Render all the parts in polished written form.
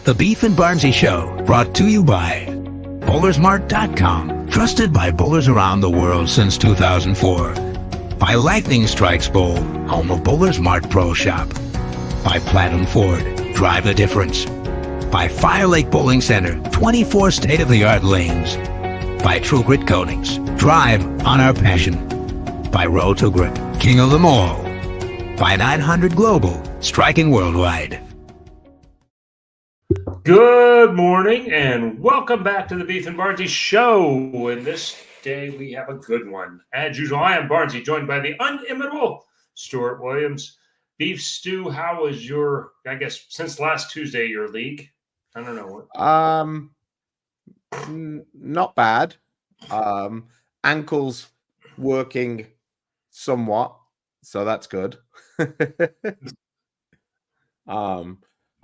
The Beef and Barnzy Show, brought to you by Bowlersmart.com, trusted by bowlers around the world since 2004. By Lightning Strikes Bowl, home of Bowlers Mart Pro Shop. By Platinum Ford, drive the difference. By Fire Lake Bowling Center, 24 state-of-the-art lanes. By True Grit Coatings, drive on our passion. By Roll to Grip, king of them all. By 900 Global, striking worldwide. Good morning and welcome back to the Beef and Barnzy Show. And this day we have a good one. As usual, I am Barnzy, joined by the inimitable Stuart Williams. Beef Stew, how was your, I guess, since last Tuesday, your league? I don't know. Not bad. Ankles working somewhat, so that's good.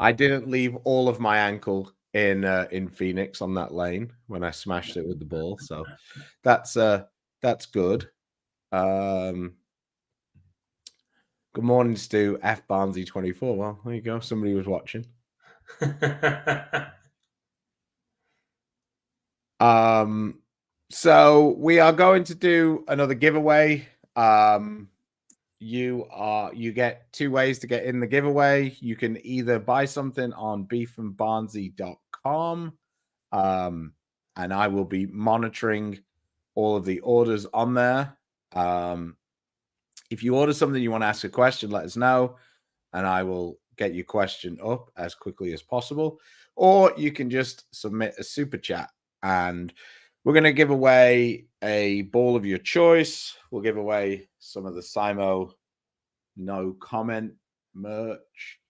I didn't leave all of my ankle in Phoenix on that lane when I smashed it with the ball, so that's good. Good morning, Stu. F Barnzy 24. Well, there you go. Somebody was watching. So we are going to do another giveaway. You get two ways to get in the giveaway. You can either buy something on beefandbarnzy.com, and I will be monitoring all of the orders on there. If you order something, you want to ask a question, let us know, and I will get your question up as quickly as possible. Or you can just submit a super chat, and we're going to give away a ball of your choice. We'll give away some of the Simo no comment merch.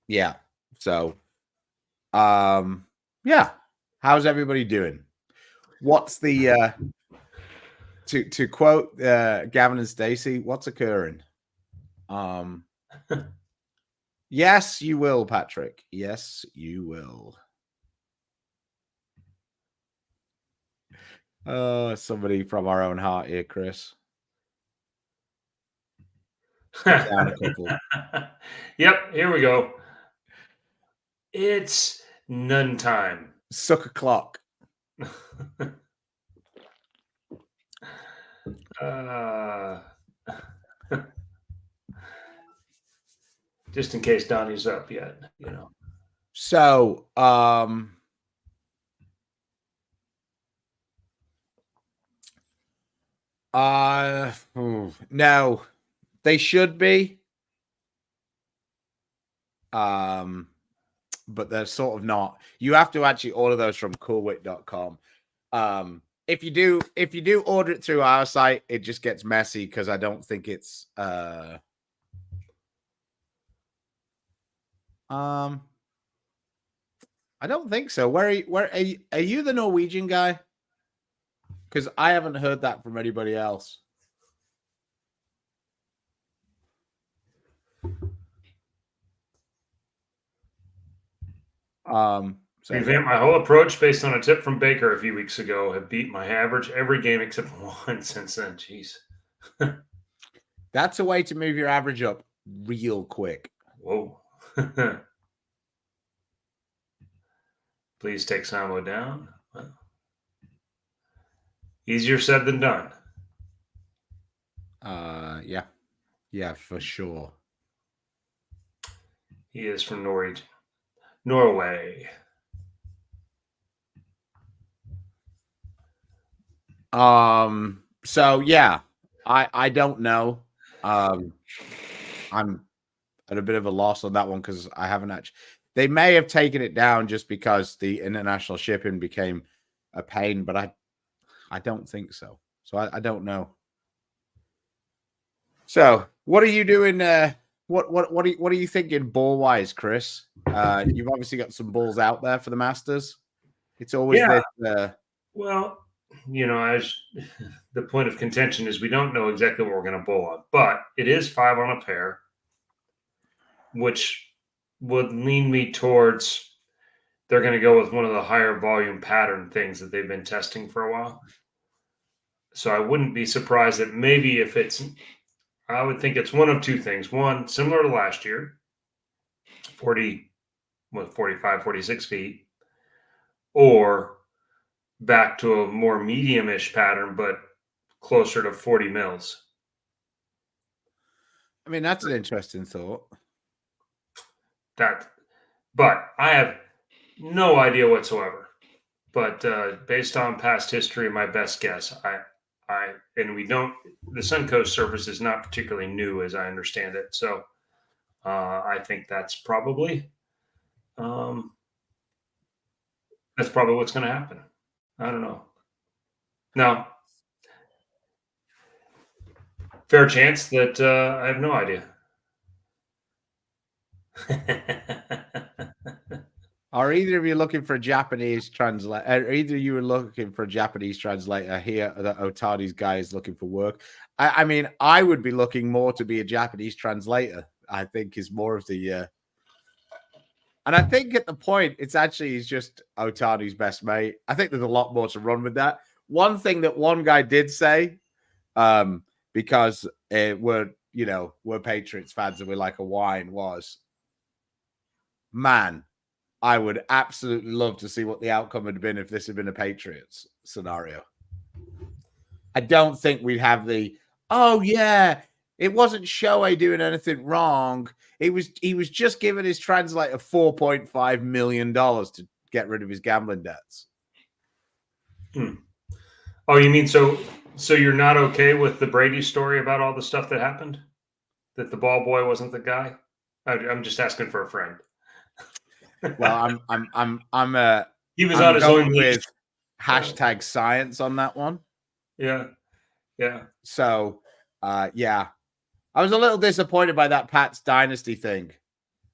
Yeah. So, yeah. How's everybody doing? What's the to quote Gavin and Stacey? What's occurring? Yes, you will, Patrick. Yes, you will. Somebody from our own heart here, Chris. Down a couple. Yep, here we go. It's none time. Suck a clock. Just in case Donnie's up yet, you know. So, no, they should be. But they're sort of not. You have to actually order those from coolwit.com. If you do order it through our site, it just gets messy because I don't think it's I don't think so. Where are you the Norwegian guy? Because I haven't heard that from anybody else. So my whole approach based on a tip from Baker a few weeks ago have beat my average every game except one since then. Jeez. That's a way to move your average up real quick. Whoa. Please take Samo down. Well, easier said than done. Yeah. Yeah, for sure. He is from Norway. So yeah, I don't know. I'm at a bit of a loss on that one because I haven't actually. They may have taken it down just because the international shipping became a pain, but I don't think so. So I don't know. So what are you doing? What are you thinking ball wise, Chris? You've obviously got some balls out there for the Masters. It's always this. Well, you know, as the point of contention is, we don't know exactly what we're going to bowl on, but it is 5 on a pair, which would lean me towards they're going to go with one of the higher volume pattern things that they've been testing for a while. So I wouldn't be surprised that maybe I would think it's one of two things. One, similar to last year, 45, 46 feet, or back to a more medium-ish pattern, but closer to 40 mils. I mean, that's an interesting thought. But I have no idea whatsoever. But based on past history, my best guess, the Suncoast surface is not particularly new as I understand it. So I think that's probably what's going to happen. I don't know. Now, fair chance that I have no idea. Are either of you looking for a Japanese translator? Are either of you are looking for a Japanese translator here that Otani's guy is looking for work? I mean, I would be looking more to be a Japanese translator. I think is more of the and I think at the point it's actually he's just Otani's best mate. I think there's a lot more to run with that. One thing that one guy did say, because we're Patriots fans and we like a wine, was, man, I would absolutely love to see what the outcome had been if this had been a Patriots scenario. I don't think we'd have it wasn't Shohei doing anything wrong. He was just giving his translator $4.5 million to get rid of his gambling debts. Oh, you mean so you're not okay with the Brady story about all the stuff that happened? That the ball boy wasn't the guy? I'm just asking for a friend. Well, he was on his own with hashtag science on that one. Yeah. So, yeah, I was a little disappointed by that Pat's Dynasty thing.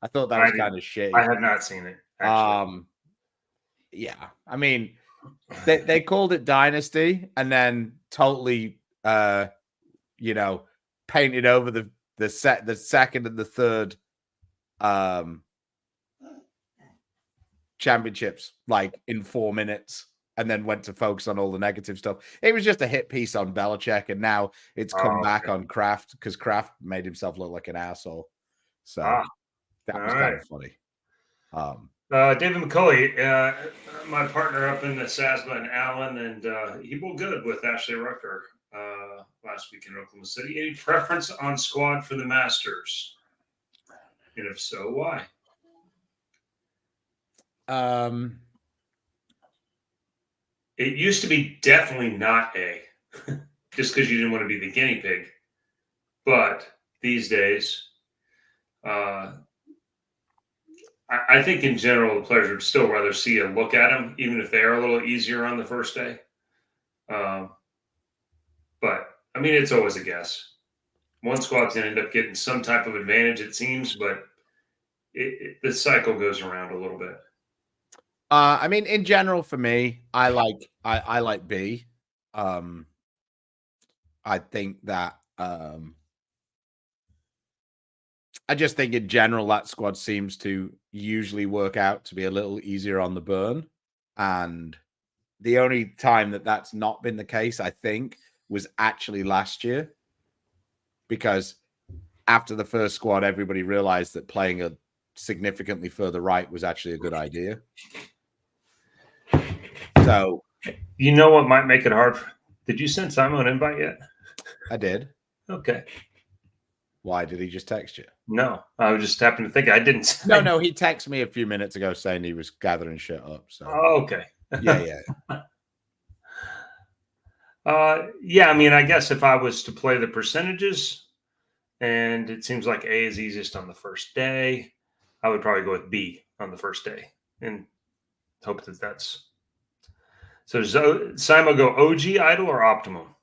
I thought that was kind of shitty. I have not seen it. Actually. Yeah, I mean, they called it Dynasty and then totally, painted over the second and the third, championships like in 4 minutes, and then went to focus on all the negative stuff. It was just a hit piece on Belichick, and now it's come back on Kraft because Kraft made himself look like an asshole. So that was kind of funny. David McCulley, my partner up in the SASBA and Allen, and he bowled good with Ashley Rucker last week in Oklahoma City. Any preference on squad for the Masters? And if so, why? It used to be definitely not A, just because you didn't want to be the guinea pig. But these days, I think in general, the players would still rather see a look at them, even if they are a little easier on the first day. But I mean, it's always a guess. One squad's going to end up getting some type of advantage, it seems, but the cycle goes around a little bit. I mean, in general, for me, I like B. I think that I just think in general that squad seems to usually work out to be a little easier on the burn, and the only time that that's not been the case, I think, was actually last year, because after the first squad, everybody realized that playing a significantly further right was actually a good idea. So, you know what might make it hard? Did you send Simon an invite yet? I did. Okay. Why did he just text you? No, I was just happening to think I didn't. No, he texted me a few minutes ago saying he was gathering shit up. So, okay. Yeah. Yeah, I mean, I guess if I was to play the percentages, and it seems like A is easiest on the first day, I would probably go with B on the first day and hope that that's. So does Simon go OG, idle, or optimum?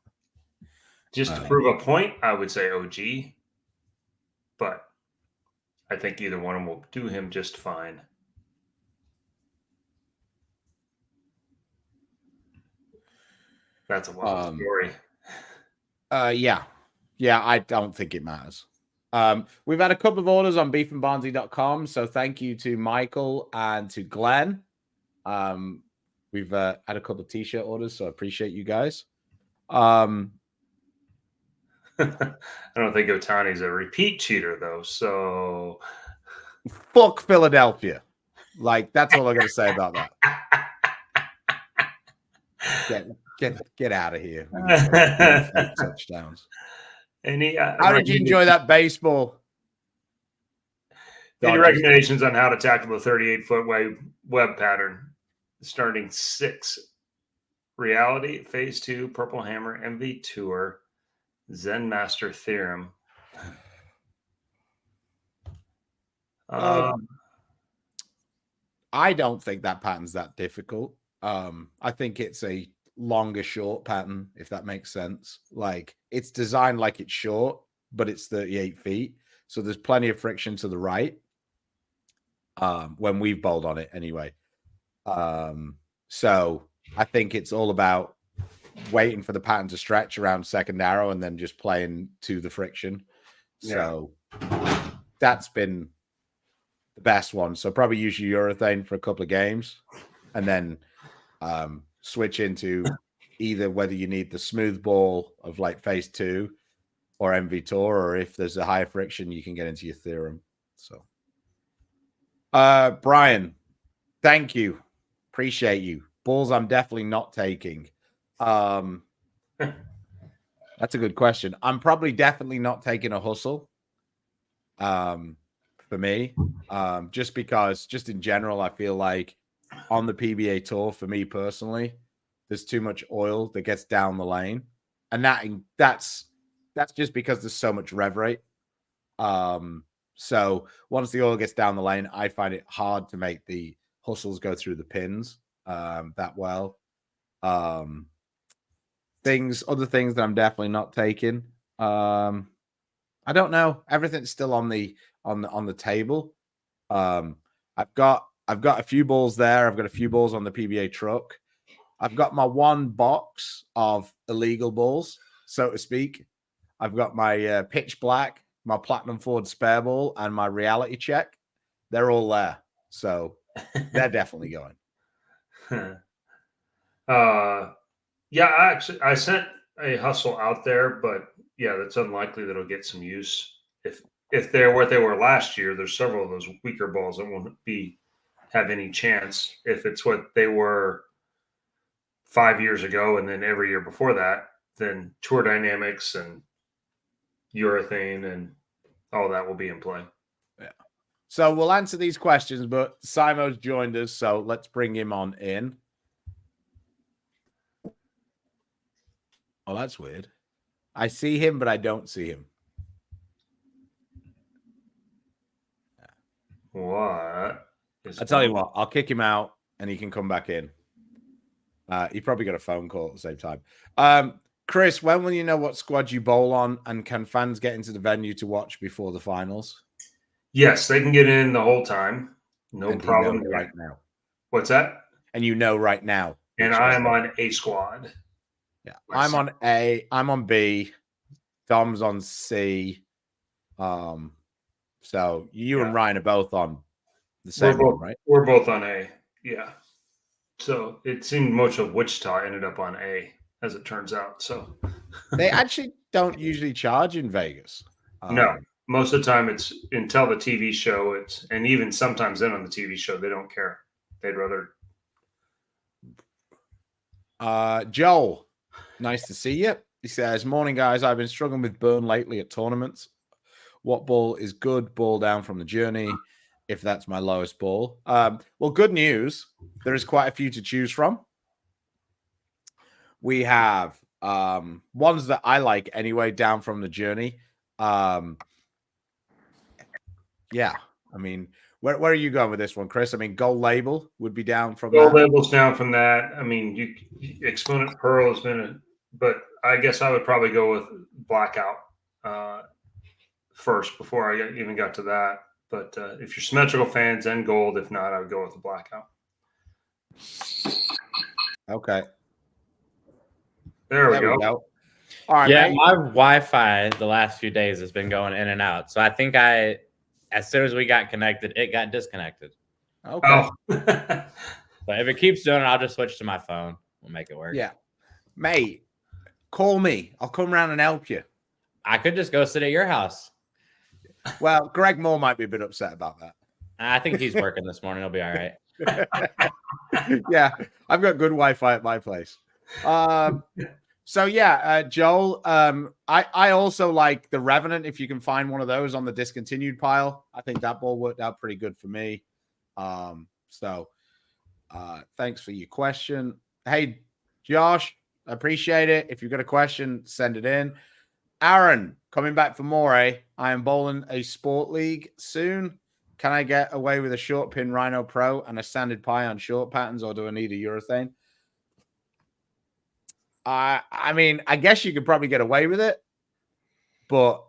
Just to prove a point, I would say OG, but I think either one of them will do him just fine. That's a wild story. Yeah, I don't think it matters. We've had a couple of orders on beefandbarnzy.com, so thank you to Michael and to Glenn. We've had a couple of t-shirt orders, so I appreciate you guys. I don't think Otani's a repeat cheater, though, so Fuck Philadelphia. Like, that's all I'm going to say about that. Get out of here with your touchdowns. How did you enjoy that baseball? Any recommendations on how to tackle the 38-foot web pattern? Starting 6. Reality, Phase 2, Purple Hammer, MV Tour, Zen Master Theorem. I don't think that pattern's that difficult. I think it's a longer short pattern, if that makes sense. Like, it's designed like it's short, but it's 38 feet. So there's plenty of friction to the right. When we've bowled on it anyway. So I think it's all about waiting for the pattern to stretch around second arrow and then just playing to the friction. So that's been the best one. So probably use your urethane for a couple of games and then switch into either whether you need the smooth ball of like Phase 2 or MV Tour, or if there's a higher friction, you can get into your theorem. So Brian, thank you. Appreciate you. Balls I'm definitely not taking. That's a good question. I'm probably definitely not taking a hustle. For me. Just because, just in general, I feel like on the PBA tour, for me personally, there's too much oil that gets down the lane. And that's just because there's so much rev rate. So once the oil gets down the lane, I find it hard to make the hustles go through the pins that well. Other things that I'm definitely not taking. I don't know. Everything's still on the table. I've got a few balls there. I've got a few balls on the PBA truck. I've got my one box of illegal balls, so to speak. I've got my pitch black, my platinum forward spare ball, and my reality check. They're all there, so they're definitely going. Yeah, I sent a hustle out there, but yeah, that's unlikely that it'll get some use. If they're what they were last year, there's several of those weaker balls that won't have any chance. If it's what they were 5 years ago, and then every year before that, then Tour Dynamics and urethane and all that will be in play. Yeah. So we'll answer these questions, but Simo's joined us, so let's bring him on in. Oh, that's weird. I see him, but I don't see him. What? I'll tell you what, I'll kick him out and he can come back in. He probably got a phone call at the same time. Chris, when will you know what squad you bowl on, and can fans get into the venue to watch before the finals? Yes, they can get in the whole time. No problem. Right now. What's that? And you know right now. And I'm on A squad. Yeah. I'm on A. I'm on B. Dom's on C. So you and Ryan are both on the same one, right? We're both on A. Yeah. So it seemed much of Wichita ended up on A, as it turns out. So they actually don't usually charge in Vegas. No, most of the time it's until the TV show. And even sometimes then on the TV show, they don't care. They'd rather. Joel, nice to see you. He says, "Morning, guys. I've been struggling with burn lately at tournaments. What ball is good? Ball down from the journey, if that's my lowest ball." Well, good news. There is quite a few to choose from. We have ones that I like anyway, down from the journey. Yeah. I mean, where are you going with this one, Chris? I mean, Gold Label would be down from Gold Label's down from that. I mean, Exponent Pearl has been but I guess I would probably go with Blackout first before I even got to that. But if you're symmetrical fans and gold, if not, I would go with the Blackout. Okay. There we go. All right. Yeah, my Wi-Fi the last few days has been going in and out. So I think as soon as we got connected, it got disconnected. Okay. But if it keeps doing it, I'll just switch to my phone. We'll make it work. Yeah. Mate, call me. I'll come around and help you. I could just go sit at your house. Well, Greg Moore might be a bit upset about that. I think he's working this morning. He'll be all right. Yeah, I've got good Wi-Fi at my place. So yeah, Joel, I also like the Revenant. If you can find one of those on the discontinued pile, I think that ball worked out pretty good for me. So thanks for your question. Hey, Josh, I appreciate it. If you've got a question, send it in. Aaron, coming back for more, eh? I am bowling a sport league soon. Can I get away with a short pin Rhino Pro and a sanded pie on short patterns, or do I need a urethane? I mean, I guess you could probably get away with it, but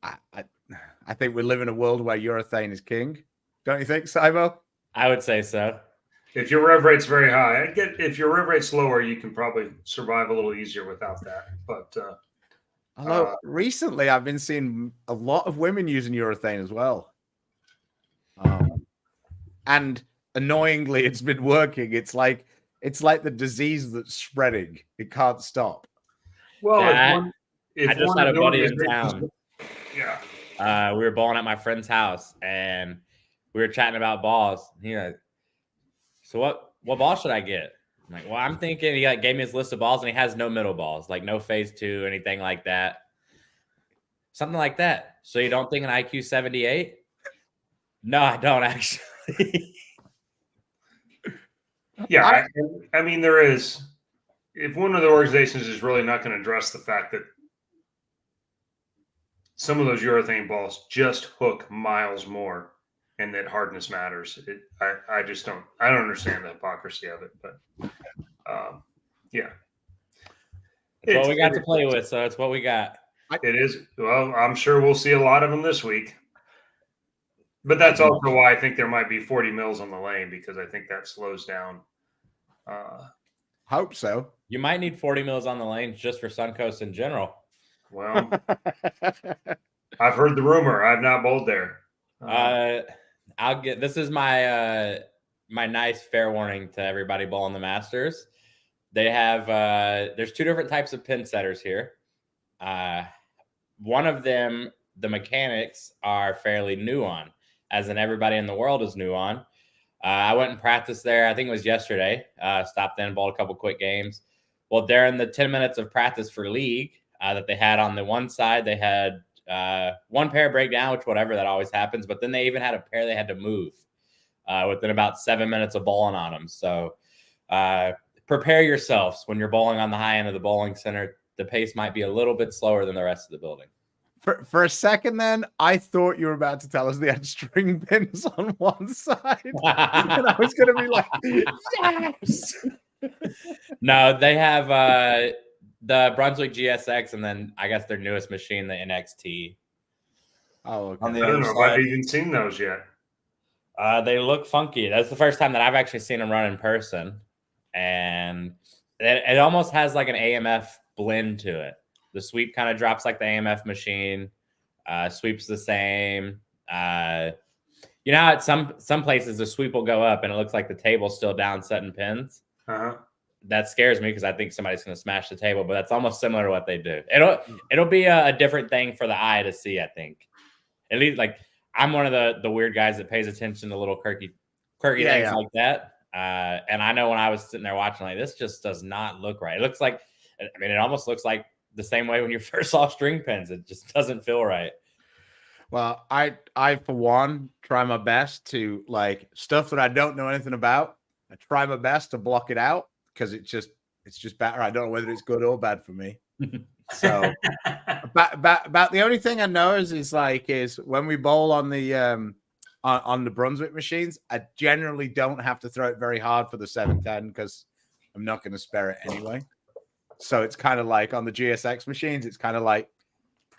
I think we live in a world where urethane is king. Don't you think, Simo? I would say so. If your rev rate's very high, if your rev rate's lower, you can probably survive a little easier without that. But although recently I've been seeing a lot of women using urethane as well. And annoyingly, it's been working. It's like the disease that's spreading. It can't stop. Well, I just had a buddy in town. Yeah. We were bowling at my friend's house, and we were chatting about balls. He like, so what ball should I get? I'm like, well, I'm thinking. He gave me his list of balls, and he has no middle balls, like no phase 2, anything like that. Something like that. So you don't think an IQ 78? No, I don't actually. Yeah, I mean, there is. If one of the organizations is really not going to address the fact that some of those urethane balls just hook miles more, and that hardness matters, I just don't. I don't understand the hypocrisy of it, but yeah, it's what we got to play with, so it's what we got. It is. Well, I'm sure we'll see a lot of them this week. But that's also why I think there might be 40 mils on the lane, because I think that slows down. Hope so. You might need 40 mils on the lane just for Suncoast in general. Well, I've heard the rumor. I've not bowled there. This is my my nice fair warning to everybody bowling the Masters. They have there's 2 different types of pin setters here. One of them, the mechanics are fairly new on, as in everybody in the world is new on. I went and practiced there. I think it was yesterday. Stopped in, bowled a couple quick games. Well, during the 10 minutes of practice for league that they had on the one side, they had one pair breakdown, which whatever, that always happens. But then they even had a pair they had to move within about 7 minutes of bowling on them. So prepare yourselves when you're bowling on the high end of the bowling center. The pace might be a little bit slower than the rest of the building. For a second, then I thought you were about to tell us they had string pins on one side, and I was going to be like, yes. No, they have the Brunswick GSX, and then I guess their newest machine, the NXT. Oh, okay. I don't know if I've even seen those yet. They look funky. That's the first time that I've actually seen them run in person, and it almost has like an AMF blend to it. The sweep kind of drops like the AMF machine. Sweeps the same. You know, at some places the sweep will go up and it looks like the table's still down setting pins. That scares me because I think somebody's going to smash the table. But that's almost similar to what they do. It'll be a different thing for the eye to see. I think. At least, like, I'm one of the weird guys that pays attention to little quirky things like that. And I know when I was sitting there watching, like, this just does not look right. It looks like, I mean, it almost looks like the same way when you first saw string pins. It just doesn't feel right. Well, I for one try my best to, like, stuff that I don't know anything about. I try my best to block it out because it's just better. I don't know whether it's good or bad for me. So about the only thing I know is when we bowl on the Brunswick machines, I generally don't have to throw it very hard for the 710 because I'm not going to spare it anyway. So it's kind of like on the GSX machines, it's kind of like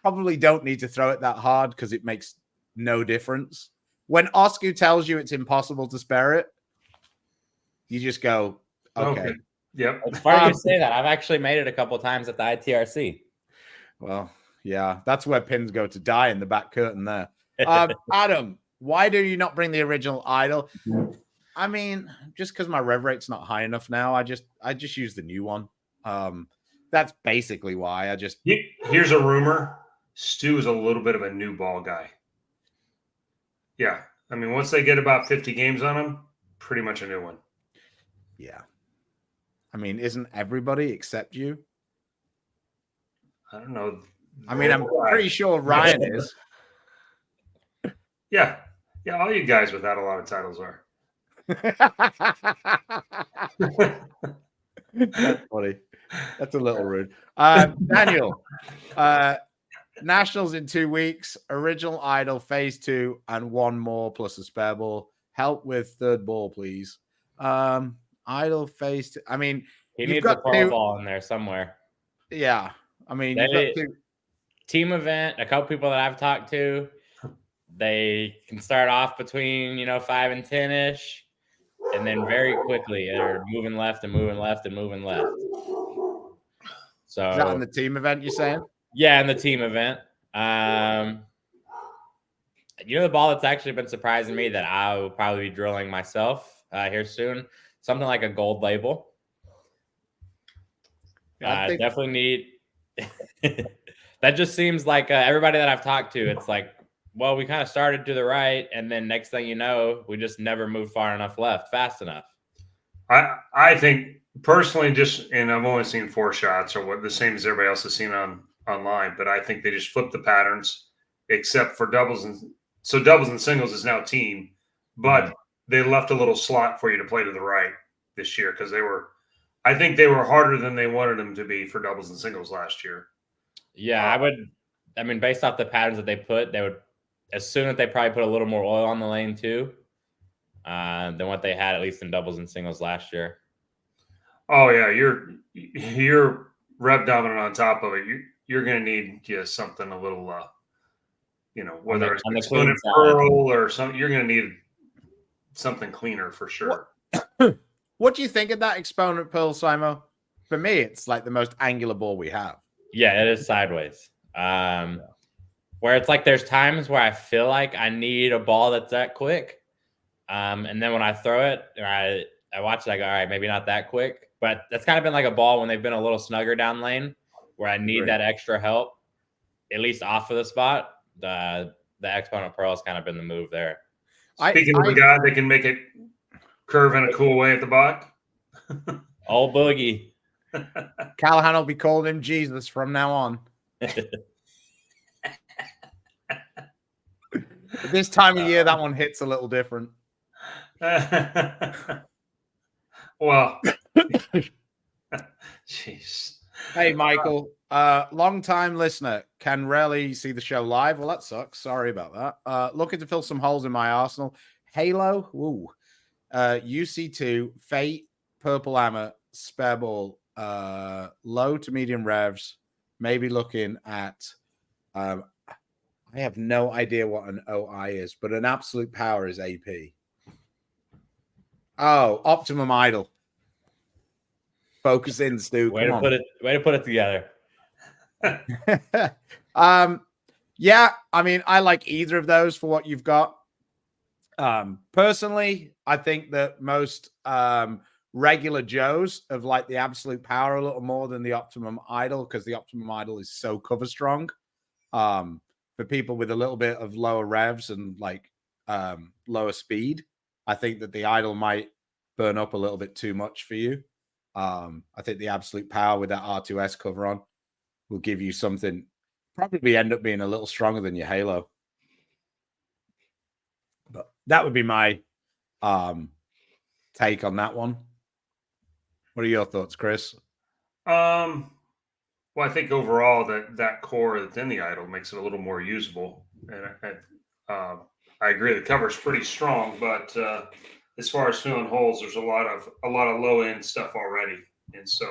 probably don't need to throw it that hard because it makes no difference. When Oscu tells you it's impossible to spare it, you just go, okay. Yep. It's funny you say that. I've actually made it a couple of times at the ITRC. Well, yeah, that's where pins go to die, in the back curtain there. Adam, why do you not bring the original idol? I mean, just because my rev rate's not high enough now, I just use the new one. That's basically why. Here's a rumor. Stu is a little bit of a new ball guy. Yeah. I mean, once they get about 50 games on them, pretty much a new one. Yeah. I mean, isn't everybody except you? I don't know. I mean, I'm pretty sure Ryan is. Yeah. Yeah, all you guys without a lot of titles are. That's funny. That's a little rude. Daniel, Nationals in 2 weeks, Original Idol Phase 2, and one more plus a spare ball. Help with third ball, please. Idol Phase 2. I mean, He you've needs got a pearl ball in there somewhere. Yeah. I mean, you've got two. Team event, a couple people that I've talked to, they can start off between, 5 and 10-ish, and then very quickly they're moving left and moving left and moving left. So Is that in the team event, you're saying? Yeah, in the team event. The ball that's actually been surprising me that I will probably be drilling myself here soon, something like a gold label. Definitely need. That just seems like everybody that I've talked to, it's like, well, we kind of started to the right, and then next thing you know, we just never moved far enough left, fast enough. I think personally, and I've only seen 4 shots, or what the same as everybody else has seen online, but I think they just flipped the patterns, except for doubles and singles is now team, but they left a little slot for you to play to the right this year because I think they were harder than they wanted them to be for doubles and singles last year. Yeah, based off the patterns that they put, they would assume that they probably put a little more oil on the lane too, than what they had at least in doubles and singles last year. Oh yeah, you're rev dominant on top of it. You're going to need something a little, whether it's exponent pearl or something. You're going to need something cleaner for sure. What do you think of that exponent pearl, Simo? For me, it's like the most angular ball we have. Yeah, it is sideways. Where it's like there's times where I feel like I need a ball that's that quick. And then when I throw it, I watch it, I go, all right, maybe not that quick. But that's kind of been like a ball when they've been a little snugger down lane where I need that extra help, at least off of the spot. The exponent pearl has kind of been the move there. Speaking of a guy that can make it curve in a cool way at the back. Old Boogie. Callahan will be calling him Jesus from now on. This time of year, that one hits a little different. Well, jeez. Hey, Michael, long-time listener, can rarely see the show live. Well, that sucks. Sorry about that. Looking to fill some holes in my arsenal. Halo, UC2, Fate, Purple Hammer, Spare Ball, low to medium revs. Maybe looking at, I have no idea what an OI is, but an absolute power is AP. Oh, Optimum Idol. Focus in, Stu. Way to put it together. Yeah, I mean, I like either of those for what you've got. Personally, I think that most regular Joes have liked the absolute power a little more than the Optimum Idol because the Optimum Idol is so cover strong. For people with a little bit of lower revs and like lower speed, I think that the Idol might burn up a little bit too much for you. I think the absolute power with that R2S cover on will give you something, probably end up being a little stronger than your Halo. But that would be my take on that one. What are your thoughts, Chris? Well, I think overall that core that's in the Idol makes it a little more usable, and I agree the cover's pretty strong, but as far as filling holes, there's a lot of low end stuff already, and so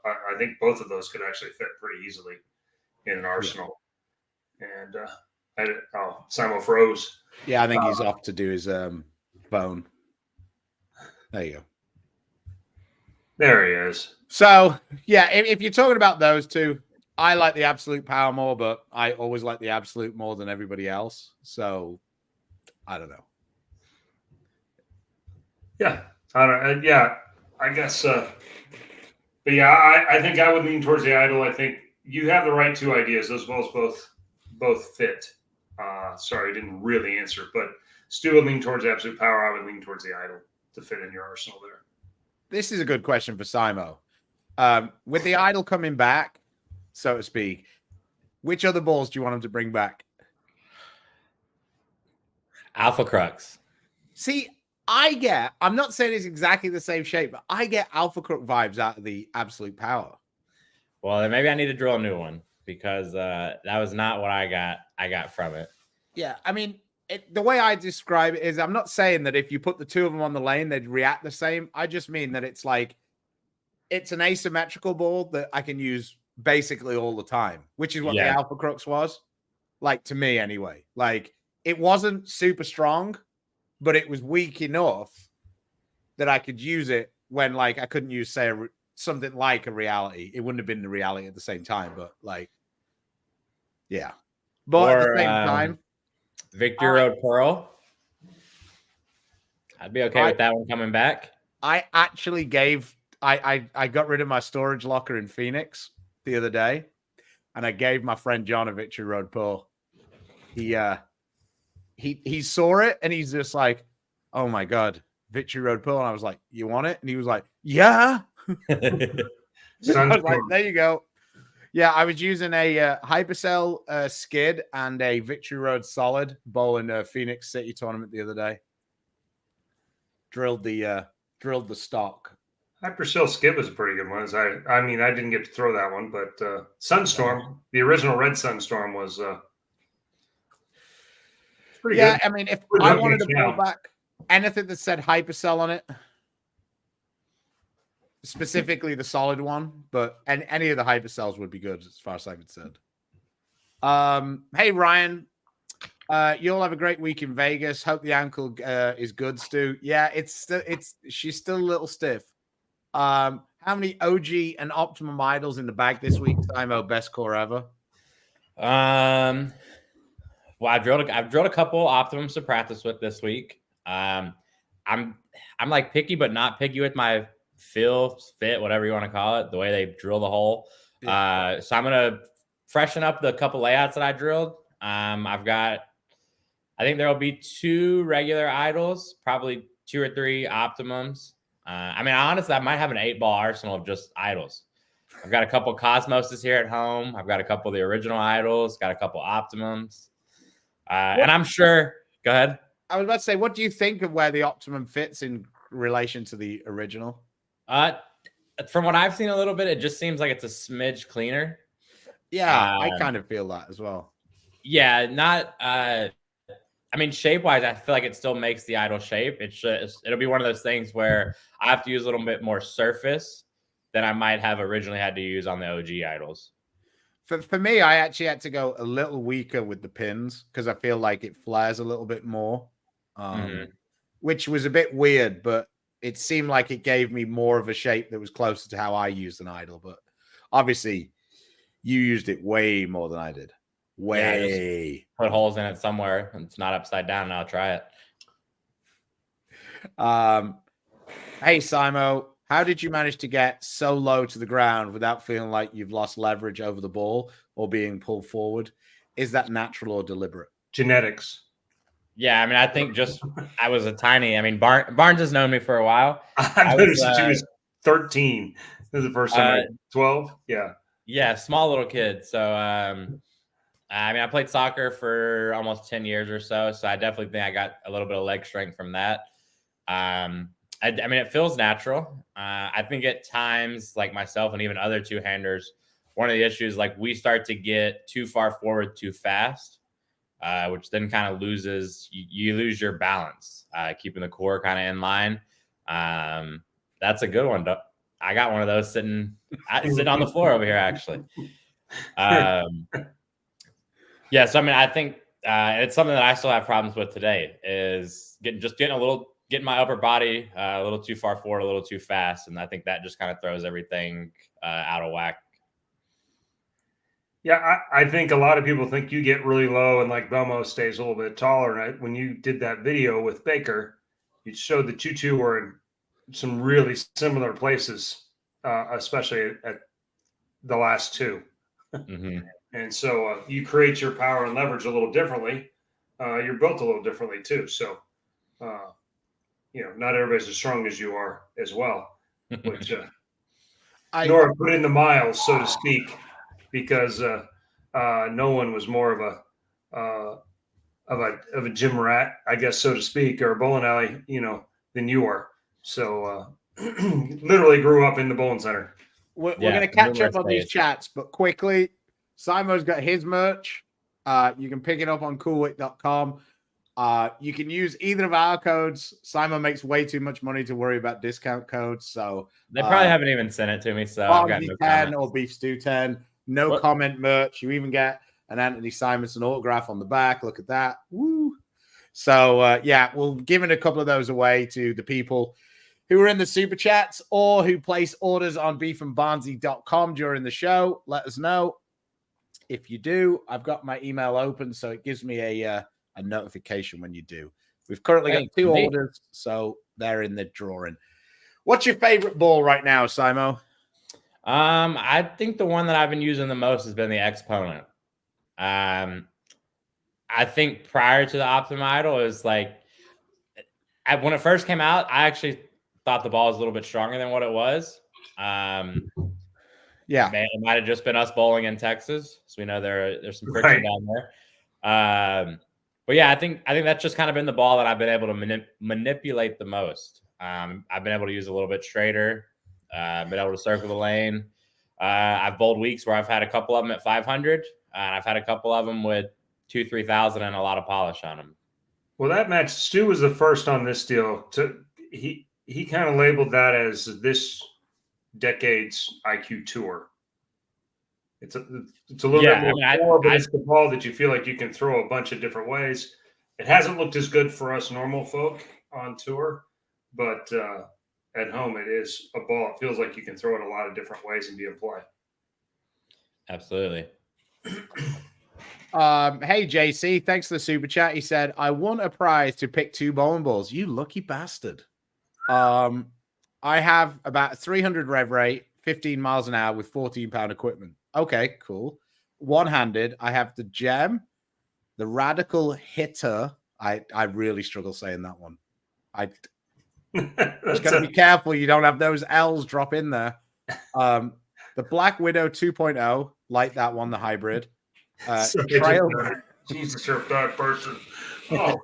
I think both of those could actually fit pretty easily in an arsenal. Yeah. And Simon froze. Yeah, I think he's off to do his phone. There you go. There he is. So, yeah, if you're talking about those two, I like the absolute power more, but I always like the absolute more than everybody else. So, I don't know. Yeah. I guess. But yeah, I think I would lean towards the Idol. I think you have the right two ideas. Those balls both fit. Sorry, I didn't really answer, but Stu would lean towards absolute power. I would lean towards the idol to fit in your arsenal there. This is a good question for Simo. With the idol coming back, so to speak, which other balls do you want him to bring back? Alpha Crux. See, I'm not saying it's exactly the same shape, but I get Alpha Crook vibes out of the absolute power. Well, then maybe I need to drill a new one because that was not what I got from it. Yeah, I mean, the way I describe it is I'm not saying that if you put the two of them on the lane, they'd react the same. I just mean that it's like, it's an asymmetrical ball that I can use basically all the time, which is what the Alpha Crux was. Like, to me anyway. Like, it wasn't super strong, but it was weak enough that I could use it when, like, I couldn't use, say, something like a reality. It wouldn't have been the reality at the same time, but, like, yeah. But at the same time, Victory Road Pearl. I'd be okay with that one coming back. I actually I got rid of my storage locker in Phoenix the other day, and I gave my friend John a Victory Road Pearl. He saw it and he's just like, "Oh my god, Victory Road Pearl!" And I was like, "You want it?" And he was like, "Yeah." I was like, "There you go." Yeah, I was using a Hypercell skid and a Victory Road Solid bowl in a Phoenix City tournament the other day. Drilled the stock. Hypercell skid was a pretty good one. I mean, I didn't get to throw that one, but Sunstorm, the original Red Sunstorm was pretty good. I mean, if I wanted to pull back anything that said Hypercell on it, specifically the solid one, but any of the Hypercells would be good as far as I'm concerned. Hey Ryan, you'll have a great week in Vegas. Hope the ankle is good, Stu. Yeah, she's still a little stiff. How many OG and Optimum idols in the bag this week? Simo, best core ever. Well, I've drilled a couple Optimums to practice with this week. I'm like picky, but not picky with my fit, whatever you want to call it, the way they drill the hole. Yeah. So I'm gonna freshen up the couple layouts that I drilled. I think there will be 2 regular idols, probably 2 or 3 Optimums. I mean, honestly, I might have an 8-ball arsenal of just idols. I've got a couple Cosmoses here at home. I've got a couple of the original idols, got a couple Optimums. And I'm sure, go ahead. I was about to say, what do you think of where the Optimum fits in relation to the original? From what I've seen a little bit, it just seems like it's a smidge cleaner. Yeah, I kind of feel that as well. Yeah, not I mean, shape-wise, I feel like it still makes the idol shape. It'll be one of those things where I have to use a little bit more surface than I might have originally had to use on the OG idols. For me, I actually had to go a little weaker with the pins because I feel like it flares a little bit more, which was a bit weird, but it seemed like it gave me more of a shape that was closer to how I used an idol. But obviously, you used it way more than I did. Way. Put holes in it somewhere. It's not upside down, and I'll try it. Hey, Simo, how did you manage to get so low to the ground without feeling like you've lost leverage over the ball or being pulled forward? Is that natural or deliberate? Genetics. Yeah, I mean, I think I was a tiny. I mean, Barnes has known me for a while. I've known since she was 13. This is the first time. 12. Yeah. Yeah, small little kid. So, I mean, I played soccer for almost 10 years or so. So I definitely think I got a little bit of leg strength from that. I mean, it feels natural. I think at times, like myself and even other two-handers, one of the issues, like we start to get too far forward too fast, which then kind of you lose your balance, keeping the core kind of in line. That's a good one. I got one of those sitting on the floor over here, actually. Yeah, so I mean, I think it's something that I still have problems with today is getting my upper body a little too far forward, a little too fast, and I think that just kind of throws everything out of whack. Yeah, I think a lot of people think you get really low and like Belmo stays a little bit taller. And when you did that video with Baker, you showed that you two were in some really similar places, especially at the last two. Mm-hmm. And so you create your power and leverage a little differently. you're built a little differently too. So, not everybody's as strong as you are as well, which nor put in the miles, so to speak, because no one was more of a gym rat, I guess, so to speak, or a bowling alley, than you are. So, literally grew up in the bowling center. We're going to catch up on these chats, but quickly, Simo's got his merch. You can pick it up on coolwick.com. You can use either of our codes. Simon makes way too much money to worry about discount codes, so they probably haven't even sent it to me. So I've got no 10 or Beef Stew 10. No comment merch. You even get an Anthony Simonsen autograph on the back. Look at that. Woo! So we'll give a couple of those away to the people who are in the super chats or who place orders on beefandbarnzy.com during the show. Let us know. If you do, I've got my email open, so it gives me a notification when you do. We've currently got 2 orders, so they're in the drawing. What's your favorite ball right now, Simo? I think the one that I've been using the most has been the Exponent. I think prior to the Optimum Idol, it was like when it first came out, I actually thought the ball was a little bit stronger than what it was. It might have just been us bowling in Texas, so we know there's some friction down there. But yeah, I think that's just kind of been the ball that I've been able to manipulate the most. I've been able to use a little bit straighter. I've been able to circle the lane. I've bowled weeks where I've had a couple of them at 500, and I've had a couple of them with 2,000-3,000 and a lot of polish on them. Well, that match, Stu was the first on this deal. He kind of labeled that as this decade's IQ tour. It's a little bit more but it's the ball that you feel like you can throw a bunch of different ways. It hasn't looked as good for us normal folk on tour, but at home it is a ball. It feels like you can throw it a lot of different ways and be in play. Absolutely. Hey JC, thanks for the super chat. He said, I won a prize to pick 2 bowling balls. You lucky bastard. I have about 300 rev rate, 15 miles an hour with 14-pound equipment. Okay, cool. One-handed, I have the Gem, the Radical Hitter. I really struggle saying that one. Just got to be careful you don't have those L's drop in there. The Black Widow 2.0, like that one, the hybrid. Jesus, you're a bad person. Oh.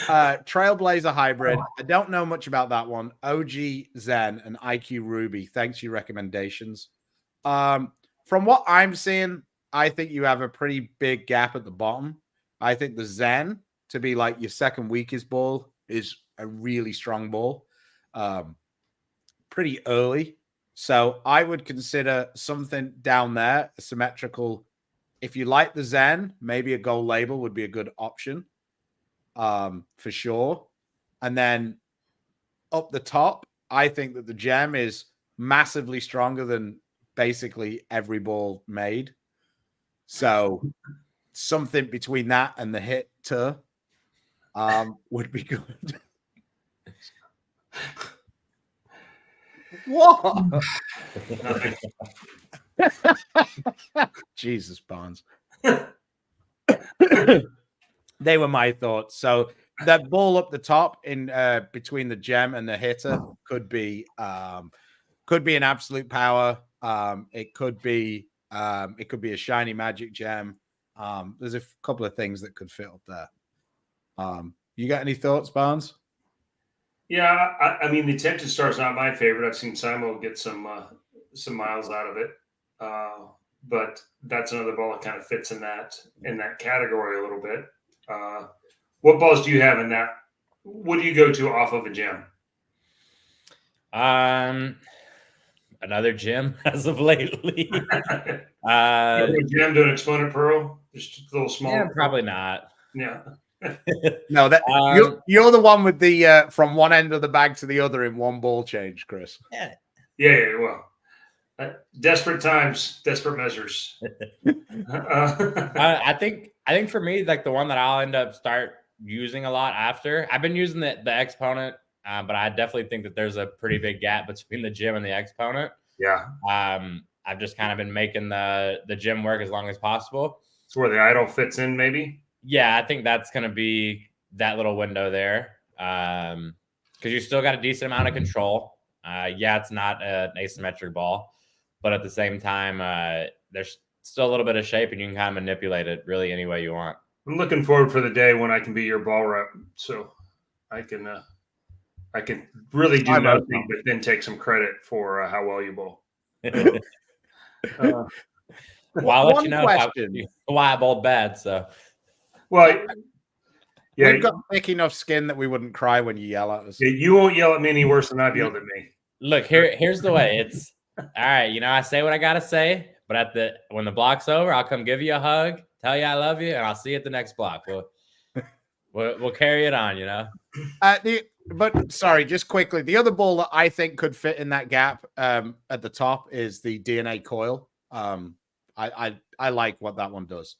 Trailblazer hybrid. I don't know much about that one. OG Zen and IQ Ruby. Thanks for your recommendations. From what I'm seeing, I think you have a pretty big gap at the bottom. I think the Zen, to be like your second weakest ball, is a really strong ball. Pretty early. So I would consider something down there, symmetrical. If you like the Zen, maybe a gold label would be a good option. For sure. And then up the top, I think that the Gem is massively stronger than basically every ball made. So something between that and the Hitter would be good. What? Jesus, Barnes. They were my thoughts. So that ball up the top in between the Gem and the Hitter could be an absolute power. It could be a shiny magic gem. There's a couple of things that could fit up there. You got any thoughts, Barnes? Yeah, I mean, the Attention Star is not my favorite. I've seen Simon get some miles out of it, but that's another ball that kind of fits in that category a little bit. What balls do you have in that? What do you go to off of a Gem? Another Gem as of lately. Gem to an Exponent Pearl, just a little small. Yeah, probably not. Yeah. No, that you're the one with the from one end of the bag to the other in one ball change, Chris. Yeah. Well, desperate times, desperate measures. I think for me, like the one that I'll end up start using a lot after. I've been using the Exponent, but I definitely think that there's a pretty big gap between the Gem and the Exponent. Yeah. I've just kind of been making the Gem work as long as possible. It's where the idle fits in, maybe. Yeah, I think that's going to be that little window there. Because you still got a decent amount of control. Yeah, it's not an asymmetric ball, but at the same time, there's still a little bit of shape, and you can kind of manipulate it really any way you want. I'm looking forward for the day when I can be your ball rep, so I can really do nothing, but then take some credit for how well you bowl. Well, I'll let you know why I bowled bad. So, well, yeah, we've got thick enough skin that we wouldn't cry when you yell at us. You won't yell at me any worse than I've yelled at me. Look, here's the way. It's all right. I say what I gotta say, but when the block's over, I'll come give you a hug, tell you I love you, and I'll see you at the next block. We'll carry it on. But sorry, just quickly, the other ball that I think could fit in that gap at the top is the DNA coil. I like what that one does.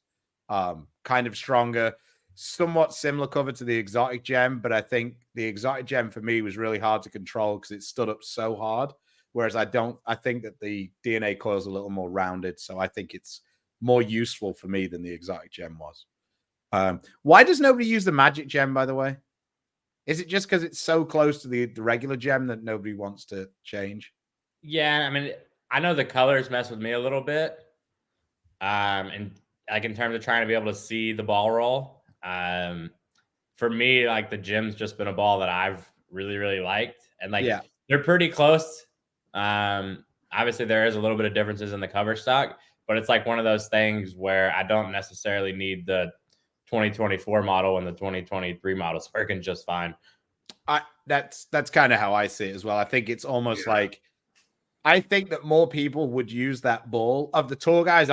Kind of stronger, somewhat similar cover to the exotic gem, but I think the exotic gem for me was really hard to control because it stood up so hard. Whereas I think that the DNA coil is a little more rounded, so I think it's more useful for me than the exotic gem was. Why does nobody use the magic gem, by the way? Is it just because it's so close to the regular gem that nobody wants to change? Yeah, I mean, I know the colors mess with me a little bit. And like in terms of trying to be able to see the ball roll. For me, like the gem's just been a ball that I've really, really liked. And they're pretty close. Obviously there is a little bit of differences in the cover stock, but it's like one of those things where I don't necessarily need the 2024 model and the 2023 models working just fine. That's kind of how I see it as well. I think it's almost like, I think that more people would use that ball. Of the tour guys,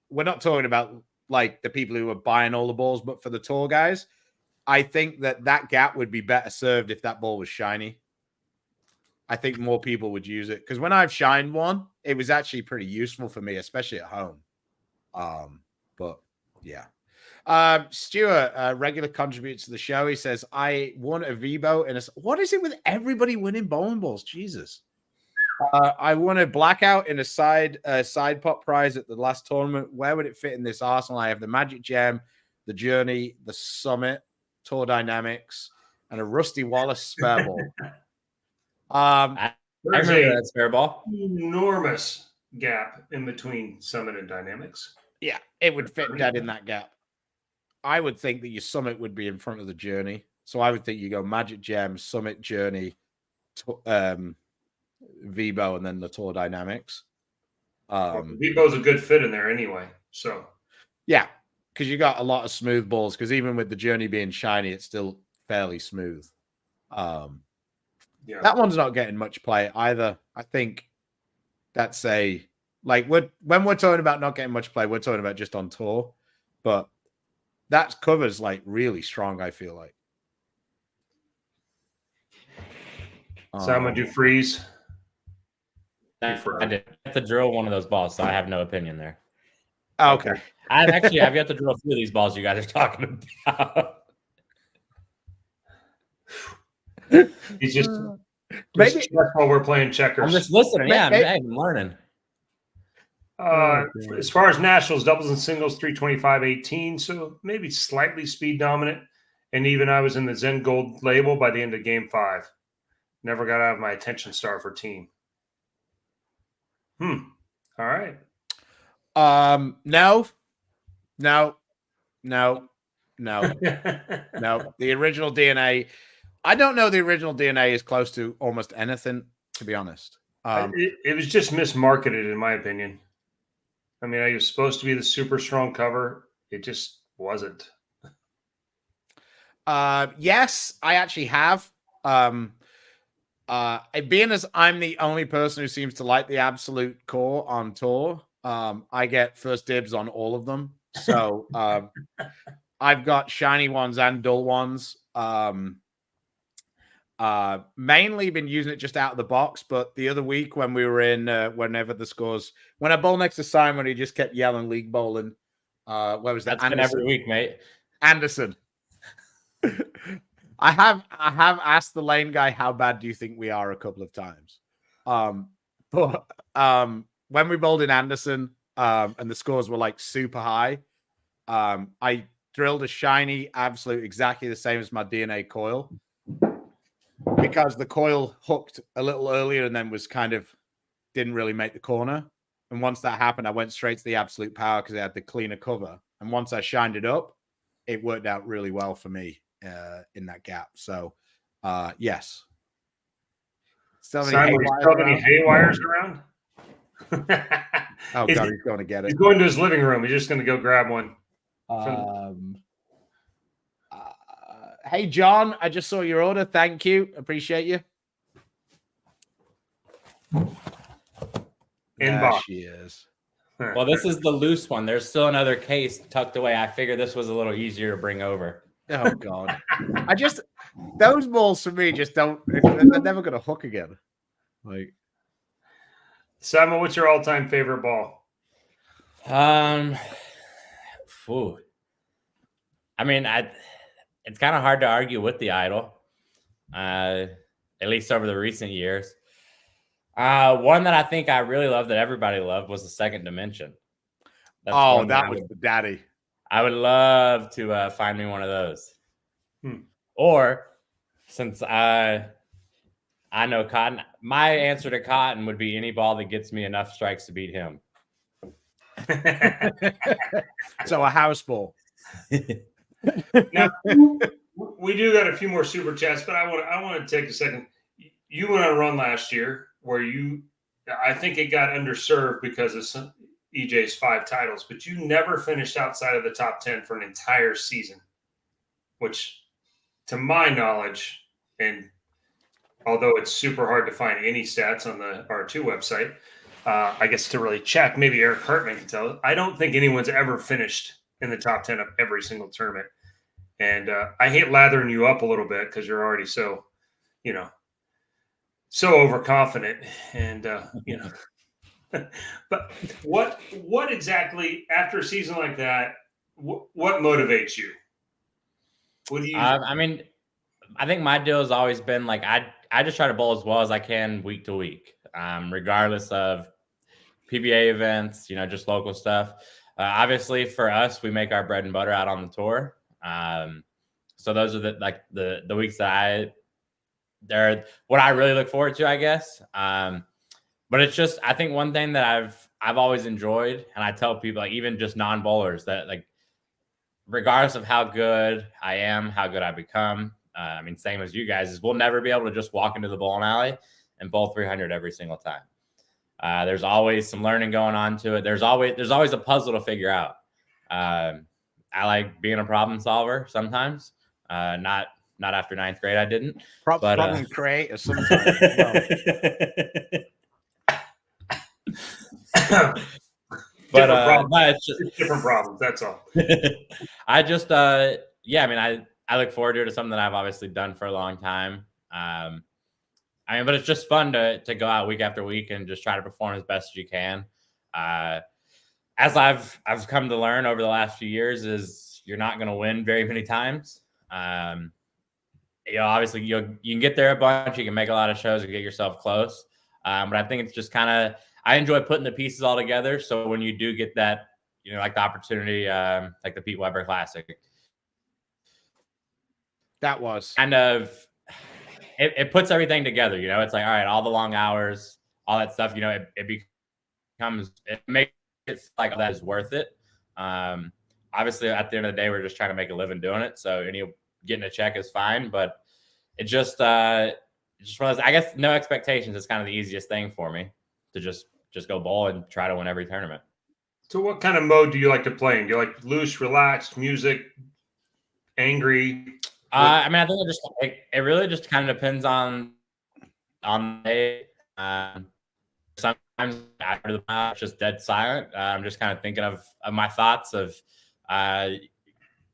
we're not talking about like the people who are buying all the balls, but for the tour guys, I think that gap would be better served if that ball was shiny. I think more people would use it because when I've shined one, it was actually pretty useful for me, especially at home. But yeah. Stuart, regular contributor to the show. He says, I won a Vibo in what is it with everybody winning bowling balls? Jesus. I won a blackout in a side pot prize at the last tournament. Where would it fit in this arsenal? I have the Magic Gem, the Journey, the Summit, Tour Dynamics, and a Rusty Wallace spare ball. I remember that spare ball. Enormous gap in between Summit and Dynamics. Yeah, it would fit dead in that gap. I would think that your Summit would be in front of the Journey. So I would think you go Magic Gem, Summit, Journey, Vibo, and then the Tour Dynamics. Vibo's a good fit in there anyway. So yeah, because you got a lot of smooth balls. Because even with the Journey being shiny, it's still fairly smooth. That one's not getting much play either. I think that's when we're talking about not getting much play, we're talking about just on tour. But that cover's like really strong, I feel like. Simon, do freeze? I did have to drill one of those balls, so I have no opinion there. Okay. I've yet to drill a few of these balls you guys are talking about. He's just while we're playing checkers. I'm just listening. Yeah, I'm learning. As far as nationals, doubles and singles, 325-18, so maybe slightly speed dominant. And even I was in the Zen Gold label by the end of game 5. Never got out of my attention star for team. All right. No. The original DNA. I don't know. The original DNA is close to almost anything, to be honest. It was just mismarketed, in my opinion. I mean, it was supposed to be the super strong cover. It just wasn't. Yes, I actually have. Being as I'm the only person who seems to like the absolute core on tour, I get first dibs on all of them. So I've got shiny ones and dull ones. Mainly been using it just out of the box, but the other week when we were in, whenever the scores, when I bowl next to Simon, he just kept yelling league bowling. Where was that? That's been every week, mate. Anderson. I have asked the lane guy, how bad do you think we are, a couple of times. But when we bowled in Anderson, and the scores were like super high, I drilled a shiny, absolute, exactly the same as my DNA coil, because the coil hooked a little earlier and then was kind of didn't really make the corner. And once that happened, I went straight to the absolute power because it had the cleaner cover. And once I shined it up, it worked out really well for me in that gap. So, yes. Still have Simon, you still have any hay wires around? Oh, God, he's going to get it. He's going to his living room. He's just going to go grab one. Hey, John, I just saw your order. Thank you. Appreciate you. There she is. Well, this is the loose one. There's still another case tucked away. I figured this was a little easier to bring over. Oh, God. Those balls for me just don't, they're never going to hook again. Like, Simon, what's your all-time favorite ball? I mean, it's kind of hard to argue with the idol, at least over the recent years. One that I think I really loved that everybody loved was the Second Dimension. That was the daddy. I would love to find me one of those. Or since I know Cotton, my answer to Cotton would be any ball that gets me enough strikes to beat him. So a house ball. Now, we do got a few more super chats, but I want to take a second. You went on a run last year where I think it got underserved because of EJ's 5 titles, but you never finished outside of the top 10 for an entire season, which to my knowledge, and although it's super hard to find any stats on the R2 website, I guess to really check, maybe Eric Hartman can tell, I don't think anyone's ever finished in the top 10 of every single tournament. And I hate lathering you up a little bit because you're already so, so overconfident. And, but what exactly, after a season like that, what motivates you? What do you? I mean, I think my deal has always been like, I just try to bowl as well as I can week to week, regardless of PBA events, just local stuff. Obviously, for us, we make our bread and butter out on the tour. So those are the weeks that they're what I really look forward to, I guess. But it's just, I think one thing that I've always enjoyed, and I tell people, like, even just non-bowlers, that like, regardless of how good I am, how good I become, I mean, same as you guys, is we'll never be able to just walk into the bowling alley and bowl 300 every single time. There's always some learning going on to it. There's always a puzzle to figure out. I like being a problem solver sometimes. Not after 9th grade, I didn't. Problem creator sometimes. It's just different problems. That's all. I just, I mean, I look forward to it. It's something that I've obviously done for a long time. I mean, but it's just fun to go out week after week and just try to perform as best as you can. As I've come to learn over the last few years, is you're not going to win very many times. Obviously you can get there a bunch, you can make a lot of shows and get yourself close. But I think it's just kind of, I enjoy putting the pieces all together. So when you do get that, like the opportunity, like the Pete Weber Classic, that was kind of, it puts everything together. It's like, all right, all the long hours, all that stuff, it makes it like that is worth it. Obviously at the end of the day, we're just trying to make a living doing it. So getting a check is fine, but it just one of those, I guess, no expectations is kind of the easiest thing for me to just go bowl and try to win every tournament. So what kind of mode do you like to play in? Do you like loose, relaxed, music, angry? I mean, I think it really just kind of depends on the day. Sometimes after the match, just dead silent. I'm just kind of thinking of my thoughts of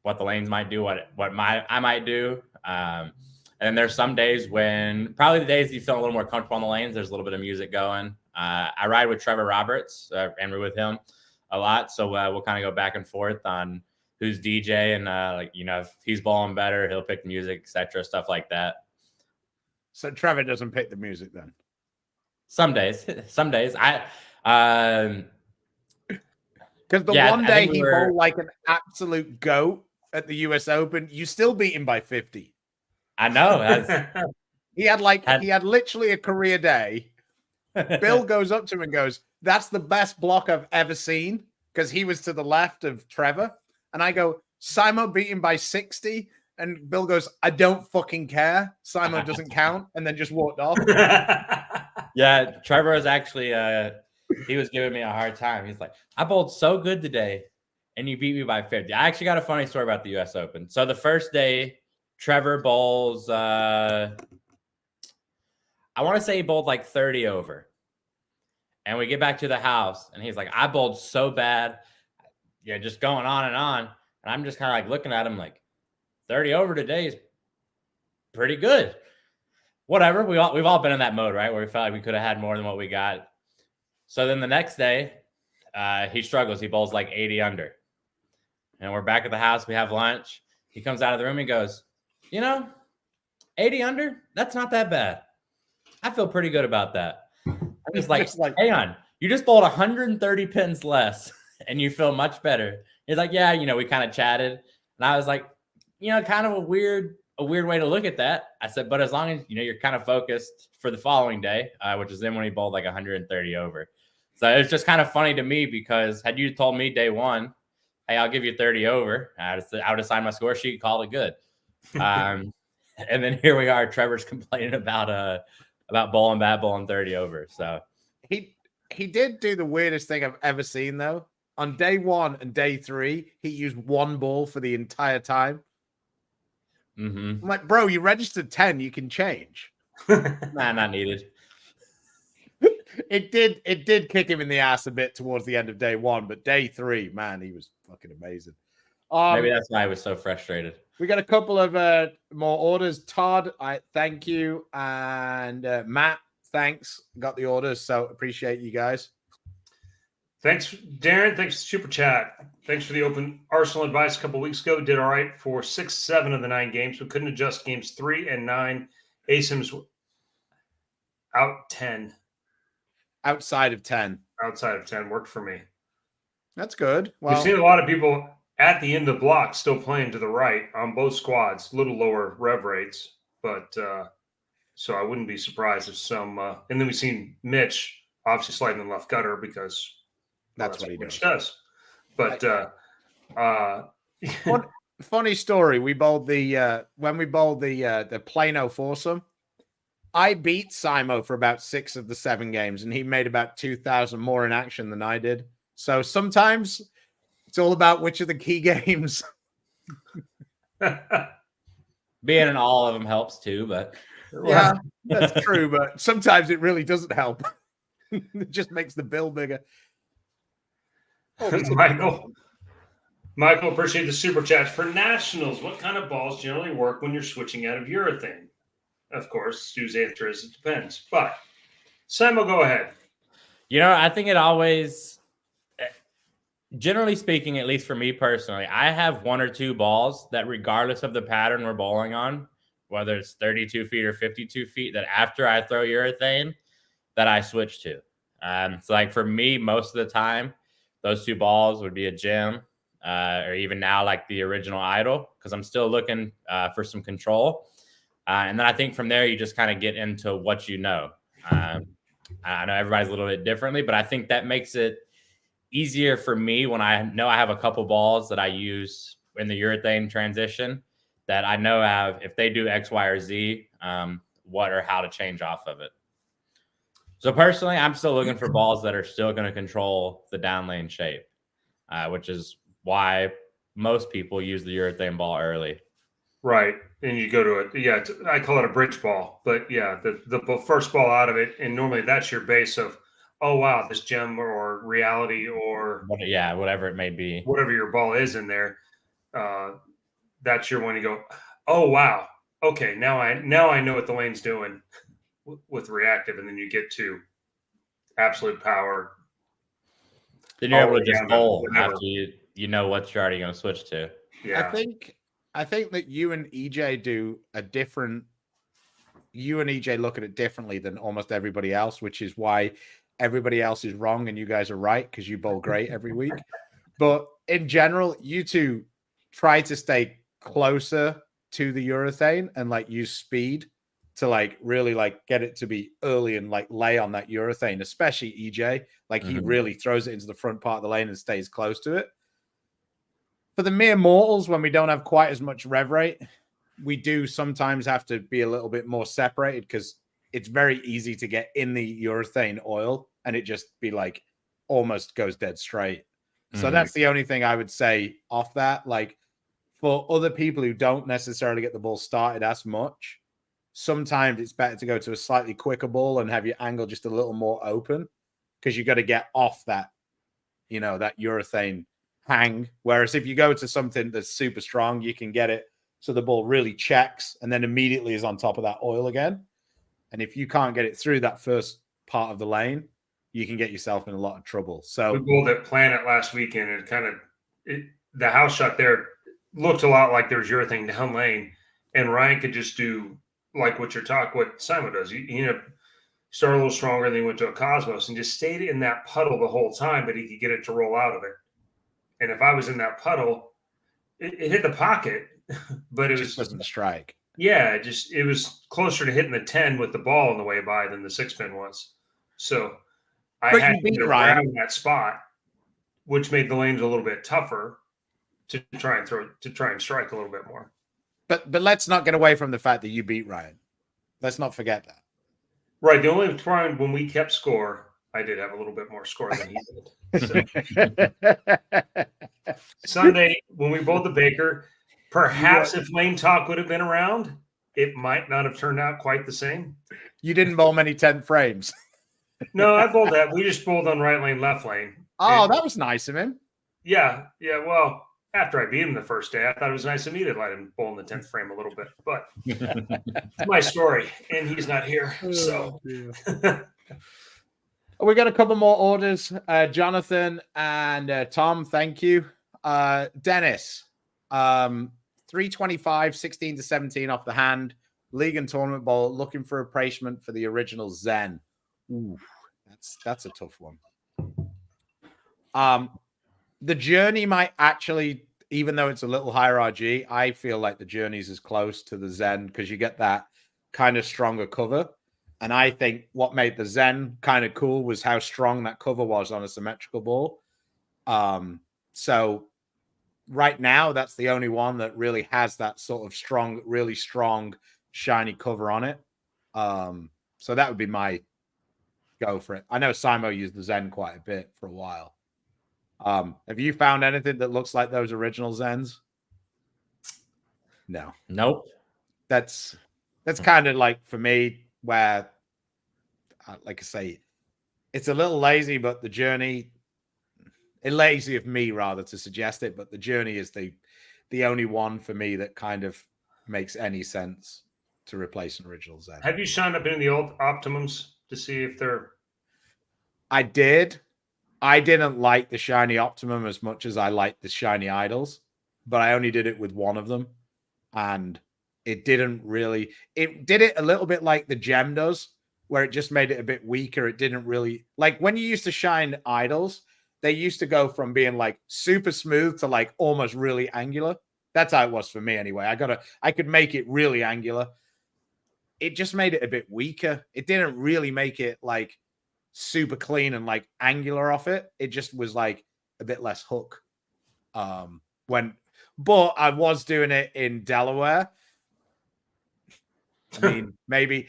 what the lanes might do, what I might do. And there's some days when, probably the days you feel a little more comfortable on the lanes, there's a little bit of music going. I ride with Trevor Roberts, and we're with him a lot. So we'll kind of go back and forth on who's DJ, and if he's bowling better, he'll pick the music, etc., stuff like that. So Trevor doesn't pick the music then? Some days. Because the Yeah, one I day think we he were- bowled like an absolute goat at the US Open, you still beat him by 50. I know. He had literally a career day. Bill goes up to him and goes, "That's the best block I've ever seen," because he was to the left of Trevor. And I go, "Simo beat him by 60." And Bill goes, "I don't fucking care. Simo doesn't count," and then just walked off. Yeah, Trevor was actually he was giving me a hard time. He's like, I bowled so good today, and you beat me by 50. I actually got a funny story about the US Open. So the first day, Trevor bowls I want to say he bowled like 30 over. And we get back to the house, and he's like, I bowled so bad. Yeah, just going on and on. And I'm just kind of like looking at him like, 30 over today is pretty good. Whatever. We've all been in that mode, right? Where we felt like we could have had more than what we got. So then the next day, he struggles. He bowls like 80 under. And we're back at the house. We have lunch. He comes out of the room and goes, 80 under? That's not that bad. I feel pretty good about that. I'm just like, hang on. You just bowled 130 pins less and you feel much better. He's like, yeah, we kind of chatted. And I was like, kind of a weird way to look at that. I said, but as long as, you're kind of focused for the following day, which is then when he bowled like 130 over. So it's just kind of funny to me because had you told me day one, hey, I'll give you 30 over, I would have signed my score sheet, called it good. And then here we are. Trevor's complaining about bowling bad, bowling 30 over. So he did do the weirdest thing I've ever seen though. On day 1 and day 3, he used one ball for the entire time. I'm like, bro, you registered 10. You can change. Nah, not needed. It did kick him in the ass a bit towards the end of day 1, but day 3, man, he was fucking amazing. Maybe that's why I was so frustrated. We got a couple of more orders. Todd, I thank you, and Matt, thanks. Got the orders, so appreciate you guys. Thanks, Darren. Thanks for the super chat. Thanks for the open Arsenal advice a couple weeks ago. Did all right for 6, 7 of the 9 games. We couldn't adjust games 3 and 9. ASIM's out 10. Outside of 10. Outside of 10 worked for me. That's good. Well, we've seen a lot of people at the end of the block still playing to the right on both squads, a little lower rev rates, but so I wouldn't be surprised if some and then we've seen Mitch obviously sliding in the left gutter because that's what he does. But funny story, we bowled the when we bowled the Plano foursome, I beat Simo for about 6 of the 7 games, and he made about 2,000 more in action than I did. So sometimes it's all about which of the key games. Being in all of them helps too, but yeah, that's true. But sometimes it really doesn't help. It just makes the bill bigger. Oh, Michael, appreciate the super chats. For nationals, what kind of balls generally work when you're switching out of urethane? Of course, Stu's answer is it depends. But Simo, go ahead. I think it always, generally speaking, at least for me personally, I have 1 or 2 balls that regardless of the pattern we're bowling on, whether it's 32 feet or 52 feet, that after I throw urethane, that I switch to. So like for me, most of the time, those 2 balls would be a gem or even now like the original Idol, because I'm still looking for some control. And then I think from there, you just kind of get into what you know. I know everybody's a little bit differently, but I think that makes it easier for me when I know I have a couple balls that I use in the urethane transition that I know if they do X, Y, or Z, what or how to change off of it. So personally, I'm still looking for balls that are still going to control the down lane shape, which is why most people use the urethane ball early. Right. And you go to it. Yeah. I call it a bridge ball, but yeah, the first ball out of it. And normally that's your base of, oh, wow, this gem or reality or whatever it may be, whatever your ball is in there. That's your one. You go, oh, wow. Okay. Now I know what the lane's doing with reactive. And then you get to absolute power. Then you're able to just bowl after you know what you're already going to switch to. Yeah. I think that you and EJ do you and EJ look at it differently than almost everybody else, which is why everybody else is wrong and you guys are right, because you bowl great every week. But in general, you two try to stay closer to the urethane and like use speed to like really like get it to be early and like lay on that urethane, especially EJ. Like he really throws it into the front part of the lane and stays close to it. For the mere mortals, when we don't have quite as much rev rate, we do sometimes have to be a little bit more separated because it's very easy to get in the urethane oil and it just be like almost goes dead straight. So that's the only thing I would say off that. Like for other people who don't necessarily get the ball started as much, sometimes it's better to go to a slightly quicker ball and have your angle just a little more open because you got to get off that, you know, that urethane hang. Whereas if you go to something that's super strong, you can get it so the ball really checks and then immediately is on top of that oil again. And if you can't get it through that first part of the lane, you can get yourself in a lot of trouble. So we bowled at Planet last weekend, and the house shot there looked a lot like there was urethane down lane, and Ryan could just do like what Simon does. You know, start a little stronger, then he went to a Cosmos and just stayed in that puddle the whole time, but he could get it to roll out of it. And if I was in that puddle, it hit the pocket, but it just doesn't strike. Yeah, it was closer to hitting the 10 with the ball on the way by than the 6-pin was. So I had to get around that spot, which made the lanes a little bit tougher to try and strike a little bit more. But let's not get away from the fact that you beat Ryan. Let's not forget that. Right. The only time when we kept score, I did have a little bit more score than he did. So. Sunday, when we bowled the Baker, perhaps if Lane Talk would have been around, it might not have turned out quite the same. You didn't bowl many 10 frames. No, I bowled that. We just bowled on right lane, left lane. Oh, that was nice of him. Yeah. Well, after I beat him the first day, I thought it was nice of me to let him bowl in the 10th frame a little bit. But it's my story, and he's not here. So we got a couple more orders. Jonathan and Tom, thank you. Dennis, 325, 16 to 17 off the hand. League and tournament bowl, looking for a replacement for the original Zen. Ooh, that's a tough one. The Journey might actually, even though it's a little higher RG, I feel like the Journey's as close to the Zen because you get that kind of stronger cover. And I think what made the Zen kind of cool was how strong that cover was on a symmetrical ball. So right now, that's the only one that really has that sort of strong, really strong, shiny cover on it. So that would be my go for it. I know Simo used the Zen quite a bit for a while. Have you found anything that looks like those original Zens? No. Nope. That's kind of like for me where, like I say, it's a little lazy, but the Journey, lazy of me rather to suggest it, but the Journey is the only one for me that kind of makes any sense to replace an original Zen. Have you signed up in the old Optimums to see if they're... I did. I didn't like the shiny Optimum as much as I liked the shiny Idols, but I only did it with one of them. And it didn't really... It did it a little bit like the Gem does, where it just made it a bit weaker. It didn't really... Like when you used to shine Idols, they used to go from being like super smooth to like almost really angular. That's how it was for me anyway. I could make it really angular. It just made it a bit weaker. It didn't really make it like super clean and like angular off it. It just was like a bit less hook. But I was doing it in Delaware. I mean, maybe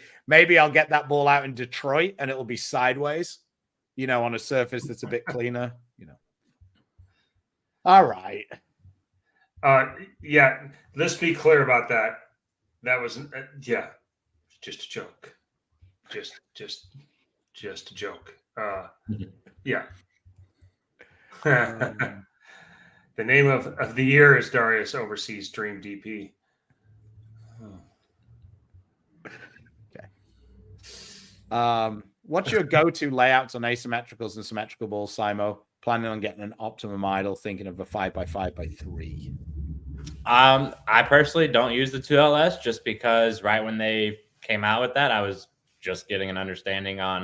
I'll get that ball out in Detroit and it'll be sideways, you know, on a surface that's a bit cleaner, you know. All right. Yeah, let's be clear about that. That was just a joke. Just a joke. Yeah. The name of the year is Darius Overseas Dream DP. Okay. What's your go-to layouts on asymmetricals and symmetrical balls, Simo? Planning on getting an Optimum Idol, thinking of a 5x5x3. I personally don't use the 2LS just because right when they came out with that, I was just getting an understanding on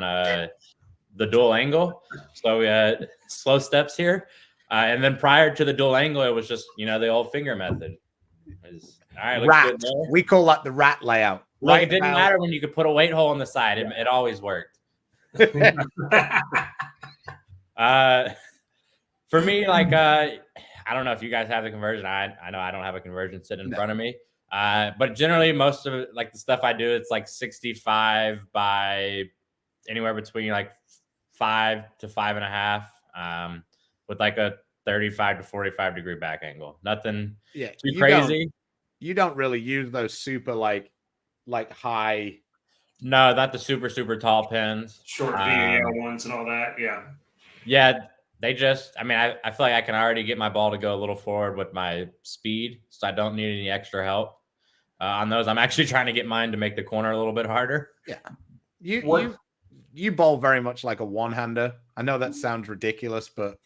the dual angle. So we had slow steps here. And then prior to the dual angle, it was just, the old finger method. All right, looks Rat. good there. We call that the rat layout. Look, it didn't matter when you could put a weight hole on the side. It always worked. For me, I don't know if you guys have the conversion. I know I don't have a conversion sitting in front of me. But generally, most of it, the stuff I do, it's 65 by anywhere between 5 to 5.5, with a 35 to 45 degree back angle. Nothing too crazy. You don't really use those super high. No, not the super, super tall pins. Short VAL ones and all that. Yeah. Yeah. They just, I feel like I can already get my ball to go a little forward with my speed, so I don't need any extra help on those. I'm actually trying to get mine to make the corner a little bit harder. Yeah. You bowl very much like a one-hander. I know that sounds ridiculous, but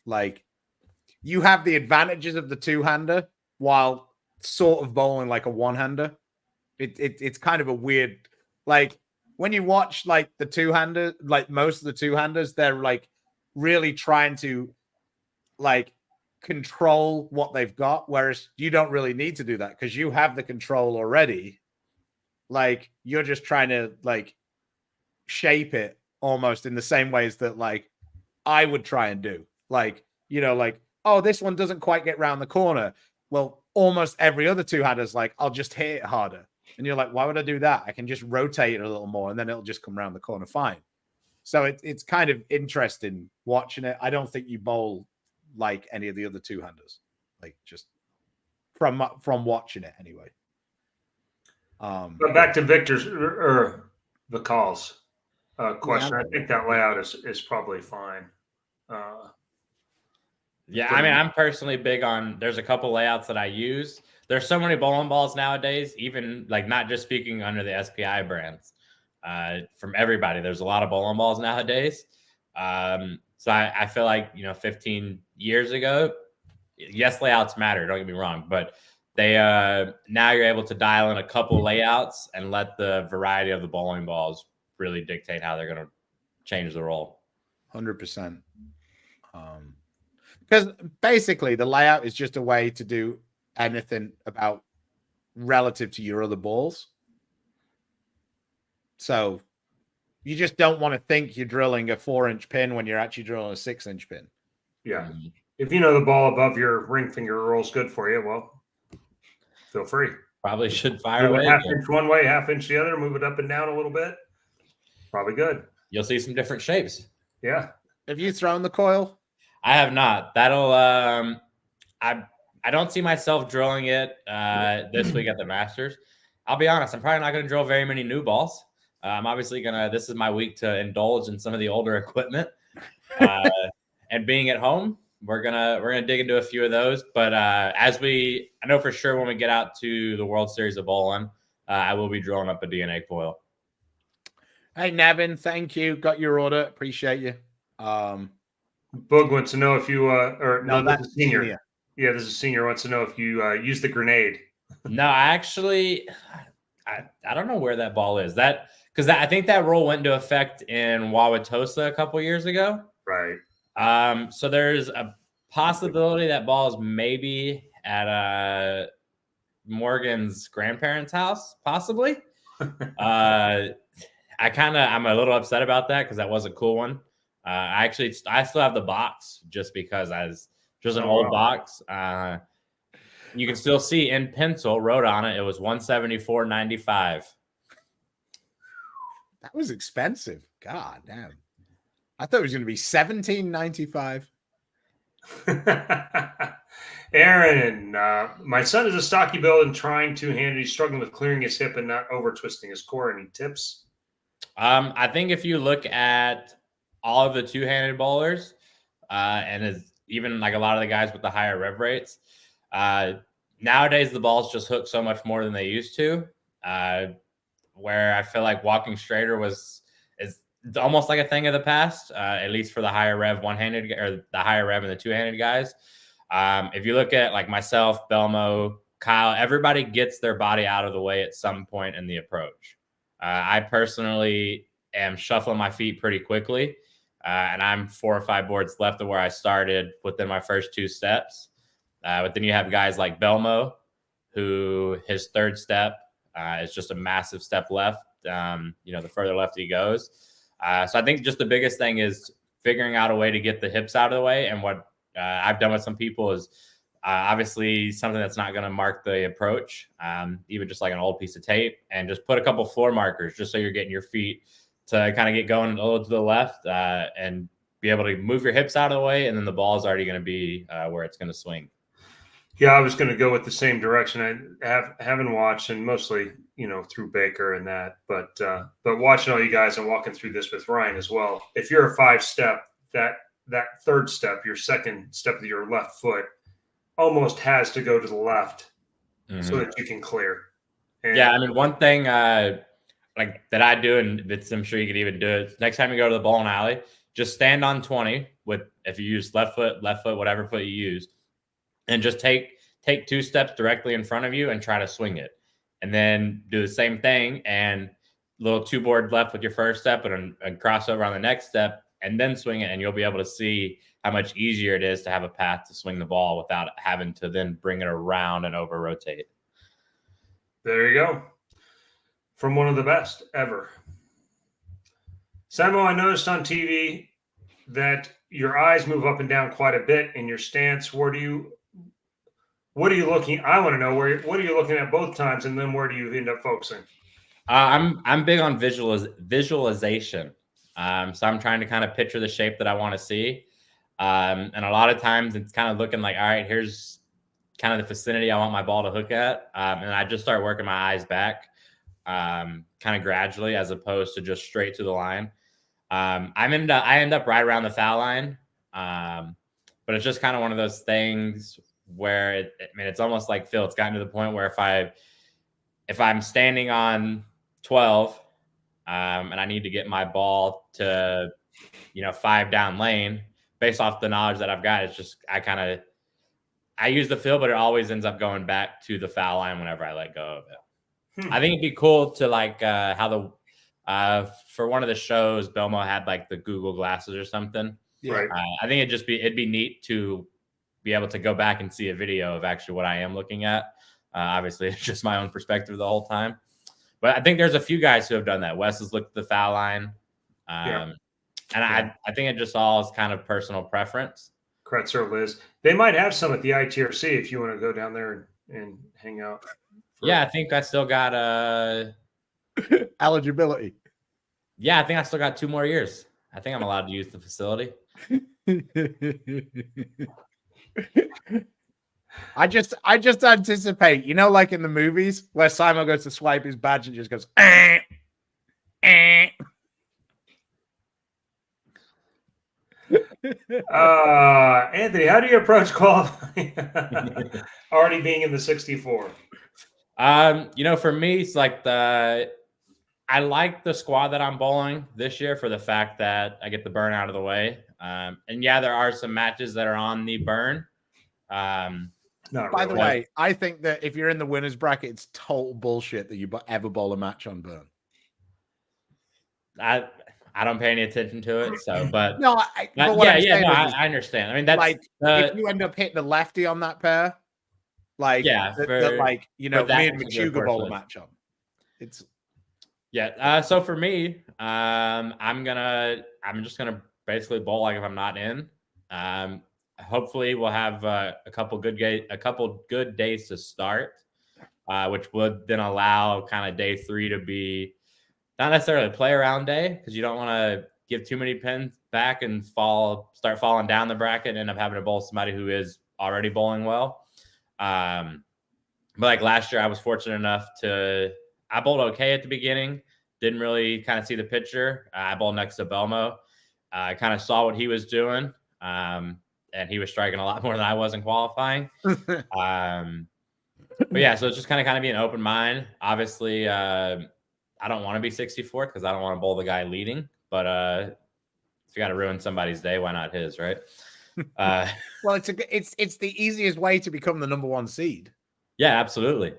you have the advantages of the two-hander while sort of bowling like a one-hander. It's kind of a weird, when you watch the two-hander, most of the two-handers, they're really trying to control what they've got, whereas you don't really need to do that because you have the control already. You're just trying to shape it almost in the same ways that I would try and do. Oh, this one doesn't quite get round the corner. Well, almost every other two-hander's I'll just hit it harder. And you're why would I do that? I can just rotate it a little more and then it'll just come around the corner fine. So it's kind of interesting watching it. I don't think you bowl like any of the other two-handers, just from watching it anyway. But back to Victor's or Vikal's question. I think that layout is probably fine. Yeah, I'm personally big on. There's a couple layouts that I use. There's so many bowling balls nowadays, even not just speaking under the SPI brands. From everybody, there's a lot of bowling balls nowadays. So I feel 15 years ago, yes, layouts matter. Don't get me wrong, but they now you're able to dial in a couple layouts and let the variety of the bowling balls really dictate how they're going to change the roll. 100%. Because basically the layout is just a way to do anything about relative to your other balls. So you just don't want to think you're drilling a 4-inch pin when you're actually drilling a 6-inch pin. Yeah. If you know the ball above your ring finger rolls good for you, well, feel free. Probably should fire away. Half inch one way, half inch the other, move it up and down a little bit. Probably good. You'll see some different shapes. Yeah. Have you thrown the coil? I have not. That'll I don't see myself drilling it this week at the Masters. I'll be honest, I'm probably not going to drill very many new balls. I'm obviously this is my week to indulge in some of the older equipment. And being at home, we're gonna dig into a few of those. But I know for sure when we get out to the World Series of Bowling, I will be drilling up a DNA coil. Hey Nevin, thank you. Got your order. Appreciate you. Boog wants to know if you no, that's senior. Yeah, this is senior wants to know if you use the grenade. No, I don't know where that ball is. I think that rule went into effect in Wauwatosa a couple years ago. Right. So there's a possibility that ball is maybe at Morgan's grandparents' house, possibly. I'm a little upset about that because that was a cool one. I still have the box just because it's just an old box. You can still see in pencil wrote on it. It was $174.95. That was expensive. God damn. I thought it was going to be $17.95. Aaron, my son is a stocky build and trying two-handed. He's struggling with clearing his hip and not over twisting his core. Any tips? I think if you look at all of the two-handed bowlers, and even a lot of the guys with the higher rev rates, nowadays the balls just hook so much more than they used to. Where I feel like walking straighter is almost like a thing of the past, at least for the higher rev one-handed or the higher rev and the two-handed guys. If you look at myself, Belmo, Kyle, everybody gets their body out of the way at some point in the approach. I personally am shuffling my feet pretty quickly. and I'm 4 or 5 boards left of where I started within my first 2 steps. But then you have guys like Belmo, who his 3rd step is just a massive step left. The further left he goes. So I think just the biggest thing is figuring out a way to get the hips out of the way. And what I've done with some people is obviously something that's not going to mark the approach, even just like an old piece of tape, and just put a couple floor markers just so you're getting your feet to kind of get going a little to the left and be able to move your hips out of the way. And then the ball is already going to be where it's going to swing. Yeah, I was going to go with the same direction. I haven't watched, and mostly, through Baker and that, but watching all you guys and walking through this with Ryan as well. If you're a 5-step, that 3rd step, your 2nd step of your left foot, almost has to go to the left so that you can clear. And yeah, I mean, one thing like that I do, and I'm sure you could even do it. Next time you go to the bowling alley, just stand on 20 if you use left foot, whatever foot you use. And just take 2 steps directly in front of you and try to swing it. And then do the same thing and little 2 board left with your first step and cross over on the next step and then swing it. And you'll be able to see how much easier it is to have a path to swing the ball without having to then bring it around and over rotate. There you go. From one of the best ever. Samo, I noticed on TV that your eyes move up and down quite a bit in your stance. What are you looking? I want to know what are you looking at both times, and then where do you end up focusing? I'm big on visualization. So I'm trying to kind of picture the shape that I want to see. And a lot of times it's kind of looking like, all right, here's kind of the vicinity I want my ball to hook at. And I just start working my eyes back kind of gradually as opposed to just straight to the line. I end up right around the foul line. But it's just kind of one of those things where it's almost like Phil. It's gotten to the point where if I'm standing on 12 and I need to get my ball to 5 down lane based off the knowledge that I've got, it's just I use the feel, but it always ends up going back to the foul line whenever I let go of it. I think it'd be cool to how for one of the shows Belmo had like the Google glasses or something. Right. I think it'd be neat to be able to go back and see a video of actually what I am looking at. Obviously, it's just my own perspective the whole time. But I think there's a few guys who have done that. Wes has looked at the foul line. And I think it just all is kind of personal preference. Kretzer, Liz. They might have some at the ITRC if you want to go down there and hang out. Yeah, I think I still got eligibility. Yeah, I think I still got 2 more years. I think I'm allowed to use the facility. I just anticipate, like in the movies where Simon goes to swipe his badge and just goes, eh, eh. Anthony, how do you approach qualifying? Already being in the 64. For me, it's like I like the squad that I'm bowling this year for the fact that I get the burn out of the way. And yeah, there are some matches that are on the burn. By the way, I think that if you're in the winners bracket, it's total bullshit that you ever bowl a match on burn. I don't pay any attention to it, so but no, I understand. I mean, that's like if you end up hitting a lefty on that pair, like me and Machuga bowl a match on. It's so for me, I'm just gonna basically bowl like if I'm not in. Hopefully we'll have a couple good days to start, which would then allow kind of day 3 to be not necessarily a play around day because you don't want to give too many pins back and start falling down the bracket and end up having to bowl somebody who is already bowling well. But like last year, I was fortunate enough I bowled okay at the beginning. Didn't really kind of see the picture. I bowled next to Belmo. I kind of saw what he was doing. And he was striking a lot more than I was in qualifying. But yeah, so it's just kind of be an open mind. Obviously, I don't want to be 64th because I don't want to bowl the guy leading. But if you got to ruin somebody's day, why not his, right? Well, it's the easiest way to become the number 1 seed. Yeah, absolutely.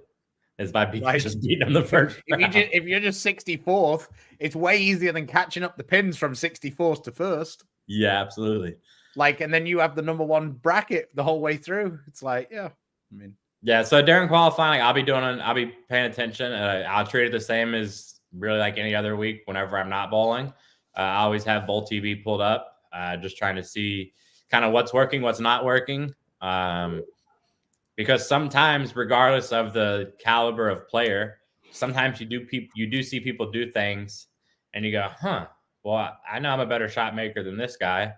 Is by just beating them the first round. If you're just 64th, it's way easier than catching up the pins from 64th to 1st. Yeah, absolutely. Like, and then you have the number one bracket the whole way through. It's like, yeah, I mean, yeah. So during qualifying, I'll be paying attention. I'll treat it the same as really like any other week. Whenever I'm not bowling, I always have Bowl TV pulled up, just trying to see kind of what's working, what's not working. Because sometimes, regardless of the caliber of player, sometimes you do see people do things, and you go, huh? Well, I know I'm a better shot maker than this guy.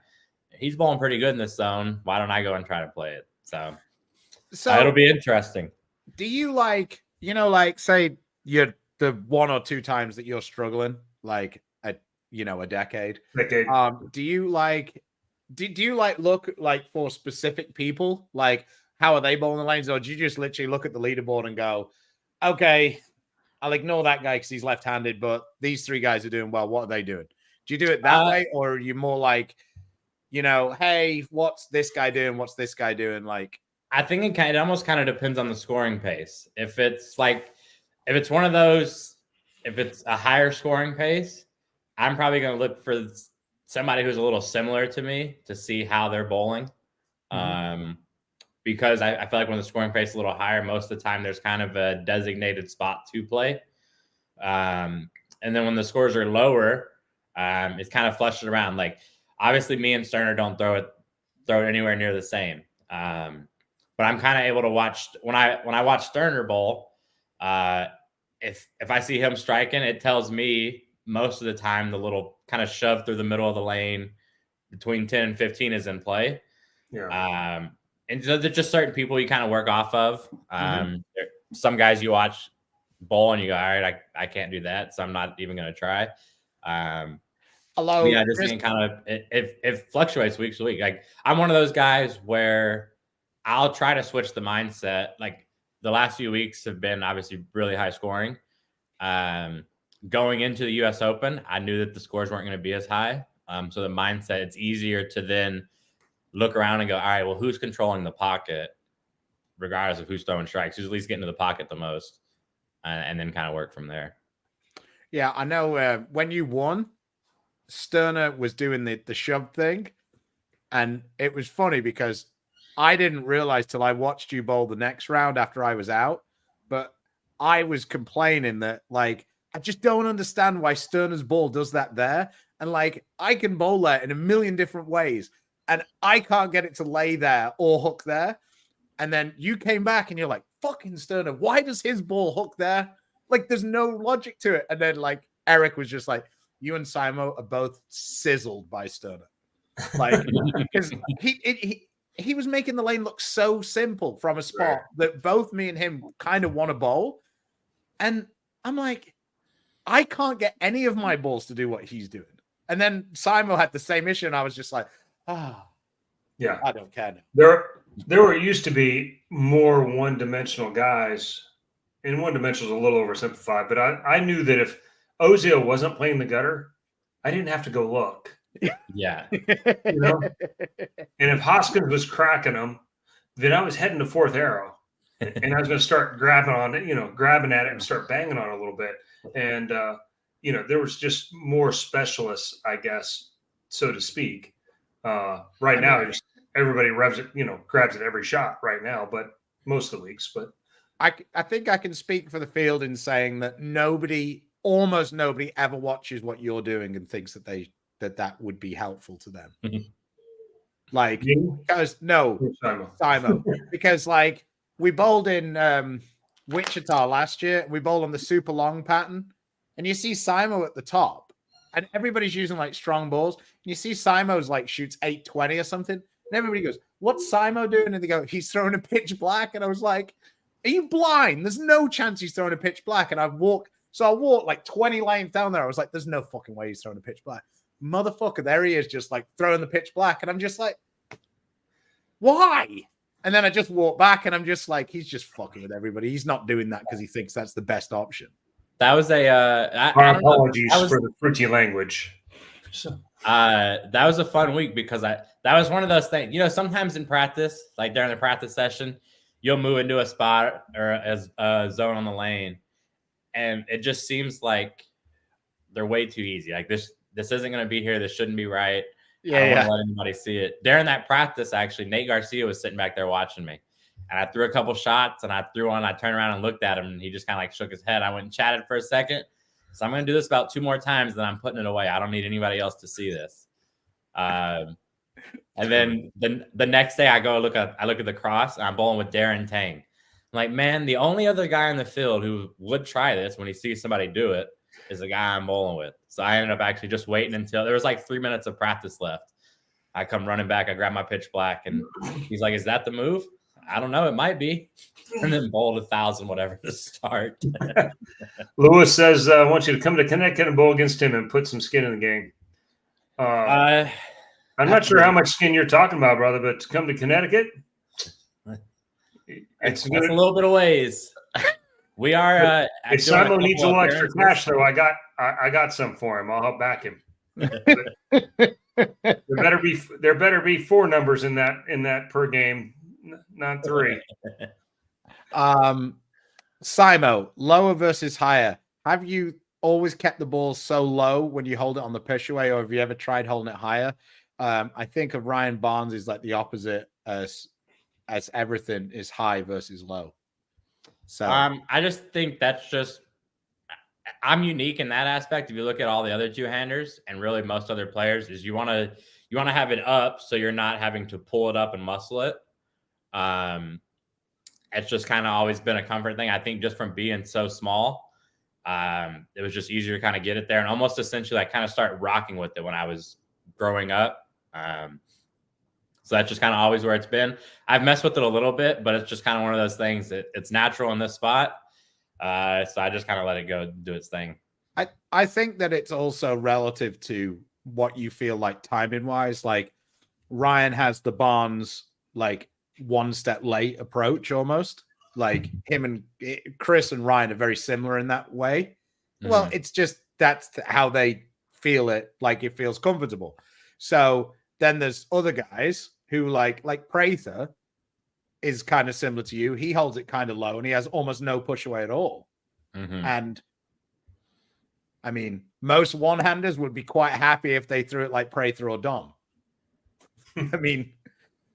He's bowling pretty good in this zone. Why don't I go and try to play it? So it'll be interesting. Do you like, like say you're the one or two times that you're struggling, like a decade. Do you like look like for specific people, like how are they bowling the lanes, or do you just literally look at the leaderboard and go, okay, I'll ignore that guy because he's left-handed, but these three guys are doing well. What are they doing? Do you do it that way, or are you more like, hey, what's this guy doing? What's this guy doing? Like, I think it almost kind of depends on the scoring pace. If it's one of those, if it's a higher scoring pace, I'm probably going to look for somebody who's a little similar to me to see how they're bowling. Because I feel like when the scoring pace is a little higher, most of the time there's kind of a designated spot to play. And then when the scores are lower, it's kind of flushed around. Like, obviously me and Sterner don't throw it anywhere near the same. But I'm kind of able to watch when I watch Sterner bowl. If I see him striking, it tells me most of the time the little kind of shove through the middle of the lane between 10 and 15 is in play. Yeah. And so there's just certain people you kind of work off of. Some guys you watch bowl and you go, all right, I can't do that, so I'm not even going to try. Yeah, just being kind of it fluctuates week to week. Like, I'm one of those guys where I'll try to switch the mindset. Like, the last few weeks have been obviously really high scoring. Going into the US Open, I knew that the scores weren't going to be as high. So the mindset, it's easier to then look around and go, all right, well, who's controlling the pocket, regardless of who's throwing strikes, who's at least getting to the pocket the most, and then kind of work from there. Yeah, I know when you won, Sterner was doing the shove thing, and it was funny because I didn't realize till I watched you bowl the next round after I was out, but I was complaining that, like, I just don't understand why Sterner's ball does that there. And, like, I can bowl there in a million different ways, and I can't get it to lay there or hook there. And then you came back and you're like, fucking Sterner, why does his ball hook there? Like, there's no logic to it. And then, like, Eric was just like, you and Simo are both sizzled by Sterner. Like, because he was making the lane look so simple from a spot that both me and him kind of want to bowl. And I'm like, I can't get any of my balls to do what he's doing. And then Simo had the same issue, and I was just like, yeah, I don't care now. There used to be more one-dimensional guys, and one-dimensional is a little oversimplified, but I knew that if Ozil wasn't playing the gutter, I didn't have to go look. Yeah. And if Hoskins was cracking them, then I was heading to fourth arrow, and I was going to start grabbing at it and start banging on it a little bit. And, there was just more specialists, I guess, so to speak. Right now, everybody revs it, grabs it every shot right now, but most of the weeks. But I think I can speak for the field in saying that almost nobody ever watches what you're doing and thinks that would be helpful to them. Like, because Simo, because like we bowled in Wichita last year, we bowled on the super long pattern, and you see Simo at the top, and everybody's using like strong balls. And you see Simo's like shoots 820 or something, and everybody goes, "What's Simo doing?" And they go, "He's throwing a pitch black." And I was like, "Are you blind? There's no chance he's throwing a pitch black." And I walked like 20 lanes down there. I was like, "There's no fucking way he's throwing a pitch black." Motherfucker, there he is, just like throwing the pitch black. And I'm just like, why? And then I just walk back and I'm just like, he's just fucking with everybody. He's not doing that because he thinks that's the best option. That was apologies for the fruity language. That was a fun week because that was one of those things, sometimes in practice, like during the practice session, you'll move into a spot or a zone on the lane, and it just seems like they're way too easy. Like this isn't going to be here. This shouldn't be right. I don't want to let anybody see it. During that practice, actually, Nate Garcia was sitting back there watching me. And I threw a couple shots, and I turned around and looked at him, and he just kind of like shook his head. I went and chatted for a second. So I'm going to do this about 2 more times, then I'm putting it away. I don't need anybody else to see this. And then the next day I look at the cross, and I'm bowling with Darren Tang. I'm like, man, the only other guy in the field who would try this when he sees somebody do it is the guy I'm bowling with. So I ended up actually just waiting until there was like 3 minutes of practice left. I come running back. I grab my pitch black, and he's like, is that the move? I don't know. It might be. And then bowled 1,000, whatever, to start. Lewis says, I want you to come to Connecticut and bowl against him and put some skin in the game. I'm not sure how much skin you're talking about, brother, but to come to Connecticut, it's a little bit of ways. We are. If Simon needs a little extra cash, though, I got some for him. I'll help back him. There better be 4 numbers in that per game, not 3. Simo, lower versus higher. Have you always kept the ball so low when you hold it on the push away, or have you ever tried holding it higher? I think of Ryan Barnes is like the opposite, as everything is high versus low. So I just think I'm unique in that aspect. If you look at all the other 2-handers and really most other players, is you want to have it up so you're not having to pull it up and muscle it. It's just kind of always been a comfort thing. I think just from being so small, it was just easier to kind of get it there, and almost essentially I kind of started rocking with it when I was growing up. So that's just kind of always where it's been. I've messed with it a little bit, but it's just kind of one of those things that it's natural in this spot. So I just kind of let it go do its thing. I think that it's also relative to what you feel like timing wise. Like Ryan has the Barnes like 1 step late approach almost. Like him and Chris and Ryan are very similar in that way. Mm-hmm. Well, it's just that's how they feel it. Like it feels comfortable. So then there's other guys who like Prather is kind of similar to you. He holds it kind of low and he has almost no push away at all. Mm-hmm. And I mean, most one-handers would be quite happy if they threw it like Prather or Dom. I mean,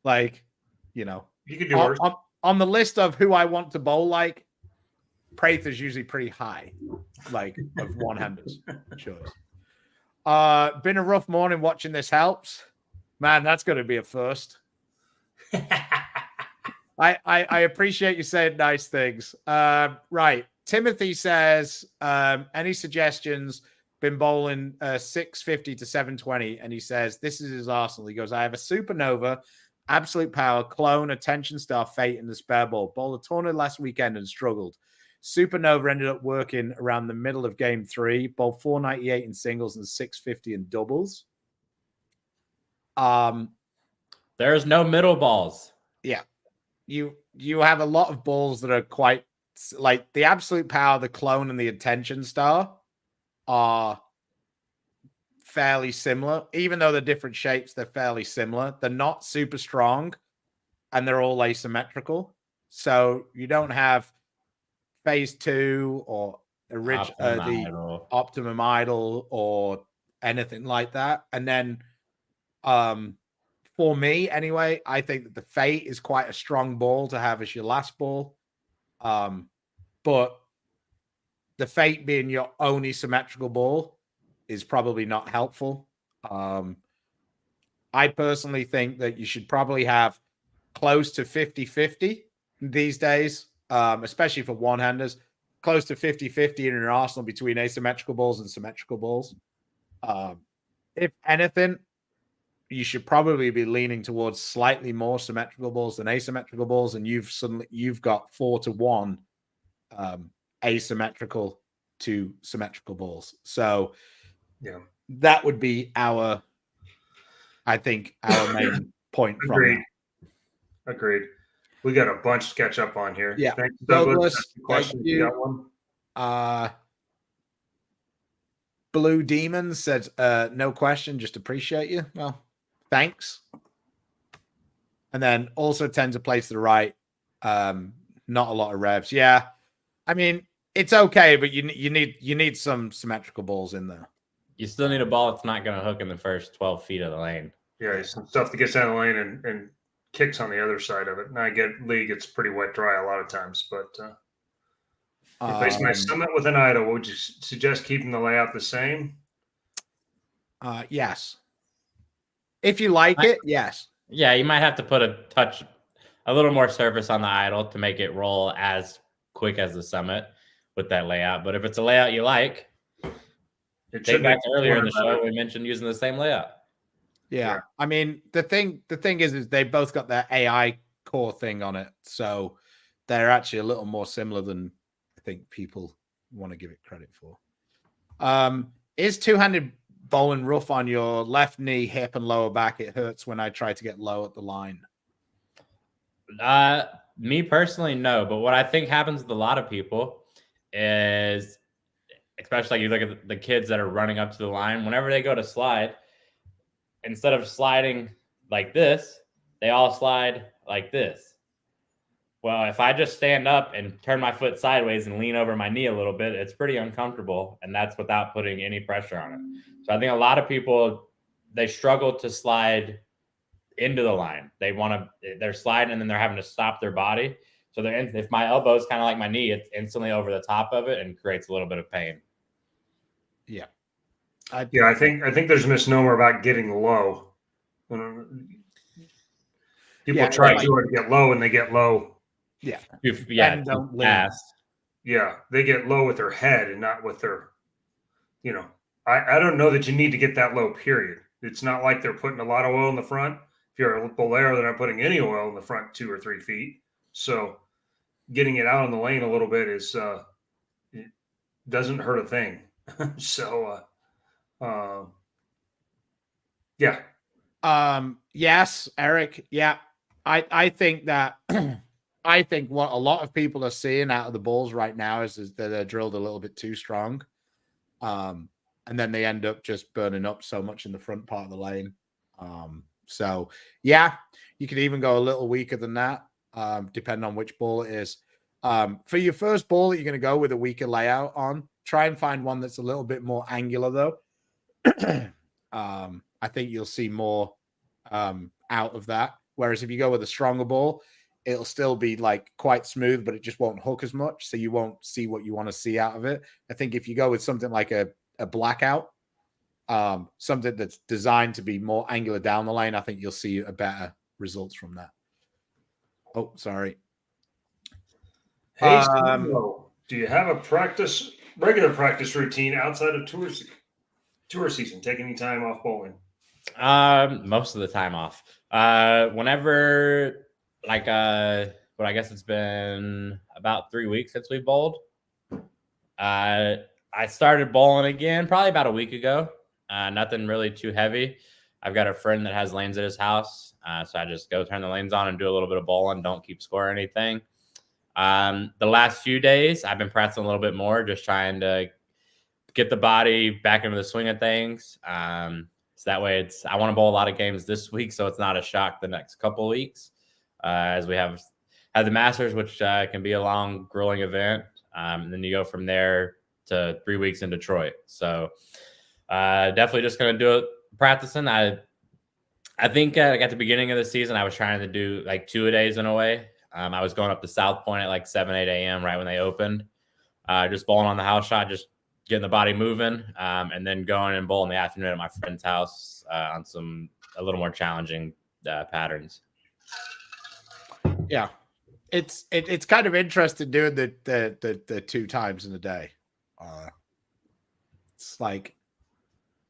like, you know, you could do worse. On the list of who I want to bowl like, Prather's usually pretty high, like of one-handers. Sure. Been a rough morning watching this helps. Man, that's going to be a first. I appreciate you saying nice things. Right. Timothy says, any suggestions? Been bowling 650 to 720. And he says, this is his arsenal. He goes, I have a supernova, absolute power, clone, attention star, fate, and the spare ball. Bowled a tournament last weekend and struggled. Supernova ended up working around the middle of game 3, bowled 498 in singles and 650 in doubles. There's no middle balls. Yeah. You have a lot of balls that are quite like the absolute power, the clone, and the attention star are fairly similar. Even though they're different shapes, they're fairly similar. They're not super strong and they're all asymmetrical. So you don't have phase 2 or the optimum idol or anything like that. And then for me, anyway, I think that the Fate is quite a strong ball to have as your last ball. But the Fate being your only symmetrical ball is probably not helpful. I personally think that you should probably have close to 50-50 these days, especially for one-handers, close to 50-50 in your arsenal between asymmetrical balls and symmetrical balls. If anything, you should probably be leaning towards slightly more symmetrical balls than asymmetrical balls, and you've got 4-1 asymmetrical to symmetrical balls. So yeah, that would be our main point. Agreed. We got a bunch to catch up on here. Yeah. Thanks, Douglas. Question. You got one? Blue Demon said, no question, just appreciate you. Well, thanks. And then also tend to place to the right. Not a lot of revs. Yeah. I mean, it's okay, but you need some symmetrical balls in there. You still need a ball that's not going to hook in the first 12 feet of the lane. Yeah, some stuff that gets down the lane and kicks on the other side of it. And I get Lee gets pretty wet dry a lot of times, but replace my summit with an idle. Would you suggest keeping the layout the same? Yes. If you like it, yes. Yeah, you might have to put a little more surface on the idle to make it roll as quick as the summit with that layout. But if it's a layout you like, take back earlier in the show we mentioned using the same layout. Yeah. I mean, the thing is they both got their AI core thing on it. So they're actually a little more similar than I think people want to give it credit for. Is two-handed bowling rough on your left knee, hip, and lower back? It hurts when I try to get low at the line. Me personally, no. But what I think happens with a lot of people is, especially like you look at the kids that are running up to the line, whenever they go to slide, instead of sliding like this, they all slide like this. Well, if I just stand up and turn my foot sideways and lean over my knee a little bit, it's pretty uncomfortable. And that's without putting any pressure on it. So I think a lot of people, they struggle to slide into the line. They're sliding and then they're having to stop their body. So if my elbow is kind of like my knee, it's instantly over the top of it and creates a little bit of pain. Yeah. I think there's a misnomer about getting low. People try to get low and they get low. Yeah. And don't fast. Yeah. They get low with their head and not with their, I don't know that you need to get that low, period. It's not like they're putting a lot of oil in the front. If you're a bowler, they're not putting any oil in the front 2 or 3 feet. So getting it out on the lane a little bit is it doesn't hurt a thing. So yeah. Yes, Eric. Yeah. I think that I think what a lot of people are seeing out of the balls right now is that they're drilled a little bit too strong. And then they end up just burning up so much in the front part of the lane. So yeah, you could even go a little weaker than that, depending on which ball it is. For your first ball that you're going to go with a weaker layout on, try and find one that's a little bit more angular though. I think you'll see more out of that. Whereas if you go with a stronger ball, it'll still be like quite smooth, but it just won't hook as much. So you won't see what you want to see out of it. I think if you go with something like a blackout, something that's designed to be more angular down the lane, I think you'll see a better results from that. Oh, sorry. Hey, do you have a regular practice routine outside of tour season? Take any time off bowling? Most of the time off. Whenever, like, but I guess it's been about 3 weeks since we bowled. I started bowling again probably about a week ago. Nothing really too heavy. I've got a friend that has lanes at his house, so I just go turn the lanes on and do a little bit of bowling. Don't keep score or anything. The last few days, I've been practicing a little bit more, just trying to get the body back into the swing of things. So that way, I want to bowl a lot of games this week, so it's not a shock the next couple of weeks, as we have the Masters, which can be a long, grueling event, and then you go from there to 3 weeks in Detroit. So definitely just going to do it practicing. I think at the beginning of the season, I was trying to do like 2 a days in a way. I was going up to South Point at like 7, 8 a.m. right when they opened, just bowling on the house shot, just getting the body moving, and then going and bowling in the afternoon at my friend's house on some a little more challenging patterns. Yeah, it's kind of interesting doing the 2 times in a day. It's like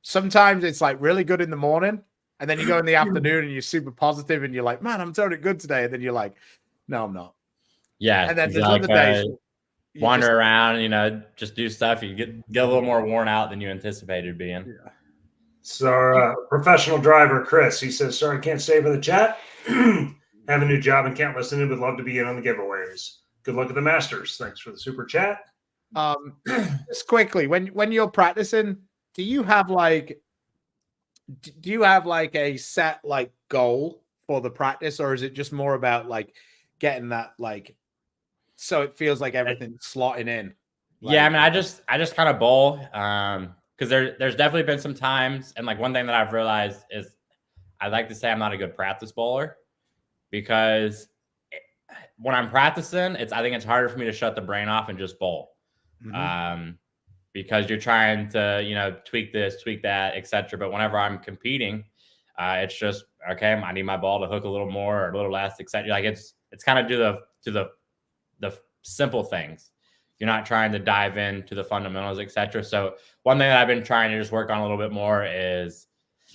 sometimes it's like really good in the morning, and then you go in the afternoon and you're super positive, and you're like, man, I'm totally good today, and then you're like, no, I'm not. Yeah, and then there's other days. Wander around, just do stuff. You get a little more worn out than you anticipated being. Yeah. So, professional driver Chris, he says, "Sorry, can't stay for the chat. Have a new job and can't listen in. Would love to be in on the giveaways. Good luck at the Masters. Thanks for the super chat." Just quickly, when you're practicing, do you have like a set like goal for the practice, or is it just more about like getting that like? So it feels like everything's slotting in. Yeah, I mean, I just kind of bowl. because there's definitely been some times, and like one thing that I've realized is I like to say I'm not a good practice bowler because when I'm practicing, I think it's harder for me to shut the brain off and just bowl. Because you're trying to, tweak this, tweak that, etc. But whenever I'm competing, it's just, okay, I need my ball to hook a little more or a little less, etc. Like it's kind of to the simple things. You're not trying to dive into the fundamentals, etc. So one thing that I've been trying to just work on a little bit more is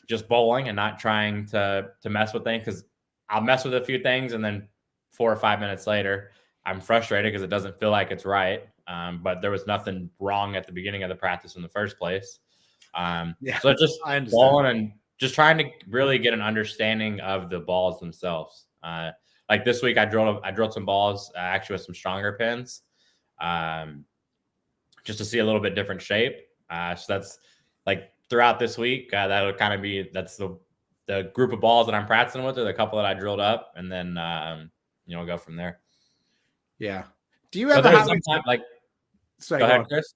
just bowling and not trying to mess with things, because I'll mess with a few things and then 4 or 5 minutes later, I'm frustrated because it doesn't feel like it's right. But there was nothing wrong at the beginning of the practice in the first place. So just bowling and just trying to really get an understanding of the balls themselves. Like this week, I drilled some balls actually with some stronger pins, just to see a little bit different shape. So that's like throughout this week, that would kind of that's the group of balls that I'm practicing with, or the couple that I drilled up, and then we'll go from there. Yeah. Do you ever have go ahead, Chris?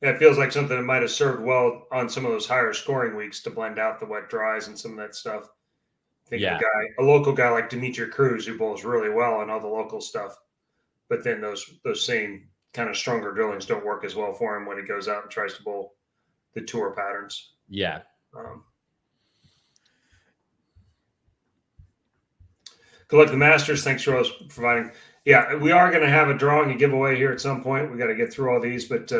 Yeah, it feels like something that might have served well on some of those higher scoring weeks to blend out the wet dries and some of that stuff. I think a local guy like Dimitri Cruz, who bowls really well on all the local stuff, but then those same kind of stronger drillings don't work as well for him when he goes out and tries to bowl the tour patterns. Yeah. Good luck to the Masters. Thanks for providing. Yeah, we are going to have a drawing and giveaway here at some point. We got to get through all these, but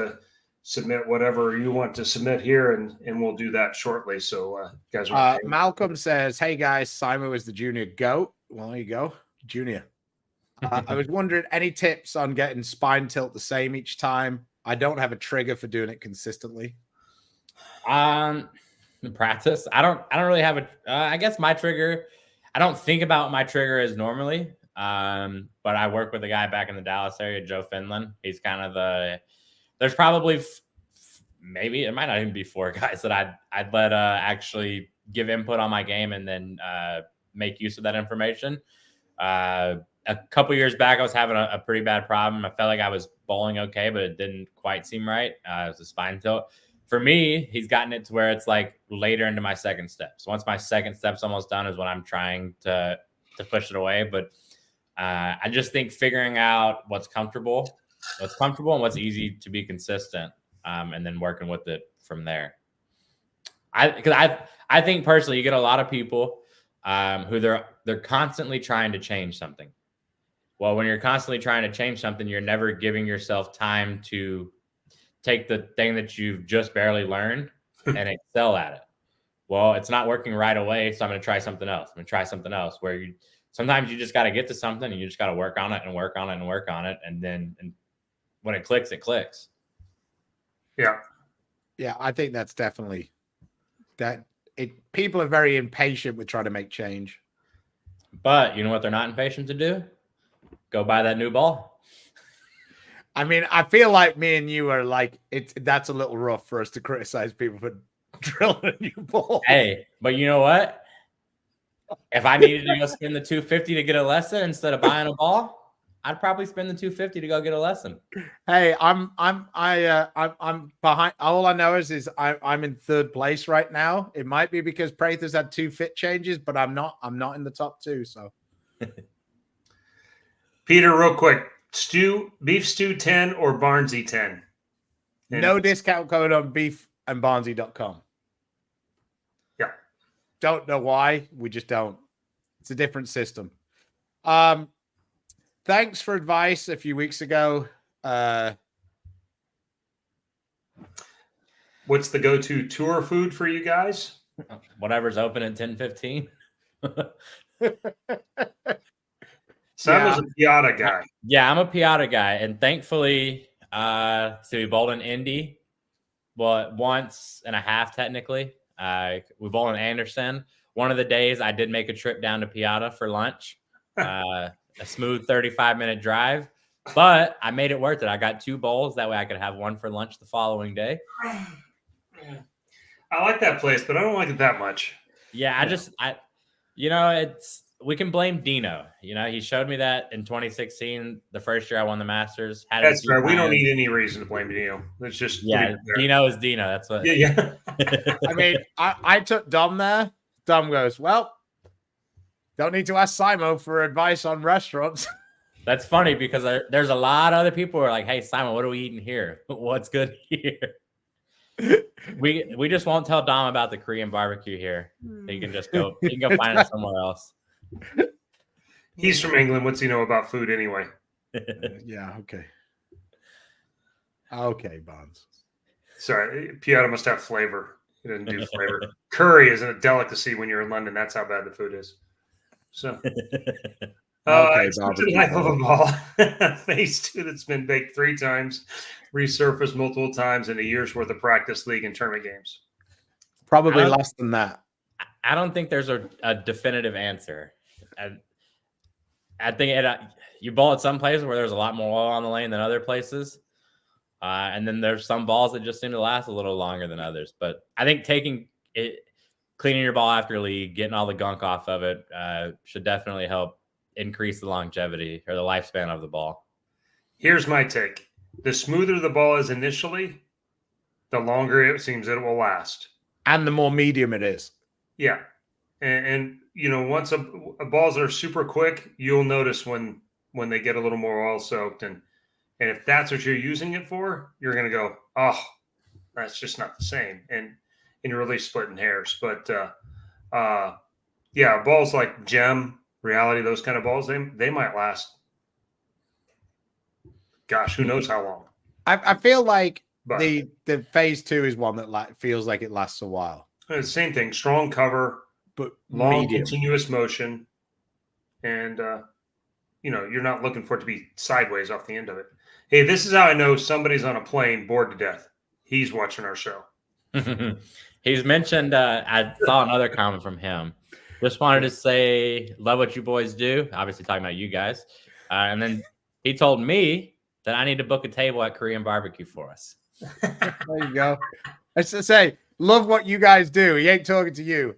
submit whatever you want to submit here, and we'll do that shortly. So, guys, Malcolm says, "Hey guys, Simon was the junior goat." Well, there you go, junior. I was wondering, any tips on getting spine tilt the same each time? I don't have a trigger for doing it consistently. Practice. I don't really have a. I guess my trigger. I don't think about my trigger as normally. But I work with a guy back in the Dallas area, Joe Finland. He's kind of there's probably maybe it might not even be 4 guys that I'd let actually give input on my game and then make use of that information. A couple years back, I was having a pretty bad problem. I felt like I was bowling okay, but it didn't quite seem right. It was a spine tilt. For me, he's gotten it to where it's like later into my second step. So once my second step's almost done is when I'm trying to push it away. But I just think figuring out what's comfortable and what's easy to be consistent, and then working with it from there. I think personally, you get a lot of people who they're constantly trying to change something. Well, when you're constantly trying to change something, you're never giving yourself time to take the thing that you've just barely learned and excel at it. Well, it's not working right away, so I'm going to try something else. I'm going to try something else where sometimes you just got to get to something and you just got to work on it and work on it and work on it. And then when it clicks, it clicks. Yeah. Yeah, I think that's definitely people are very impatient with trying to make change. But you know what they're not impatient to do? Go buy that new ball. I mean, I feel like me and you are like, that's a little rough for us to criticize people for drilling a new ball. Hey, but you know what? If I needed to go spend the $250 to get a lesson instead of buying a ball, I'd probably spend the $250 to go get a lesson. Hey, I'm behind. All I know is I'm in 3rd place right now. It might be because Prather's had 2 fit changes, but I'm not in the top 2. So, Peter, real quick. Beef stew 10 or Barnzy 10? No discount code on beefandbarnzy.com. Yeah. Don't know why. We just don't. It's a different system. Thanks for advice a few weeks ago. What's the go-to tour food for you guys? Whatever's open at 10:15. Simon's a Piata guy. Yeah, I'm a Piata guy. And thankfully, so we bowled in Indy, once and a half technically. We bowled in Anderson. One of the days I did make a trip down to Piata for lunch. A smooth 35-minute drive. But I made it worth it. I got 2 bowls. That way I could have one for lunch the following day. I like that place, but I don't like it that much. Yeah, it's we can blame Dino. You know, he showed me that in 2016, the first year I won the Masters. That's fair. We don't need any reason to blame Dino. Let's just Dino is Dino. That's what. Yeah. I mean, I took Dom there. Dom goes, well, don't need to ask Simon for advice on restaurants. That's funny because there's a lot of other people who are like, hey, Simon, what are we eating here? What's good here? We just won't tell Dom about the Korean barbecue here. He can just go. He can go find it somewhere else. He's from England. What's he know about food anyway? Yeah. Okay. Okay, Bonds. Sorry, Piotr must have flavor. He doesn't do flavor. Curry isn't a delicacy when you're in London. That's how bad the food is. So, it's such a life of a ball. Phase 2 that's been baked 3 times, resurfaced multiple times in a year's worth of practice, league, and tournament games. Probably less than that. I don't think there's a definitive answer. I think you bowl at some places where there's a lot more oil on the lane than other places. And then there's some balls that just seem to last a little longer than others. But I think cleaning your ball after league, getting all the gunk off of it should definitely help increase the longevity or the lifespan of the ball. Here's my take. The smoother the ball is initially, the longer it seems that it will last. And the more medium it is. Yeah. And you know, once a balls that are super quick, you'll notice when they get a little more oil soaked. And if that's what you're using it for, you're going to go, oh, that's just not the same. And you're really splitting hairs. But yeah, balls like Gem, Reality, those kind of balls, they might last. Gosh, who knows how long? I feel like the phase 2 is one that feels like it lasts a while. Same thing, strong cover, but long medium. continuous motion, and you know, you're not looking for it to be sideways off the end of it. Hey, this is how I know somebody's on a plane bored to death. He's watching our show. He's mentioned. I saw another comment from him. Just wanted to say, love what you boys do. Obviously, talking about you guys. And then he told me that I need to book a table at Korean barbecue for us. There you go. I should say, love what you guys do. He ain't talking to you.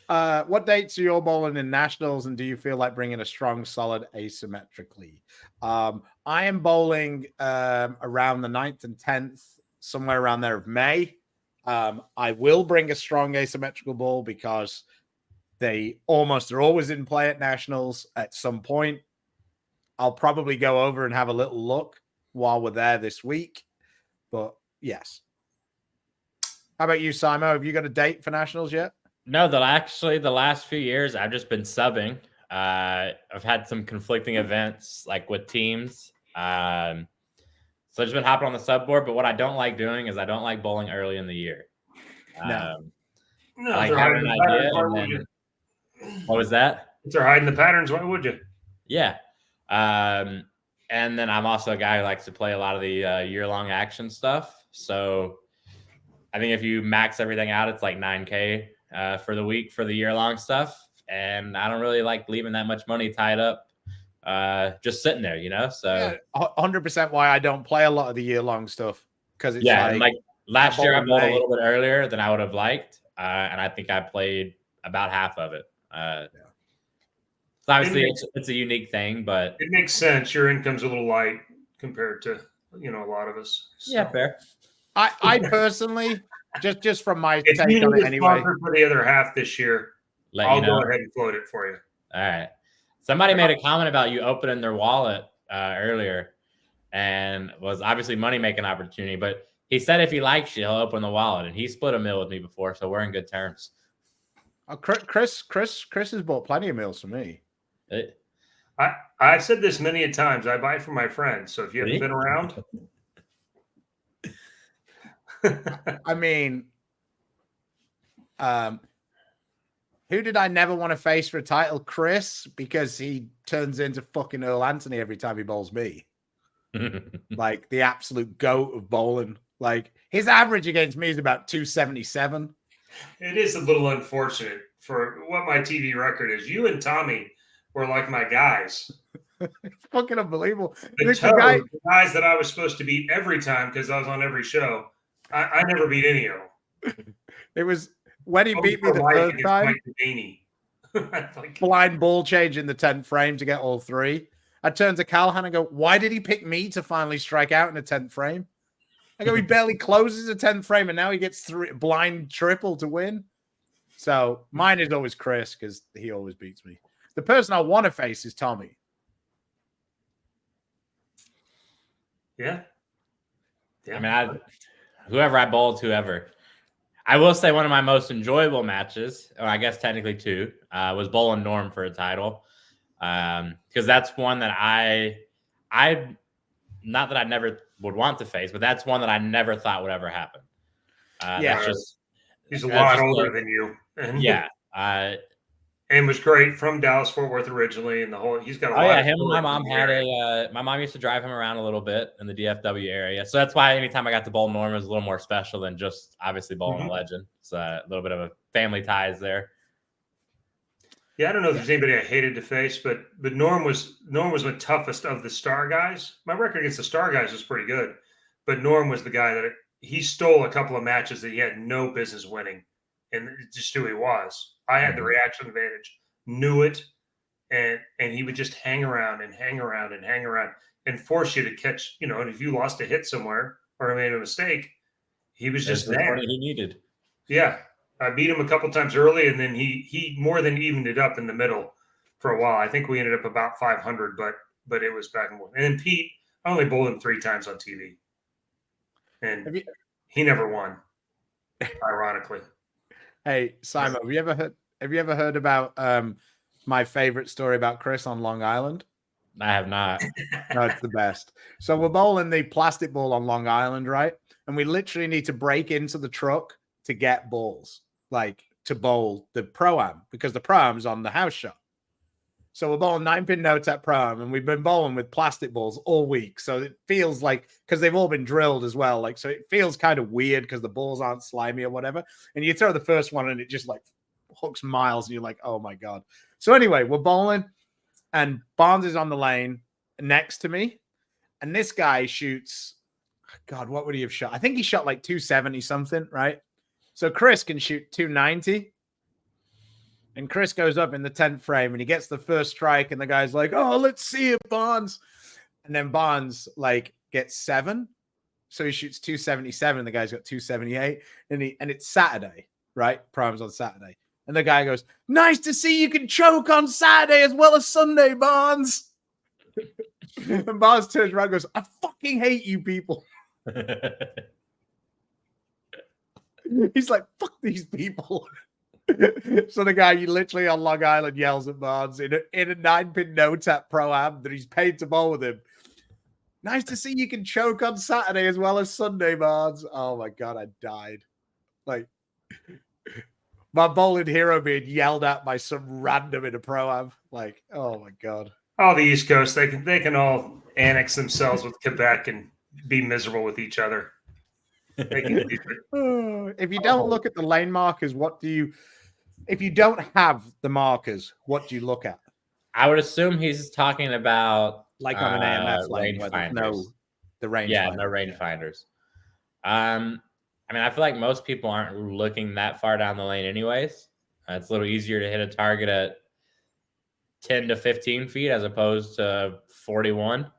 What dates are you all bowling in nationals, and do you feel like bringing a strong, solid asymmetrically? I am bowling around the 9th and 10th, somewhere around there of May. I will bring a strong asymmetrical ball because they almost are always in play at nationals at some point. I'll probably go over and have a little look while we're there this week. But yes. How about you, Simon? Have you got a date for nationals yet? No, the last few years I've just been subbing. I've had some conflicting events like with teams. So I've just been hopping on the sub board, but what I don't like doing is I don't like bowling early in the year. No, I like having an idea. And then, what was that? If they're hiding the patterns, why would you? Yeah. And then I'm also a guy who likes to play a lot of the year-long action stuff. So I think if you max everything out, it's like 9K for the week for the year-long stuff. And I don't really like leaving that much money tied up just sitting there, you know? So yeah, 100% why I don't play a lot of the year-long stuff. Because it's like last year I bowled a little bit earlier than I would have liked. And I think I played about half of it. So obviously it's a unique thing, but it makes sense. Your income's a little light compared to, you know, a lot of us. So. Yeah, fair. I personally, just from my take on it anyway. For the other half this year, I'll go ahead and float it for you. All right. Somebody made a comment about you opening their wallet earlier, and was obviously money-making opportunity. But he said if he likes you, he'll open the wallet, and he split a meal with me before, so we're in good terms. Oh, Chris has bought plenty of meals for me. I've said this many a times. I buy from my friends, so if you haven't been around, I mean, who did I never want to face for a title? Chris, because he turns into fucking Earl Anthony every time he bowls me. Like the absolute goat of bowling. Like his average against me is about 277. It is a little unfortunate for what my TV record is. You and Tommy were like my guys. It's fucking unbelievable. The guys that I was supposed to beat every time because I was on every show. I never beat any of them. when he beat me the first time, like, blind ball change in the 10th frame to get all three. I turn to Callahan and go, why did he pick me to finally strike out in the 10th frame? I go, he barely closes the 10th frame, and now he gets blind triple to win. So mine is always Chris because he always beats me. The person I want to face is Tommy. Yeah. I mean, whoever I bowled, whoever. I will say one of my most enjoyable matches, or I guess technically two, was bowling Norm for a title. Because that's one that I not that I never would want to face, but that's one that I never thought would ever happen. Yeah. He's a lot older than you. Yeah. And was great from Dallas Fort Worth originally, and he's got a lot. Oh yeah, him and my mom had my mom used to drive him around a little bit in the DFW area, so that's why anytime I got to bowl Norm, it was a little more special than just obviously bowling a legend. So a little bit of a family ties there. Yeah, I don't know if there's anybody I hated to face, but Norm was the toughest of the star guys. My record against the star guys was pretty good, but Norm was the guy that he stole a couple of matches that he had no business winning, and it's just who he was. I had the reaction advantage, knew it, and he would just hang around and force you to catch, and if you lost a hit somewhere or made a mistake, he was just there. He needed. Yeah. I beat him a couple times early, and then he more than evened it up in the middle for a while. I think we ended up about 500, but it was back and forth. And then Pete, I only bowled him 3 times on TV, and he never won, ironically. Hey, Simon, have you ever heard about my favorite story about Chris on Long Island? I have not. No, it's the best. So we're bowling the plastic ball on Long Island, right? And we literally need to break into the truck to get balls, like to bowl the Pro-Am, because the Pro-Am's on the house shop. So we're bowling 9-pin no-tap Pro-Am, and we've been bowling with plastic balls all week. So it feels like, because they've all been drilled as well, like, so it feels kind of weird because the balls aren't slimy or whatever. And you throw the first one and it just like hooks miles, and you're like, oh my God. So anyway, we're bowling, and Barnes is on the lane next to me. And this guy shoots, God, what would he have shot? I think he shot like 270 something, right? So Chris can shoot 290. And Chris goes up in the 10th frame, and he gets the first strike, and the guy's like, oh, let's see it, Barnes. And then Barnes like gets 7. So he shoots 277. The guy's got 278. And it's Saturday, right? Prime's on Saturday. And the guy goes, nice to see you can choke on Saturday as well as Sunday, Barnes. And Barnes turns around and goes, I fucking hate you people. He's like, fuck these people. So the guy you literally on Long Island yells at Barnes in a 9-pin no-tap Pro-Am that he's paid to bowl with him. Nice to see you can choke on Saturday as well as Sunday, Barnes. Oh my God, I died. Like, my bowling hero being yelled at by some random in a Pro-Am. Like, oh my God. Oh, the East Coast, they can all annex themselves with Quebec and be miserable with each other. They can do it. If you don't look at the lane markers, if you don't have the markers, what do you look at? I would assume he's talking about like on an AMF lane, the range. Yeah, no rangefinders. I mean, I feel like most people aren't looking that far down the lane anyways. It's a little easier to hit a target at 10 to 15 feet as opposed to 41.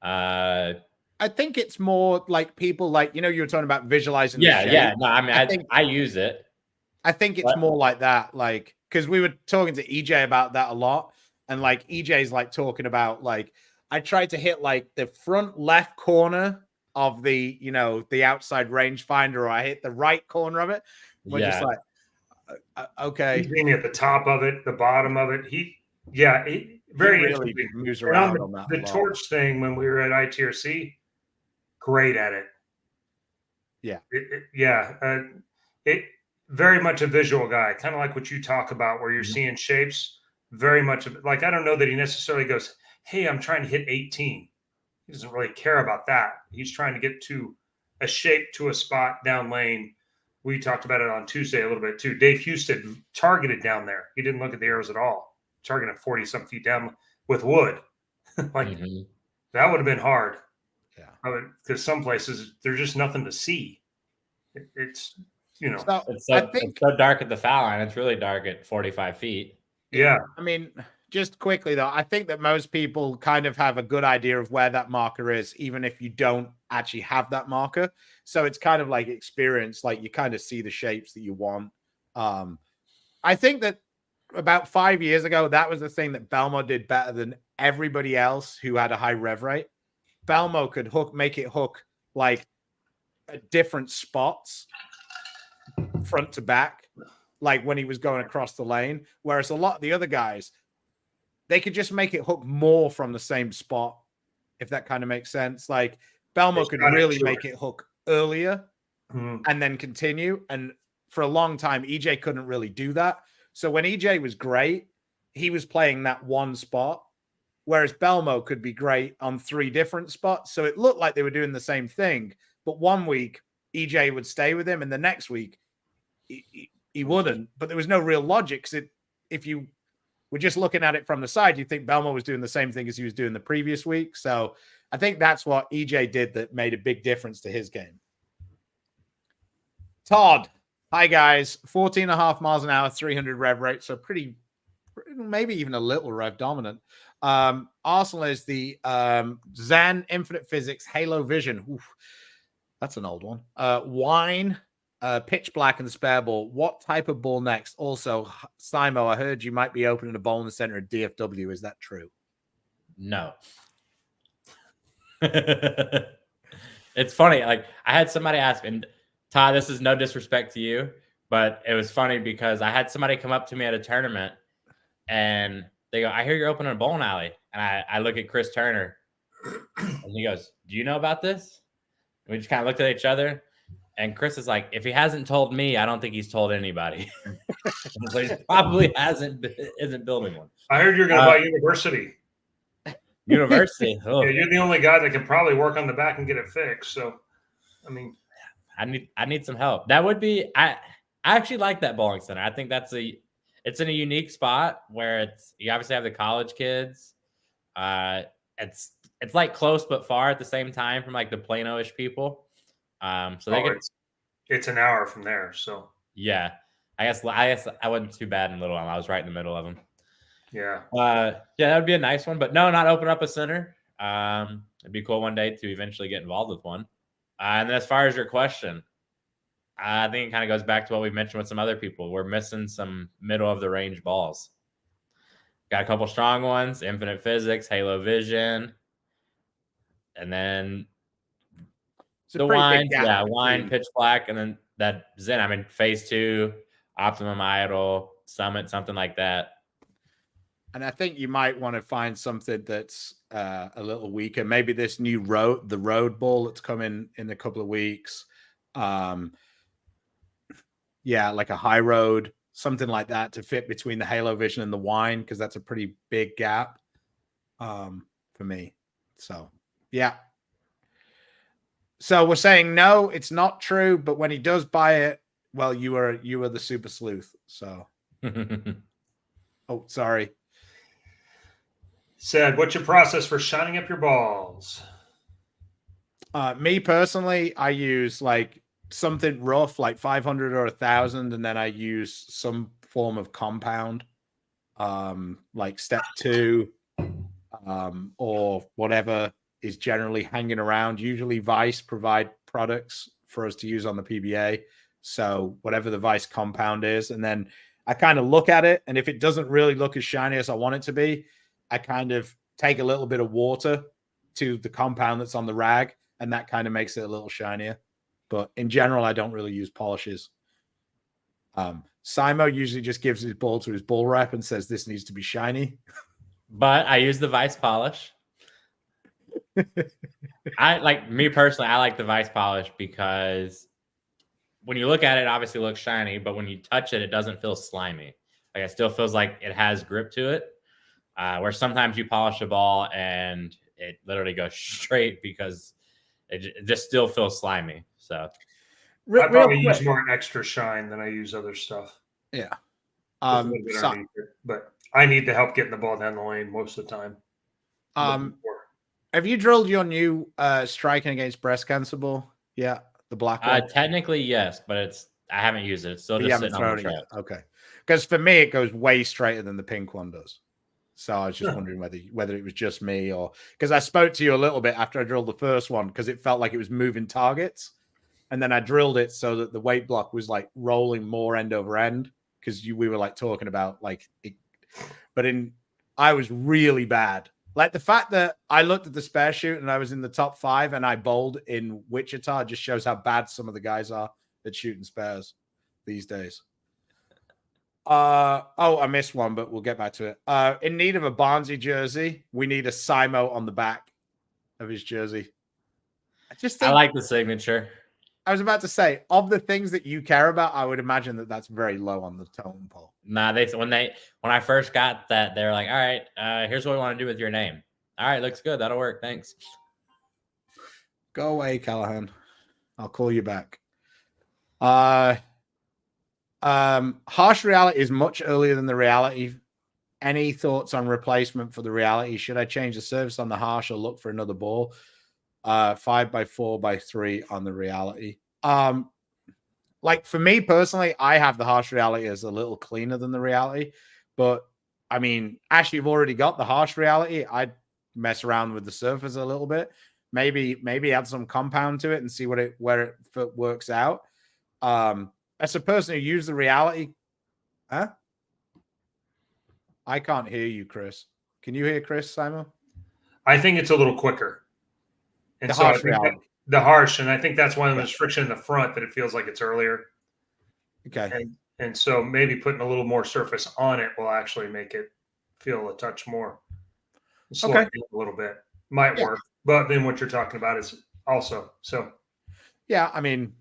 I think it's more like people like, you were talking about visualizing. Yeah. No, I mean, I use it. I think it's more like that. Like, because we were talking to EJ about that a lot. And like, EJ's like talking about like, I tried to hit like the front left corner of the, the outside rangefinder, or I hit the right corner of it. We're just like, okay. He's aiming at the top of it, the bottom of it. He very really moves around on that. The torch thing when we were at ITRC, great at it. Yeah. It very much a visual guy, kind of like what you talk about, where you're seeing shapes. Very much of it. Like, I don't know that he necessarily goes, hey, I'm trying to hit 18. He doesn't really care about that. He's trying to get to a shape, to a spot down lane. We talked about it on Tuesday a little bit too. Dave Houston targeted down there. He didn't look at the arrows at all. Targeting 40-some feet down with wood. Like, that would have been hard. Yeah. Because some places there's just nothing to see. you know, So It's I so, think, it's so dark at the foul line. It's really dark at 45 feet. yeah. I mean, just quickly though, I think that most people kind of have a good idea of where that marker is, even if you don't actually have that marker. So it's kind of like experience, like you kind of see the shapes that you want. I think that about 5 years ago, that was the thing that Belmo did better than everybody else who had a high rev rate. Belmo could make it hook like at different spots, front to back, like when he was going across the lane. Whereas a lot of the other guys, they could just make it hook more from the same spot, if that kind of makes sense. Like Belmo could really make it hook earlier and then continue. And for a long time, EJ couldn't really do that. So when EJ was great, he was playing that one spot, whereas Belmo could be great on 3 different spots. So it looked like they were doing the same thing. But one week, EJ would stay with him, and the next week, he wouldn't. But there was no real logic, because if you were just looking at it from the side, you think Belmo was doing the same thing as he was doing the previous week. So I think that's what EJ did that made a big difference to his game. Todd, hi guys, 14.5 miles an hour, 300 rev rate, so pretty, maybe even a little rev dominant. Arsenal is the Zen Infinite Physics Halo Vision. Oof, that's an old one. Wine, Pitch Black, and the spare ball. What type of ball next? Also, Simo, I heard you might be opening a bowl in the center of DFW. Is that true? No. It's funny. Like I had somebody ask, and Todd, this is no disrespect to you, but it was funny because I had somebody come up to me at a tournament and they go, I hear you're opening a bowling alley. And I look at Chris Turner and he goes, do you know about this? And we just kind of looked at each other. And Chris is like, if he hasn't told me, I don't think he's told anybody. So he probably isn't building one. I heard you're going to buy University. University. Oh. Yeah, you're the only guy that can probably work on the back and get it fixed. So, I mean, I need some help. That would be I actually like that bowling center. I think it's in a unique spot where you obviously have the college kids. It's like close but far at the same time from like the Plano-ish people. So it's an hour from there. So yeah, I guess I wasn't too bad in Little Elm. I was right in the middle of them. Yeah. Yeah, that would be a nice one, but no, not open up a center. It'd be cool one day to eventually get involved with one. And then as far as your question, I think it kind of goes back to what we mentioned with some other people. We're missing some middle of the range balls. Got a couple strong ones, Infinite Physics, Halo Vision, and then the wine, wine, Pitch Black, and then that Zen. I mean, Phase 2, Optimum Idol, Summit, something like that. And I think you might want to find something that's a little weaker. Maybe this new the road ball that's coming in a couple of weeks. Yeah, like a high road, something like that to fit between the Halo Vision and the wine, because that's a pretty big gap for me. So, yeah. So we're saying no, it's not true. But when he does buy it, well, you are the super sleuth. So, oh, sorry. Said, what's your process for shining up your balls? Me personally, I use like something rough, like 500 or 1,000, and then I use some form of compound, like step 2, or whatever is generally hanging around. Usually Vice provide products for us to use on the PBA. So whatever the Vice compound is, and then I kind of look at it, and if it doesn't really look as shiny as I want it to be, I kind of take a little bit of water to the compound that's on the rag, and that kind of makes it a little shinier. But in general, I don't really use polishes. Simo usually just gives his ball to his ball rep and says, this needs to be shiny. But I use the Vice polish. I like the Vice polish because when you look at it, it obviously looks shiny, but when you touch it, it doesn't feel slimy. Like it still feels like it has grip to it. Where sometimes you polish a ball and it literally goes straight because it just still feels slimy. So I probably use more extra shine than I use other stuff. Yeah. But I need the help getting the ball down the lane most of the time. Have you drilled your new striking against breast cancer ball? Yeah, the black one. Technically, yes, but I haven't used it. It's still You just haven't sitting on thrown the it truck. yet. Okay. Because for me, it goes way straighter than the pink one does. So I was just wondering whether it was just me or because I spoke to you a little bit after I drilled the first one because it felt like it was moving targets. And then I drilled it so that the weight block was like rolling more end over end because we were like talking about like it. But I was really bad. Like the fact that I looked at the spare shoot and I was in the top 5 and I bowled in Wichita just shows how bad some of the guys are at shooting spares these days. I missed one, but we'll get back to it. In need of a Barnzy jersey, we need a Simo on the back of his jersey. I just think I like the signature. I was about to say, of the things that you care about, I would imagine that that's very low on the totem pole. Nah, when I first got that, they were like, all right, here's what we want to do with your name. All right, looks good. That'll work. Thanks. Go away, Callahan. I'll call you back. Harsh reality is much earlier than the reality. Any thoughts on replacement for the reality? Should I change the service on the harsh or look for another ball? 5x4x3 on the reality. Like for me personally, I have the harsh reality as a little cleaner than the reality. But I mean, actually, you've already got the harsh reality. I'd mess around with the surface a little bit. Maybe add some compound to it and see where it works out. As a person who used the reality, I can't hear you, Chris. Can you hear Chris, Simon? I think it's a little quicker. And The so I harsh think reality. the harsh, and I think that's why there's friction in the front that it feels like it's earlier. Okay. And so maybe putting a little more surface on it will actually make it feel a touch more. Slow it down a little bit. Might work. But then what you're talking about is also so. Yeah, I mean,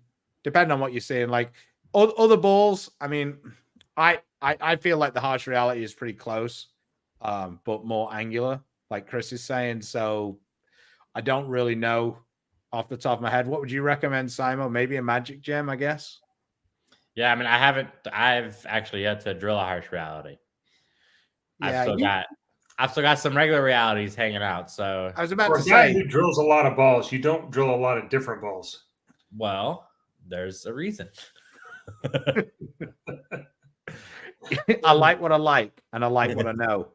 depending on what you're seeing, like other balls, I mean, I feel like the harsh reality is pretty close, but more angular, like Chris is saying. So I don't really know off the top of my head. What would you recommend, Simon? Maybe a magic gem, I guess. Yeah, I mean, I've actually yet to drill a harsh reality. Yeah, I've still got some regular realities hanging out. So I was about to say, guy say, who drills a lot of balls, you don't drill a lot of different balls. Well, there's a reason. I like what I like, and I like what I know.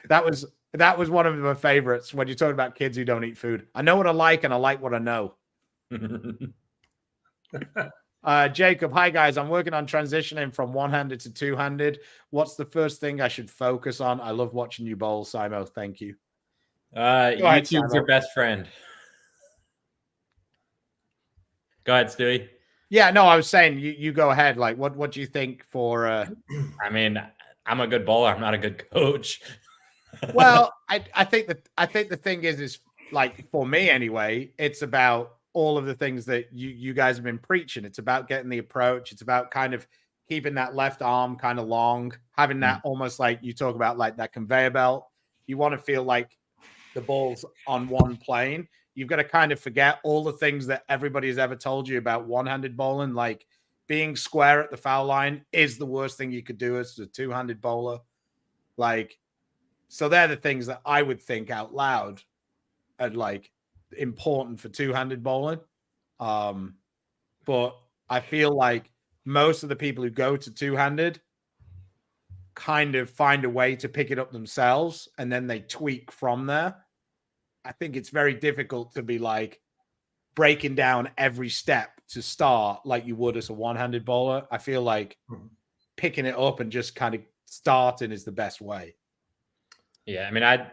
That was one of my favorites when you're talking about kids who don't eat food. I know what I like, and I like what I know. Jacob, hi guys. I'm working on transitioning from one-handed to two-handed. What's the first thing I should focus on? I love watching you bowl, Simo. Thank you. YouTube's your best friend. Go ahead, Stewie. Yeah, no, I was saying you go ahead. Like, what do you think for? I mean, I'm a good bowler. I'm not a good coach. Well, I think the thing is like for me anyway, it's about all of the things that you guys have been preaching. It's about getting the approach. It's about kind of keeping that left arm kind of long, having that almost like you talk about like that conveyor belt. You want to feel like the ball's on one plane. You've got to kind of forget all the things that everybody has ever told you about one-handed bowling, like being square at the foul line is the worst thing you could do as a two-handed bowler. Like, so they're the things that I would think out loud are like important for two-handed bowling. But I feel like most of the people who go to two-handed kind of find a way to pick it up themselves and then they tweak from there. I think it's very difficult to be like breaking down every step to start like you would as a one-handed bowler. I feel like picking it up and just kind of starting is the best way. Yeah, I mean, I'd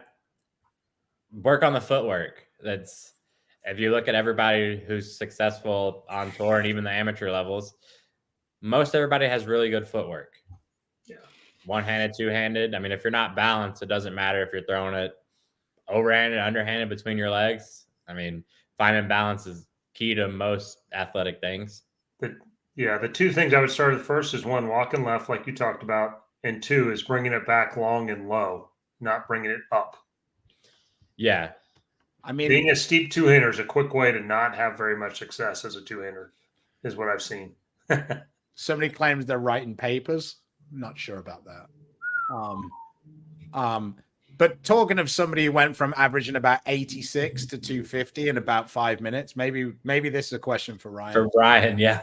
work on the footwork. That's if you look at everybody who's successful on tour and even the amateur levels, most everybody has really good footwork. Yeah. One-handed, two-handed. I mean, if you're not balanced, it doesn't matter if you're throwing it overhanded, underhanded between your legs. I mean, finding balance is key to most athletic things. The two things I would start with first is one, walking left, like you talked about, and two is bringing it back long and low, not bringing it up. Yeah. I mean, being a steep two-hander is a quick way to not have very much success as a two-hander, is what I've seen. Somebody claims they're writing papers. I'm not sure about that. But talking of somebody who went from averaging about 86 to 250 in about 5 minutes, maybe this is a question for Ryan. For Ryan, yeah.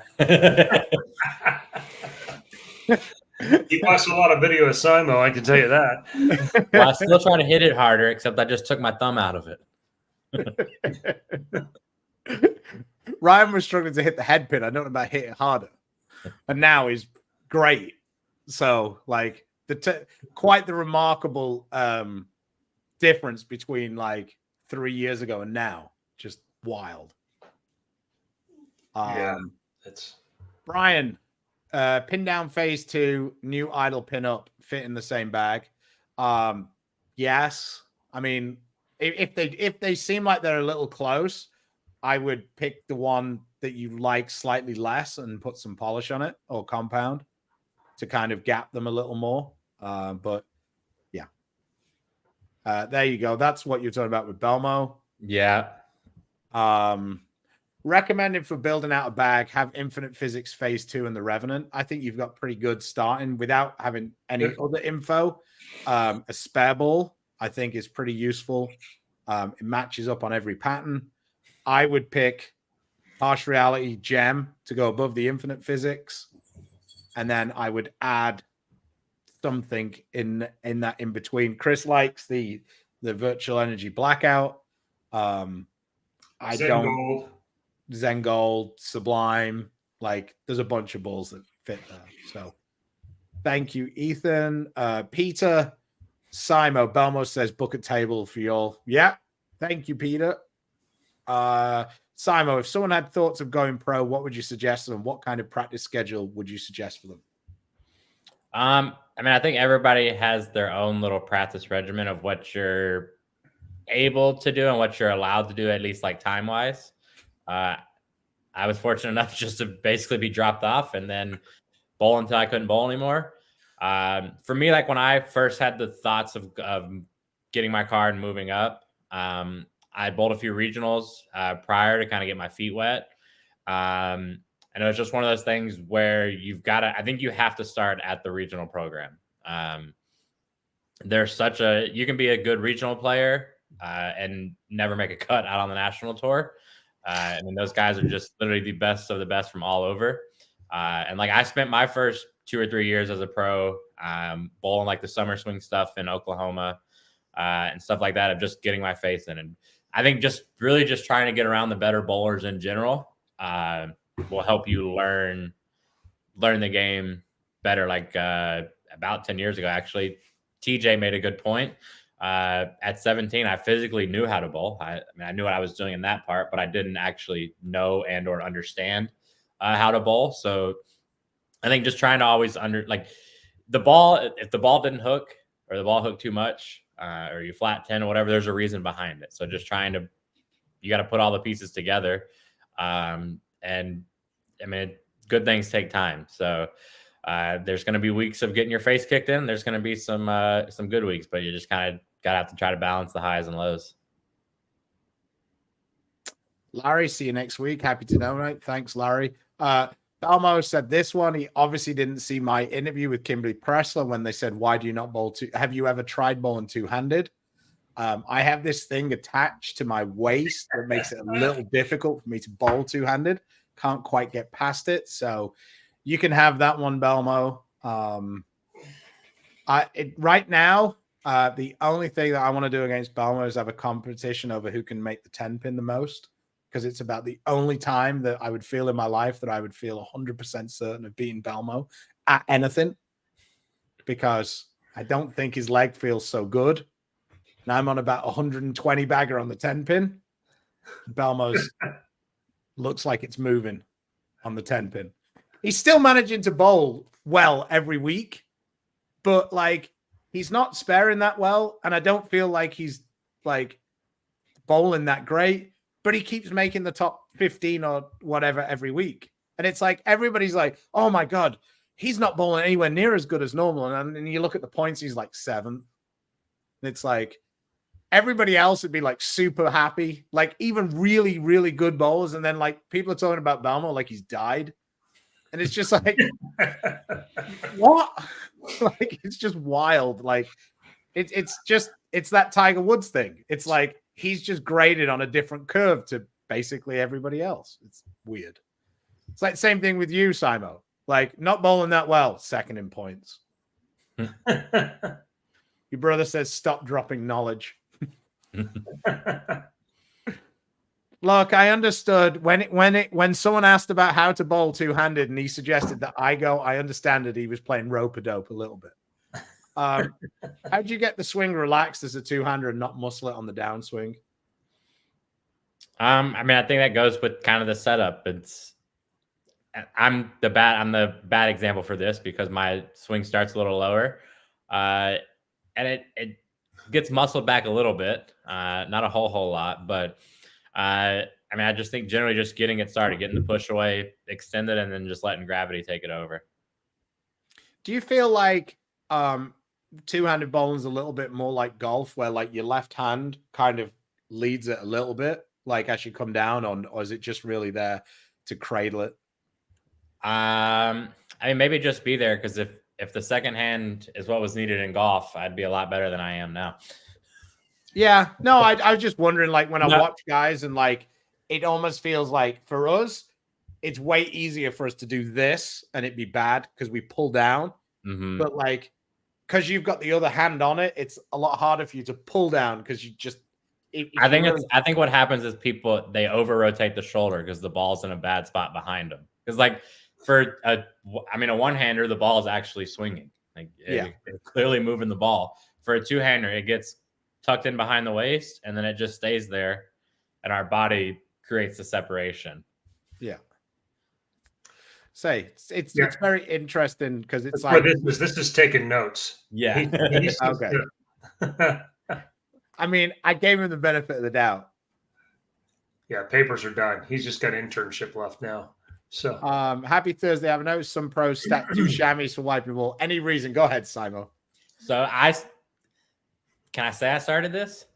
He watched a lot of video of Simo, I can tell you that. Well, I'm still trying to hit it harder, except I just took my thumb out of it. Ryan was struggling to hit the head pin. I don't know about hitting harder. And now he's great. So, like, quite the remarkable difference between, like, 3 years ago and now. Just wild. It's Brian, pin down phase 2, new idle pin up, fit in the same bag. Yes. I mean, if they seem like they're a little close, I would pick the one that you like slightly less and put some polish on it or compound to kind of gap them a little more. But yeah, there you go. That's what you're talking about with Belmo. Yeah. Recommended for building out a bag, have Infinite Physics Phase 2 and the Revenant. I think you've got pretty good starting without having any other info. A spare ball, I think, is pretty useful. It matches up on every pattern. I would pick Harsh Reality Gem to go above the Infinite Physics. And then I would add something in that in between. Chris likes the Virtual Energy Blackout. Zen Gold, Sublime, like there's a bunch of balls that fit there. So thank you, Ethan. Peter, Simo, Belmo says book a table for y'all. Yeah, thank you, Peter. Simo, if someone had thoughts of going pro, what would you suggest to them? What kind of practice schedule would you suggest for them? I mean, I think everybody has their own little practice regimen of what you're able to do and what you're allowed to do, at least like time-wise. I was fortunate enough just to basically be dropped off and then bowl until I couldn't bowl anymore. For me, like when I first had the thoughts of getting my card and moving up, I bowled a few regionals prior to kind of get my feet wet. And it was just one of those things where I think you have to start at the regional program. You can be a good regional player and never make a cut out on the national tour. I mean, those guys are just literally the best of the best from all over. And like I spent my first 2 or 3 years as a pro bowling like the summer swing stuff in Oklahoma and stuff like that of just getting my face in. And I think just really just trying to get around the better bowlers in general will help you learn the game better. Like about 10 years ago, actually, TJ made a good point. At 17, I physically knew how to bowl. I mean, I knew what I was doing in that part, but I didn't actually know and or understand how to bowl. So I think just trying to always the ball, if the ball didn't hook or the ball hooked too much or you flat 10 or whatever, there's a reason behind it. So just you got to put all the pieces together. And I mean, good things take time. So there's going to be weeks of getting your face kicked in. There's going to be some good weeks, but you just kind of got to have to try to balance the highs and lows. Larry, see you next week. Happy to know, right? Thanks, Larry. Belmo said this one. He obviously didn't see my interview with Kimberly Pressler when they said, why do you not bowl have you ever tried bowling two-handed? I have this thing attached to my waist that makes it a little difficult for me to bowl two-handed. Can't quite get past it. So you can have that one, Belmo. Right now, the only thing that I want to do against Belmo is have a competition over who can make the 10 pin the most, because it's about the only time that I would feel in my life that I would feel 100% certain of beating Belmo at anything, because I don't think his leg feels so good. And I'm on about 120 bagger on the 10 pin. Belmo's looks like it's moving on the 10 pin. He's still managing to bowl well every week, but like he's not sparing that well. And I don't feel like he's like bowling that great, but he keeps making the top 15 or whatever every week. And it's like, everybody's like, oh my God, he's not bowling anywhere near as good as normal. And then you look at the points, he's like 7th. And it's like, everybody else would be like super happy, like even really, really good bowlers. And then like people are talking about Belmo like he's died. And it's just like, what? Like, it's just wild. Like, It's that Tiger Woods thing. It's like he's just graded on a different curve to basically everybody else. It's weird. It's like the same thing with you, Simo. Like not bowling that well, second in points. Your brother says stop dropping knowledge. Look, I understood when someone asked about how to bowl two-handed and he suggested that I understand that he was playing rope-a-dope a little bit. How'd you get the swing relaxed as a two-hander and not muscle it on the downswing? I mean, I think that goes with kind of the setup. I'm the bad example for this because my swing starts a little lower, and it gets muscled back a little bit, not a whole lot, but I mean, I just think generally just getting it started, getting the push away, extend it, and then just letting gravity take it over. Do you feel like two-handed bowling is a little bit more like golf, where like your left hand kind of leads it a little bit, like as you come down on, or is it just really there to cradle it? I mean, maybe just be there because if the second hand is what was needed in golf, I'd be a lot better than I am now. Yeah, no, I was just wondering, like when I watch guys and like it almost feels like for us, it's way easier for us to do this and it'd be bad because we pull down. Mm-hmm. But like, because you've got the other hand on it, it's a lot harder for you to pull down because you just. I think what happens is they over rotate the shoulder because the ball's in a bad spot behind them. Because like for a one-hander, the ball is actually swinging. Like it's clearly moving the ball. For a two-hander, it gets tucked in behind the waist and then it just stays there, and our body creates the separation. Yeah. It's very interesting because it's like this is taking notes. Yeah. Okay. I mean, I gave him the benefit of the doubt. Yeah, papers are done. He's just got internship left now. So happy Thursday. I've noticed some pros stack 2 chamois for wiping the ball. Any reason? Go ahead, Simo. So can I say I started this?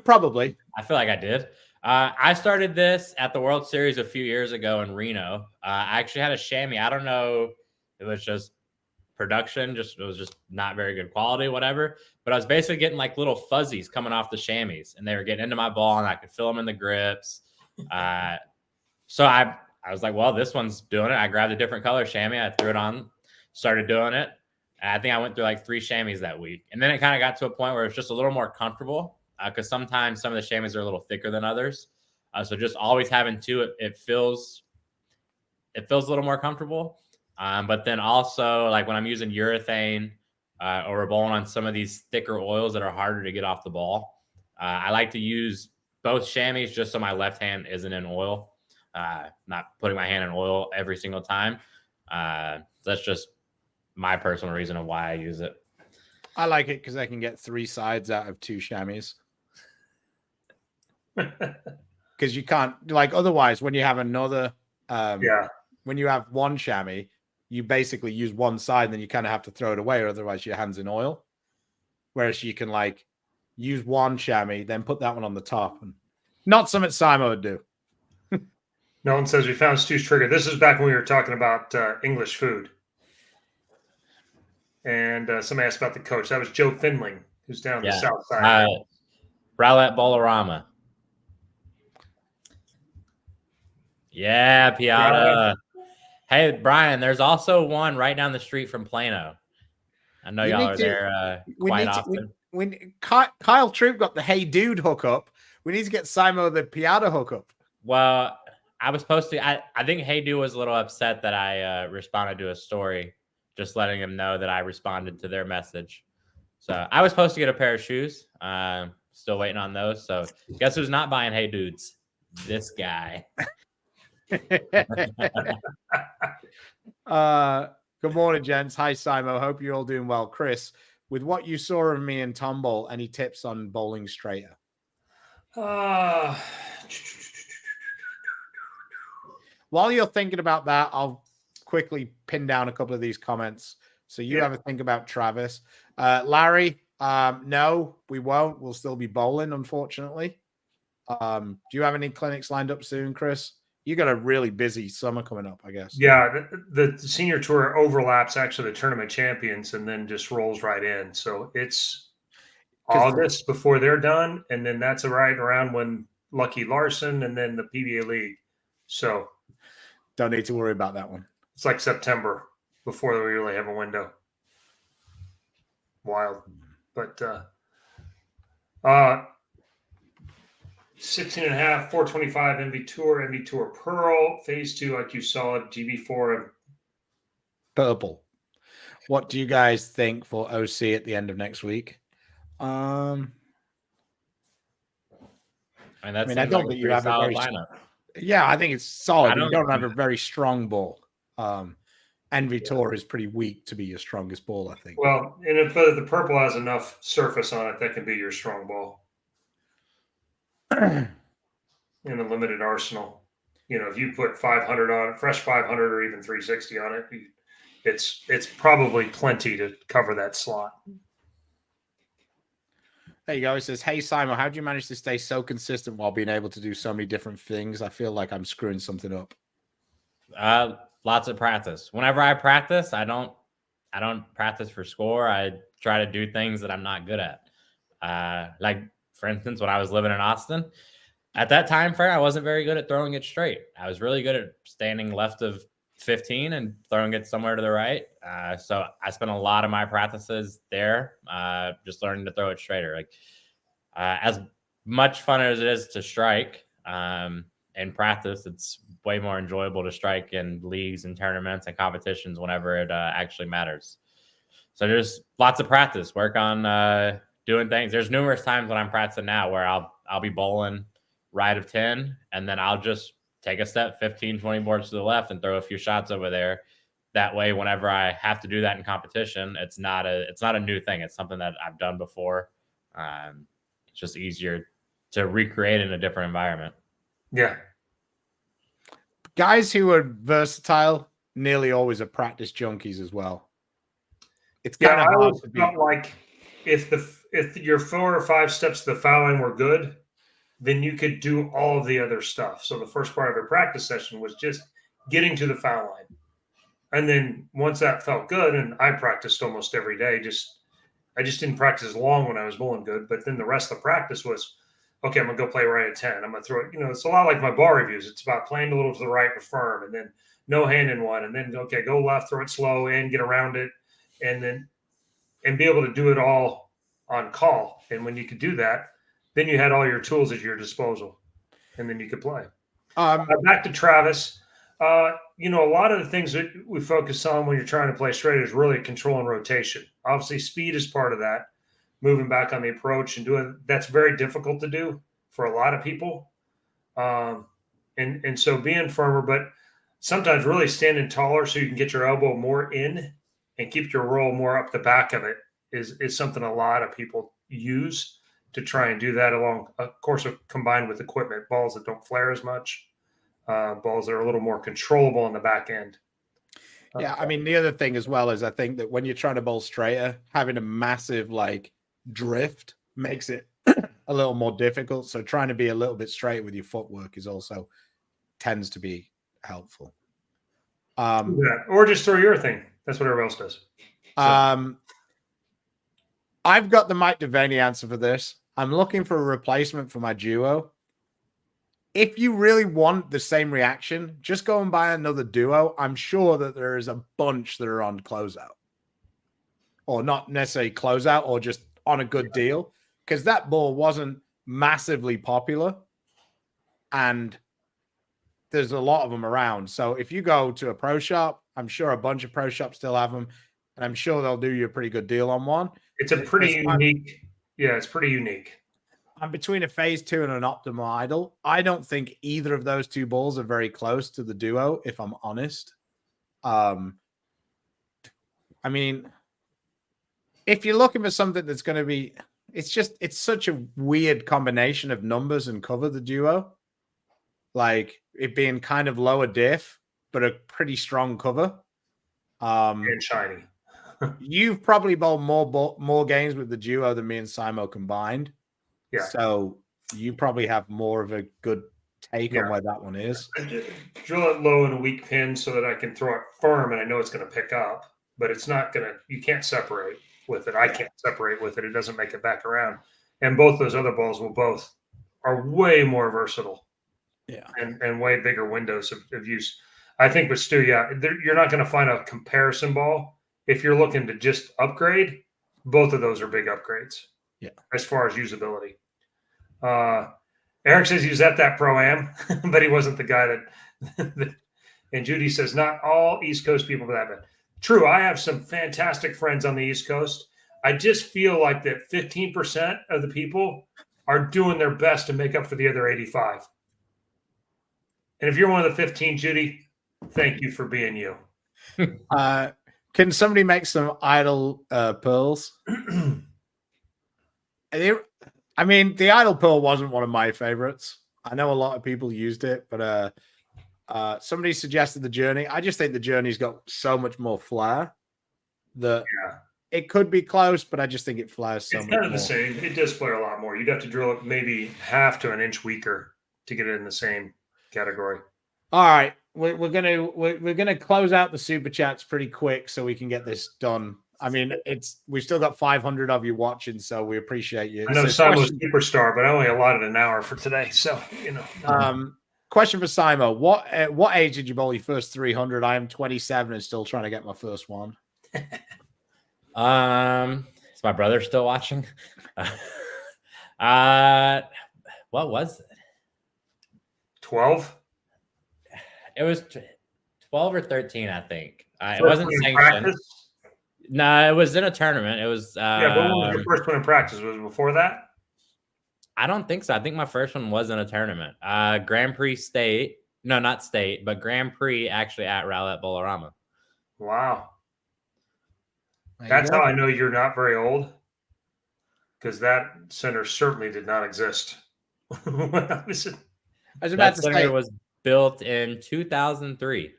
Probably. I feel like I did. I started this at the World Series a few years ago in Reno. I actually had a chamois. I don't know. It was just production. It was just not very good quality, whatever. But I was basically getting like little fuzzies coming off the chamois, and they were getting into my ball, and I could feel them in the grips. So I was like, well, this one's doing it. I grabbed a different color chamois. I threw it on, started doing it. And I think I went through like 3 chamois that week. And then it kind of got to a point where it's just a little more comfortable because sometimes some of the chamois are a little thicker than others. So just always having 2, it feels a little more comfortable. But then also like when I'm using urethane or we're bowling on some of these thicker oils that are harder to get off the ball, I like to use both chamois just so my left hand isn't in oil. Not putting my hand in oil every single time. That's just my personal reason of why I use it. I like it because I can get 3 sides out of 2 chamois. Because you can't, like, otherwise, when you have another, when you have 1 chamois, you basically use 1 side, and then you kind of have to throw it away, or otherwise your hand's in oil. Whereas you can, like, use 1 chamois, then put that one on the top. And not something Simo would do. No one says we found Stu's trigger. This is back when we were talking about English food. And somebody asked about the coach. That was Joe Finling, who's down the south side. Rowlett Bolorama. Yeah, Piata. Hey, Brian, there's also one right down the street from Plano. I know y'all are there quite often. When Kyle Troop got the Hey Dude hookup, we need to get Simo the Piata hookup. Well, I was supposed to. I think Hey Dude was a little upset that I responded to a story, just letting him know that I responded to their message. So I was supposed to get a pair of shoes. Still waiting on those. So guess who's not buying Hey Dudes? This guy. Good morning, gents. Hi, Simo. Hope you're all doing well. Chris, with what you saw of me in Tomball, any tips on bowling straighter? While you're thinking about that, I'll quickly pin down a couple of these comments. So you have a think about Travis. Larry, no, we won't. We'll still be bowling, unfortunately. Do you have any clinics lined up soon, Chris? You got a really busy summer coming up, I guess. Yeah, the senior tour overlaps actually the tournament champions and then just rolls right in. So it's August before they're done, and then that's right around when Lucky Larson and then the PBA League. So don't need to worry about that one. It's like September before we really have a window. Wild. But 16.5, 425 MV Tour Pearl, Phase 2 IQ Solid, GB4 and Purple. What do you guys think for OC at the end of next week? I don't think you have a very lineup. Yeah, I think it's solid. You don't have a very strong ball. Envy Tour is pretty weak to be your strongest ball, I think. Well, and if the purple has enough surface on it, that can be your strong ball. In a limited arsenal. If you put 500 on it, fresh 500 or even 360 on it, it's probably plenty to cover that slot. There you go. It says, "Hey Simon, how do you manage to stay so consistent while being able to do so many different things? I feel like I'm screwing something up." Lots of practice. Whenever I practice, I don't practice for score. I try to do things that I'm not good at. Like for instance, when I was living in Austin, at that time frame, I wasn't very good at throwing it straight. I was really good at standing left of 15 and throwing it somewhere to the right. So I spent a lot of my practices there, just learning to throw it straighter. Like as much fun as it is to strike in practice, it's way more enjoyable to strike in leagues and tournaments and competitions whenever it actually matters. So there's lots of practice, work on doing things. There's numerous times when I'm practicing now where I'll be bowling right of 10 and then I'll just take a step 15, 20 boards to the left and throw a few shots over there. That way, whenever I have to do that in competition, it's not a new thing. It's something that I've done before. It's just easier to recreate in a different environment. Yeah. Guys who are versatile nearly always are practice junkies as well. It's kind of hard to be. Like if your 4 or 5 steps to the foul line were good, then you could do all of the other stuff. So the first part of a practice session was just getting to the foul line. And then once that felt good, and I practiced almost every day, I just didn't practice long when I was bowling good. But then the rest of the practice was, okay, I'm going to go play right at 10. I'm going to throw it. It's a lot like my ball reviews. It's about playing a little to the right but firm, and then no hand in one. And then, okay, go left, throw it slow and get around it. And be able to do it all on call. And when you could do that, then you had all your tools at your disposal, and then you could play. Back to Travis. A lot of the things that we focus on when you're trying to play straight is really controlling rotation. Obviously, speed is part of that. Moving back on the approach and doing that's very difficult to do for a lot of people. And so being firmer, but sometimes really standing taller so you can get your elbow more in and keep your roll more up the back of it is something a lot of people use to try and do that along, of course, combined with equipment, balls that don't flare as much, balls that are a little more controllable on the back end. Yeah, I mean, the other thing as well is I think that when you're trying to bowl straighter, having a massive drift makes it a little more difficult. So trying to be a little bit straight with your footwork is also tends to be helpful. Or just throw your thing. That's what everyone else does. So. I've got the Mike Devaney answer for this. I'm looking for a replacement for my duo. If you really want the same reaction, just go and buy another duo. I'm sure that there is a bunch that are on closeout. Or not necessarily closeout, or just on a good deal. Because that ball wasn't massively popular. And there's a lot of them around. So if you go to a pro shop, I'm sure a bunch of pro shops still have them. And I'm sure they'll do you a pretty good deal on one. It's a pretty unique. It's pretty unique. I'm between a phase 2 and an optimal idle. I don't think either of those two balls are very close to the duo, if I'm honest. I mean, if you're looking for something that's going to be, it's such a weird combination of numbers and cover, the duo. Like it being kind of lower diff, but a pretty strong cover. And shiny. You've probably bowled more games with the duo than me and Simo combined. Yeah. So you probably have more of a good take on where that one is. I drill it low in a weak pin so that I can throw it firm and I know it's going to pick up, but it's not going to, you can't separate. with it. I can't separate with it. It doesn't make it back around. And both those other balls are way more versatile. Yeah. And way bigger windows of use. I think with Stu, you're not going to find a comparison ball. If you're looking to just upgrade, both of those are big upgrades. Yeah. As far as usability. Eric says he was at that Pro-Am, but he wasn't the guy that and Judy says, not all East Coast people are that bad. True, I have some fantastic friends on the East Coast. I just feel like that 15% of the people are doing their best to make up for the other 85. And if you're one of the 15, Judy, thank you for being you. Can somebody make some idle pearls? I mean, the idle pearl wasn't one of my favorites. I know a lot of people used it, but somebody suggested the Journey. I just think the Journey's got so much more flair that it could be close, but I just think it flares so much more. It's kind of the same. It does flare a lot more. You'd have to drill it maybe half to an inch weaker to get it in the same category. All right, we're gonna close out the super chats pretty quick so we can get this done. I mean, we've still got 500 of you watching, so we appreciate you. I know Simo's superstar, but I only allotted an hour for today, so you know. Question for Simo: what age did you bowl your first 300? I am 27 and still trying to get my first one. Is my brother still watching? What was it? 12. It was 12 or 13, I think. It wasn't sanctioned. No, it was in a tournament. It was. But when was your first one in practice? Was it before that? I don't think so. I think my first one was in a tournament. Grand Prix State. No, not State, but Grand Prix actually at Rowlett Bolorama. Wow. That's how I know you're not very old. Because that center certainly did not exist. I was about to say it was built in 2003.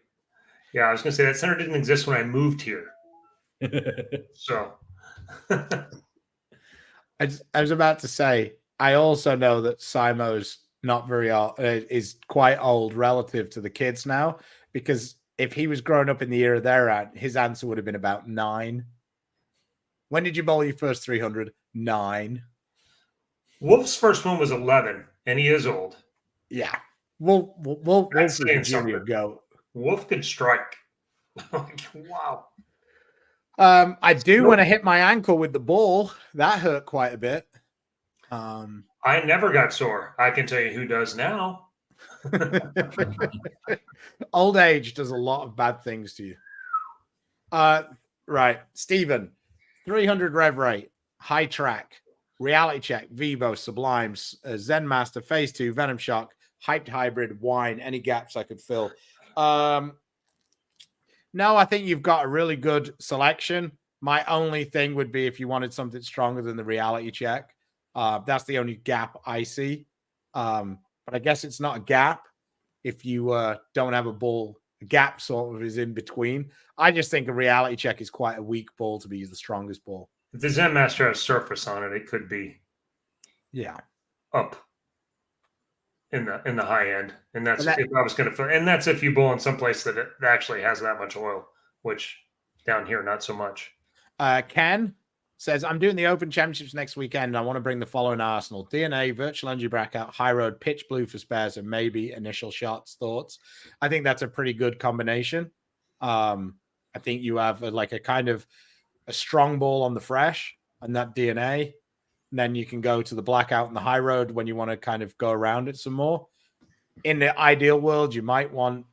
Yeah, I was going to say that center didn't exist when I moved here. So I was about to say, I also know that Simo's not very old, is quite old relative to the kids now, because if he was growing up in the era they're at, his answer would have been about 9. When did you bowl your first 300? 9. Wolf's first one was 11, and he is old. Yeah. Wolf go. Wolf could strike. Wow. I do want to hit my ankle with the ball. That hurt quite a bit. I never got sore. I can tell you who does now. Old age does a lot of bad things to you. Right. Stephen, 300 rev rate, high track, reality check, Vivo, Sublime, Zen Master, Phase 2, Venom Shock, hyped hybrid, wine, any gaps I could fill. No, I think you've got a really good selection. My only thing would be if you wanted something stronger than the reality check. That's the only gap I see. But I guess it's not a gap if you don't have a ball. A gap sort of is in between. I just think a reality check is quite a weak ball to be the strongest ball. If the Zen Master has surface on it, it could be up in the high end. And that's if I was going to, and that's if you bowl in some place that it actually has that much oil, which down here, not so much. Ken says, I'm doing the Open Championships next weekend. I want to bring the following arsenal: DNA, virtual energy bracket, high road, pitch blue for spares, and maybe initial shots. Thoughts? I think that's a pretty good combination. I think you have a kind of a strong ball on the fresh and that DNA. And then you can go to the blackout and the high road when you want to kind of go around it some more. In the ideal world, you might want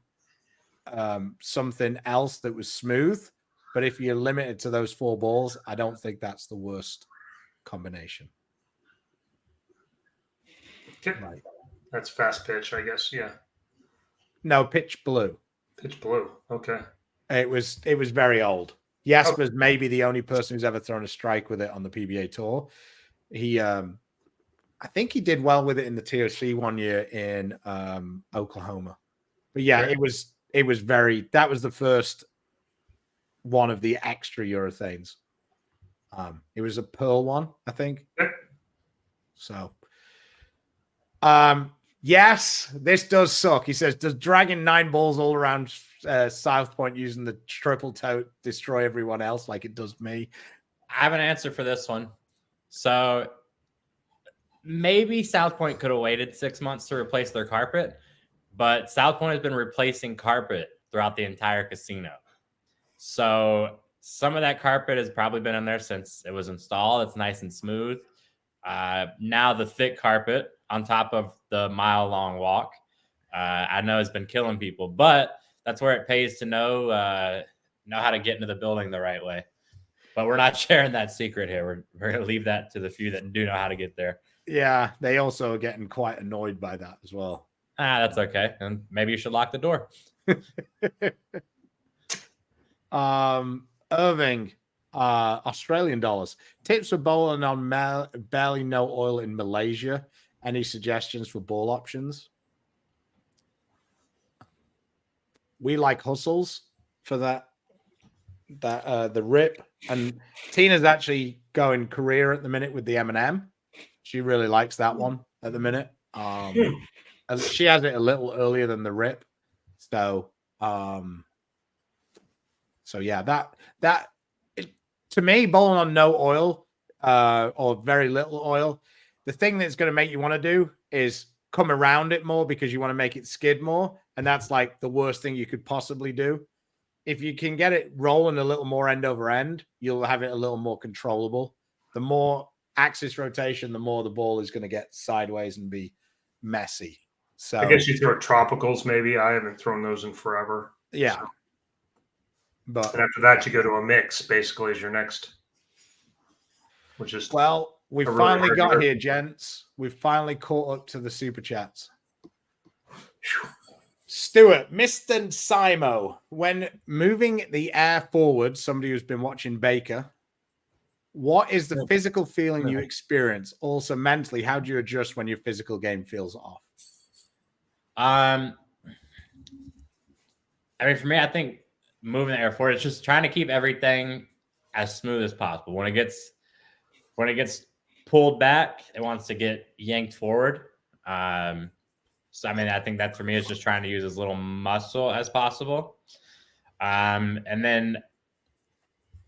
something else that was smooth. But if you're limited to those 4 balls, I don't think that's the worst combination. Okay. Right. That's fast pitch, I guess. Yeah. No, pitch blue. Pitch blue. Okay. It was very old. Jasper's maybe the only person who's ever thrown a strike with it on the PBA tour. He, I think he did well with it in the TOC one year in Oklahoma. But yeah, it was very. That was the first one of the extra urethanes. It was a pearl one, I think. So, yes, this does suck. He says, does dragging 9 balls all around South Point using the triple tote destroy everyone else like it does me? I have an answer for this one. So maybe South Point could have waited 6 months to replace their carpet, but South Point has been replacing carpet throughout the entire casino. So some of that carpet has probably been in there since it was installed. It's nice and smooth. Now the thick carpet on top of the mile-long walk, I know has been killing people, but that's where it pays to know how to get into the building the right way. But we're not sharing that secret here. We're going to leave that to the few that do know how to get there. Yeah, they also are getting quite annoyed by that as well. That's okay. And maybe you should lock the door. Irving, Australian dollars. Tips for bowling on barely no oil in Malaysia. Any suggestions for ball options? We like hustles for that. The rip, and Tina's actually going career at the minute with the M&M. She really likes that one at the minute. And she has it a little earlier than the rip. So yeah, that to me, bowling on no oil or very little oil, the thing that's going to make you want to do is come around it more because you want to make it skid more, and that's like the worst thing you could possibly do. If you can get it rolling a little more end over end, you'll have it a little more controllable. The more axis rotation, the more the ball is going to get sideways and be messy. So I guess you throw tropicals, maybe. I haven't thrown those in forever. Yeah. So. But and after that, you go to a mix, basically, as your next, which is we finally got here, gents. We've finally caught up to the super chats. Stuart, Mr. Simo, when moving the air forward, somebody who's been watching Baker, what is the physical feeling you experience? Also, mentally, how do you adjust when your physical game feels off? I mean, for me, I think moving the air forward, it's just trying to keep everything as smooth as possible. When it gets pulled back, it wants to get yanked forward. So, I mean, I think that for me is just trying to use as little muscle as possible. And then,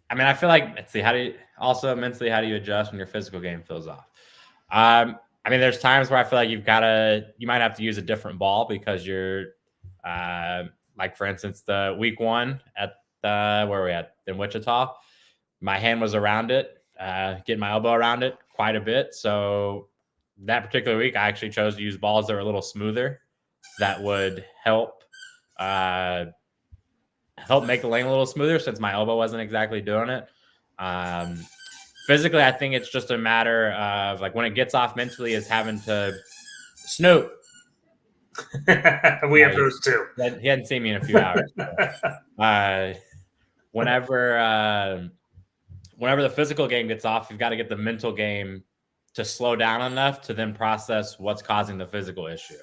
I mean, I feel like, let's see, mentally, how do you adjust when your physical game feels off? I mean, there's times where I feel like you might have to use a different ball because you're, like, for instance, the week one at where were we at? In Wichita, my hand was around it, getting my elbow around it quite a bit. So, that particular week, I actually chose to use balls that were a little smoother that would help make the lane a little smoother since my elbow wasn't exactly doing it. Physically, I think it's just a matter of like when it gets off mentally is having to snoop. We have those too. He hadn't seen me in a few hours. Whenever the physical game gets off, you've got to get the mental game to slow down enough to then process what's causing the physical issue.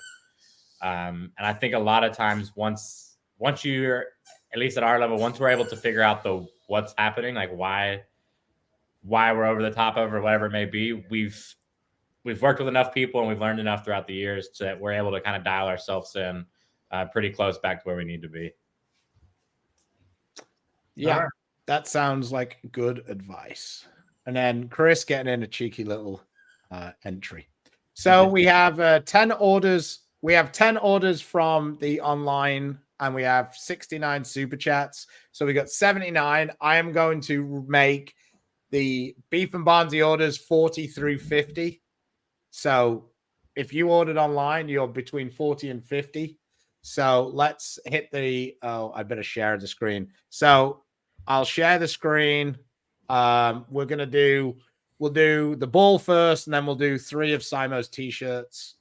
And I think a lot of times once you're, at least at our level, once we're able to figure out what's happening, like why we're over the top of or whatever it may be, we've worked with enough people and we've learned enough throughout the years that we're able to kind of dial ourselves in pretty close back to where we need to be. Yeah, that sounds like good advice. And then Chris getting in a cheeky little entry. So we have 10 orders. We have 10 orders from the online and we have 69 super chats. So we got 79. I am going to make the Beef and Barnzy orders 40 through 50. So if you ordered online, you're between 40 and 50. So let's hit I better share the screen. So I'll share the screen. We'll do the ball first, and then we'll do 3 of Simo's t-shirts.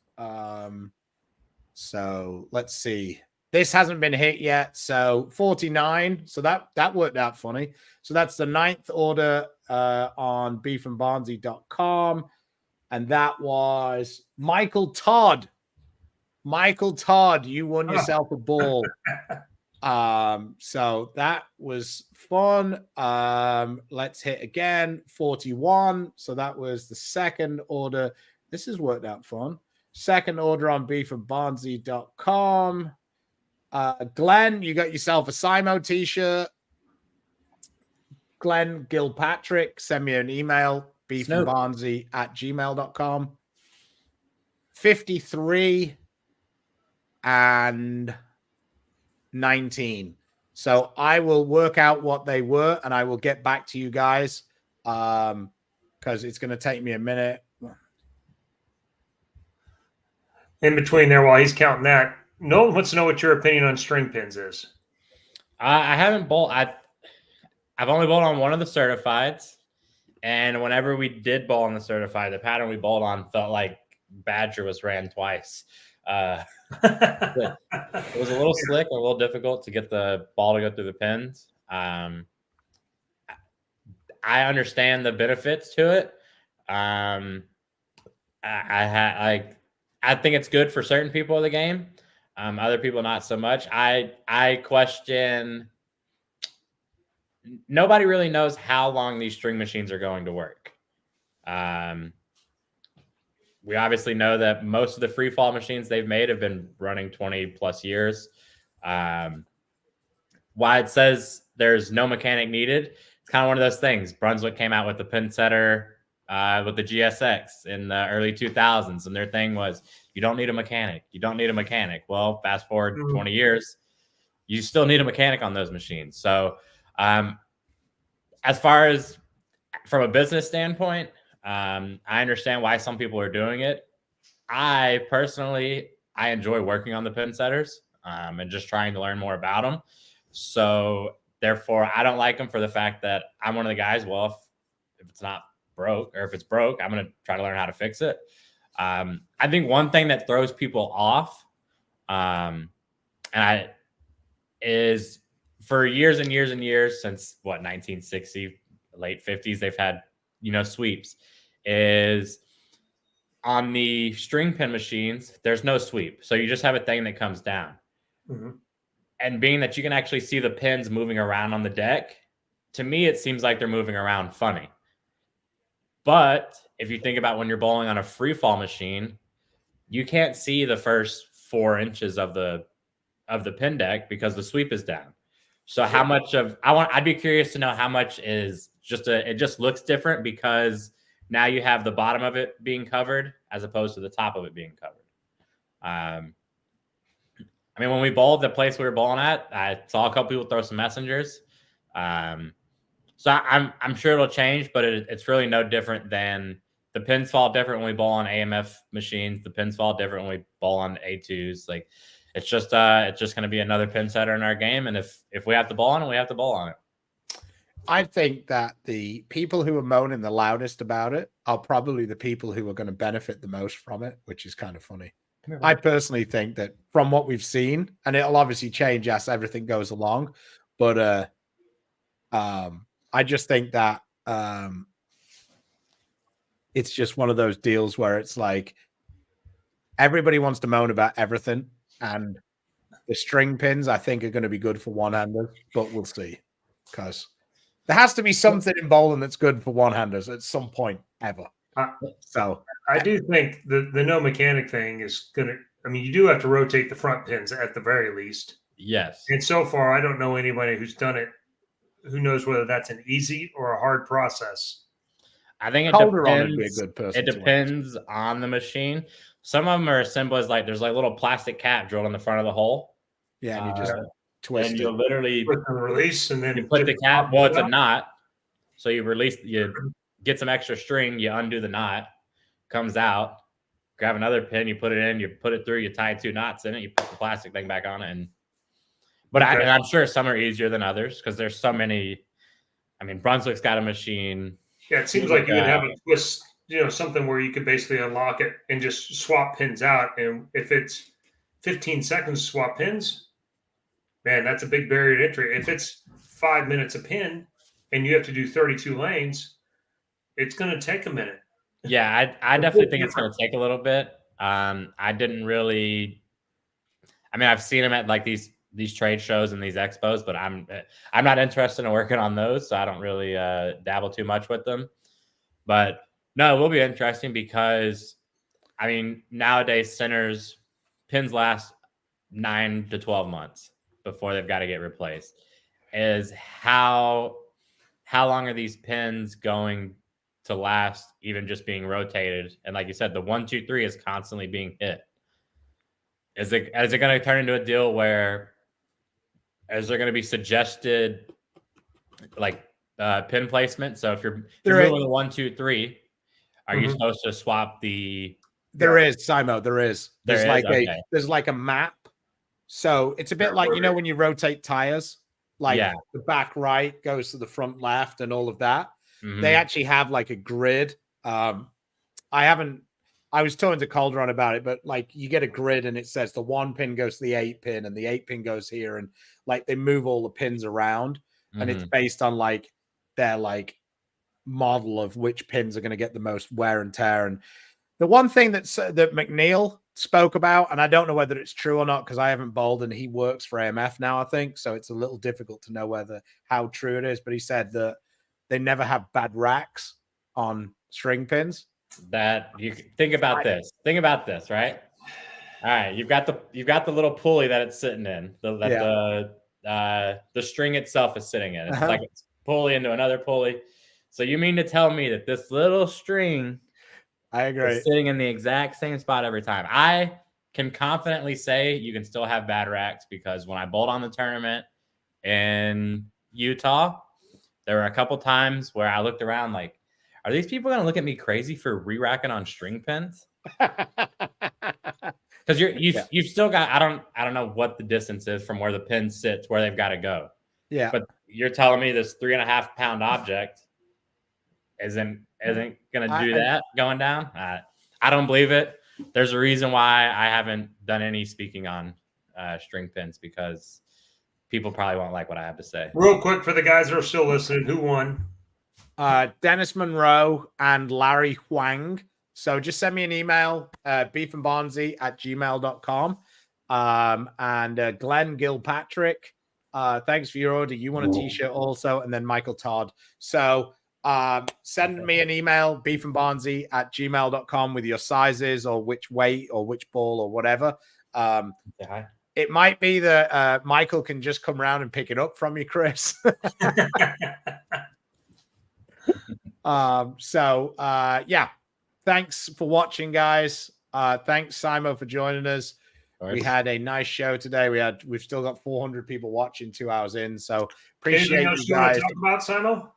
So let's see. This hasn't been hit yet. So 49. So that worked out funny. So that's the 9th order on beefandbarnzy.com. And that was Michael Todd. Michael Todd, you won yourself a ball. So that was fun. Let's hit again. 41. So that was the 2nd order. This has worked out fun. 2nd order on beefandbarnzy.com. Glenn, you got yourself a Simo t-shirt. Glenn Gilpatrick, send me an email, Snoop. beefandbarnzy@gmail.com. 53 and 19. So I will work out what they were and I will get back to you guys because it's going to take me a minute. In between there, while he's counting that, Nolan wants to know what your opinion on string pins is. I haven't bowled. I've only bowled on one of the certifieds, and whenever we did bowl on the certified, the pattern we bowled on felt like Badger was ran twice. It was a little slick, a little difficult to get the ball to go through the pins. I understand the benefits to it. I think it's good for certain people of the game. Other people not so much. I question. Nobody really knows how long these string machines are going to work. We obviously know that most of the free fall machines they've made have been running 20 plus years. Why it says there's no mechanic needed, it's kind of one of those things. Brunswick came out with the pin setter with the GSX in the early 2000s, and their thing was, you don't need a mechanic. You don't need a mechanic. Well, fast forward 20 years, you still need a mechanic on those machines. So as far as from a business standpoint, I understand why some people are doing it. I personally enjoy working on the pin setters and just trying to learn more about them. So therefore, I don't like them for the fact that I'm one of the guys, well, if it's not broke, or if it's broke, I'm going to try to learn how to fix it. I think one thing that throws people off is for years and years and years, since 1960, late 50s, they've had, sweeps, is on the string pin machines, there's no sweep. So you just have a thing that comes down. Mm-hmm. And being that you can actually see the pins moving around on the deck, to me, it seems like they're moving around funny. But if you think about when you're bowling on a free fall machine, you can't see the first 4 inches of the pin deck because the sweep is down. So how much of I'd be curious to know how much is it just looks different because now you have the bottom of it being covered as opposed to the top of it being covered. When we bowled the place we were bowling at, I saw a couple people throw some messengers. So I'm sure it'll change, but it's really no different than the pins fall different when we bowl on AMF machines. The pins fall different when we bowl on A2s. Like it's just going to be another pin setter in our game. And if we have to bowl on it, we have to bowl on it. I think that the people who are moaning the loudest about it are probably the people who are going to benefit the most from it, which is kind of funny. I personally think that from what we've seen, and it'll obviously change as everything goes along, but I just think that it's just one of those deals where it's like everybody wants to moan about everything, and the string pins I think are going to be good for one-handers, but we'll see, because there has to be something in bowling that's good for one-handers at some point ever. So I do think the no mechanic thing is going to, you do have to rotate the front pins at the very least. Yes. And so far, I don't know anybody who's done it. Who knows whether that's an easy or a hard process. I think it Calderon would be a good person. It depends on the machine. Some of them are as simple as there's a little plastic cap drilled in the front of the hole. Yeah, and you just twist and it. you literally release, and then you put the cap. Well, it's a knot, so you release. You get some extra string. You undo the knot, comes out. Grab another pin. You put it in. You put it through. You tie 2 knots in it. You put the plastic thing back on it. But I'm sure some are easier than others because there's so many. Brunswick's got a machine. Yeah, it seems like you would have a twist, something where you could basically unlock it and just swap pins out. And if it's 15 seconds to swap pins, man, that's a big barrier to entry. If it's 5 minutes a pin and you have to do 32 lanes, it's going to take a minute. Yeah, I definitely think it's going to take a little bit. I didn't really. I've seen them at these trade shows and these expos, but I'm not interested in working on those, so I don't really dabble too much with them. But no, it will be interesting because nowadays pins last 9 to 12 months before they've got to get replaced. Is how how long are these pins going to last, even just being rotated? And like you said, the 1, 2, 3 is constantly being hit. Is it going to turn into a deal where is there going to be suggested like pin placement? So if you're moving the 1, 2, 3, are you supposed to swap the? There is, Simo. There is. There's there's like a map. So it's a bit like, you know, when you rotate tires, like the back right goes to the front left and all of that. They actually have like a grid. I was talking to Calderon about it, but like you get a grid and it says the 1 pin goes to the 8 pin and the 8 pin goes here. And like they move all the pins around and it's based on like their like model of which pins are going to get the most wear and tear. And the one thing that McNeil spoke about, and I don't know whether it's true or not because I haven't bowled and he works for AMF now, I think. So it's a little difficult to know how true it is. But he said that they never have bad racks on string pins. That you think about this. Think about this, right? All right, you've got the little pulley that it's sitting in. The string itself is sitting in. It's like it's pulley into another pulley. So you mean to tell me that this little string, I agree, is sitting in the exact same spot every time? I can confidently say you can still have bad racks because when I bowled on the tournament in Utah, there were a couple times where I looked around like, are these people going to look at me crazy for re-racking on string pins? Because you've still got, I don't know what the distance is from where the pin sits, where they've got to go. Yeah. But you're telling me this 3.5 pound object isn't going to do that going down? I don't believe it. There's a reason why I haven't done any speaking on string pins because people probably won't like what I have to say. Real quick for the guys that are still listening, who won? Dennis Monroe and Larry Huang. So just send me an email, beefandbarnzy@gmail.com. And Glenn Gilpatrick, thanks for your order. You want a t-shirt also, and then Michael Todd. So send me an email, beefandbarnzy@gmail.com with your sizes or which weight or which ball or whatever. It might be that Michael can just come around and pick it up from you, Chris. Yeah. Thanks for watching, guys. Thanks, Simon, for joining us. We had a nice show today. We've still got 400 people watching 2 hours in. So appreciate you guys. Talk about, Simon?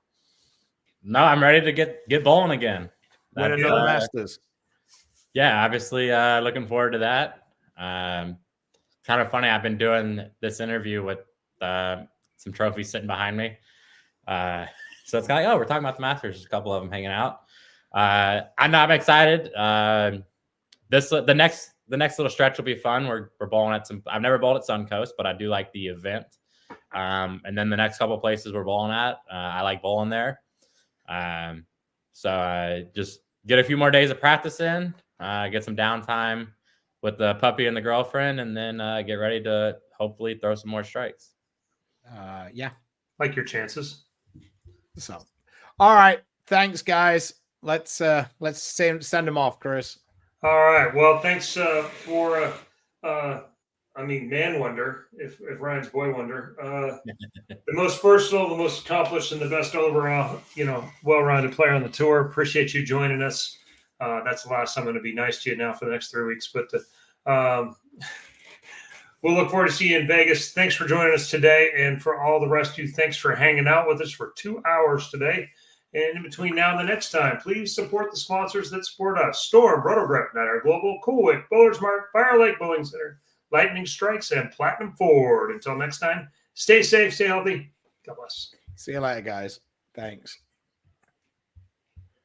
No, I'm ready to get bowling again. Win another Masters. Yeah, obviously looking forward to that. Kind of funny. I've been doing this interview with some trophies sitting behind me. So it's kind of like, we're talking about the Masters. There's a couple of them hanging out. I'm excited. The next little stretch will be fun. We're bowling at I've never bowled at Suncoast, but I do like the event. And then the next couple places we're bowling at, I like bowling there. So just get a few more days of practice in, get some downtime with the puppy and the girlfriend, and then get ready to hopefully throw some more strikes. Yeah. Like your chances. So, all right. Thanks, guys. Let's send them off, Chris. All right. Well, thanks for Man Wonder, if Ryan's Boy Wonder, the most versatile, the most accomplished, and the best overall, well-rounded player on the tour. Appreciate you joining us. That's the last time I'm going to be nice to you now for the next 3 weeks, but we'll look forward to seeing you in Vegas. Thanks for joining us today, and for all the rest of you, thanks for hanging out with us for 2 hours today. And in between now and the next time, please support the sponsors that support us: Storm, Rotogrip, Night Global, Coolwick, Bowlers Mart, Fire Lake Bowling Center, Lightning Strikes, and Platinum Ford. Until next time, stay safe, stay healthy. God bless. See you later, guys. Thanks.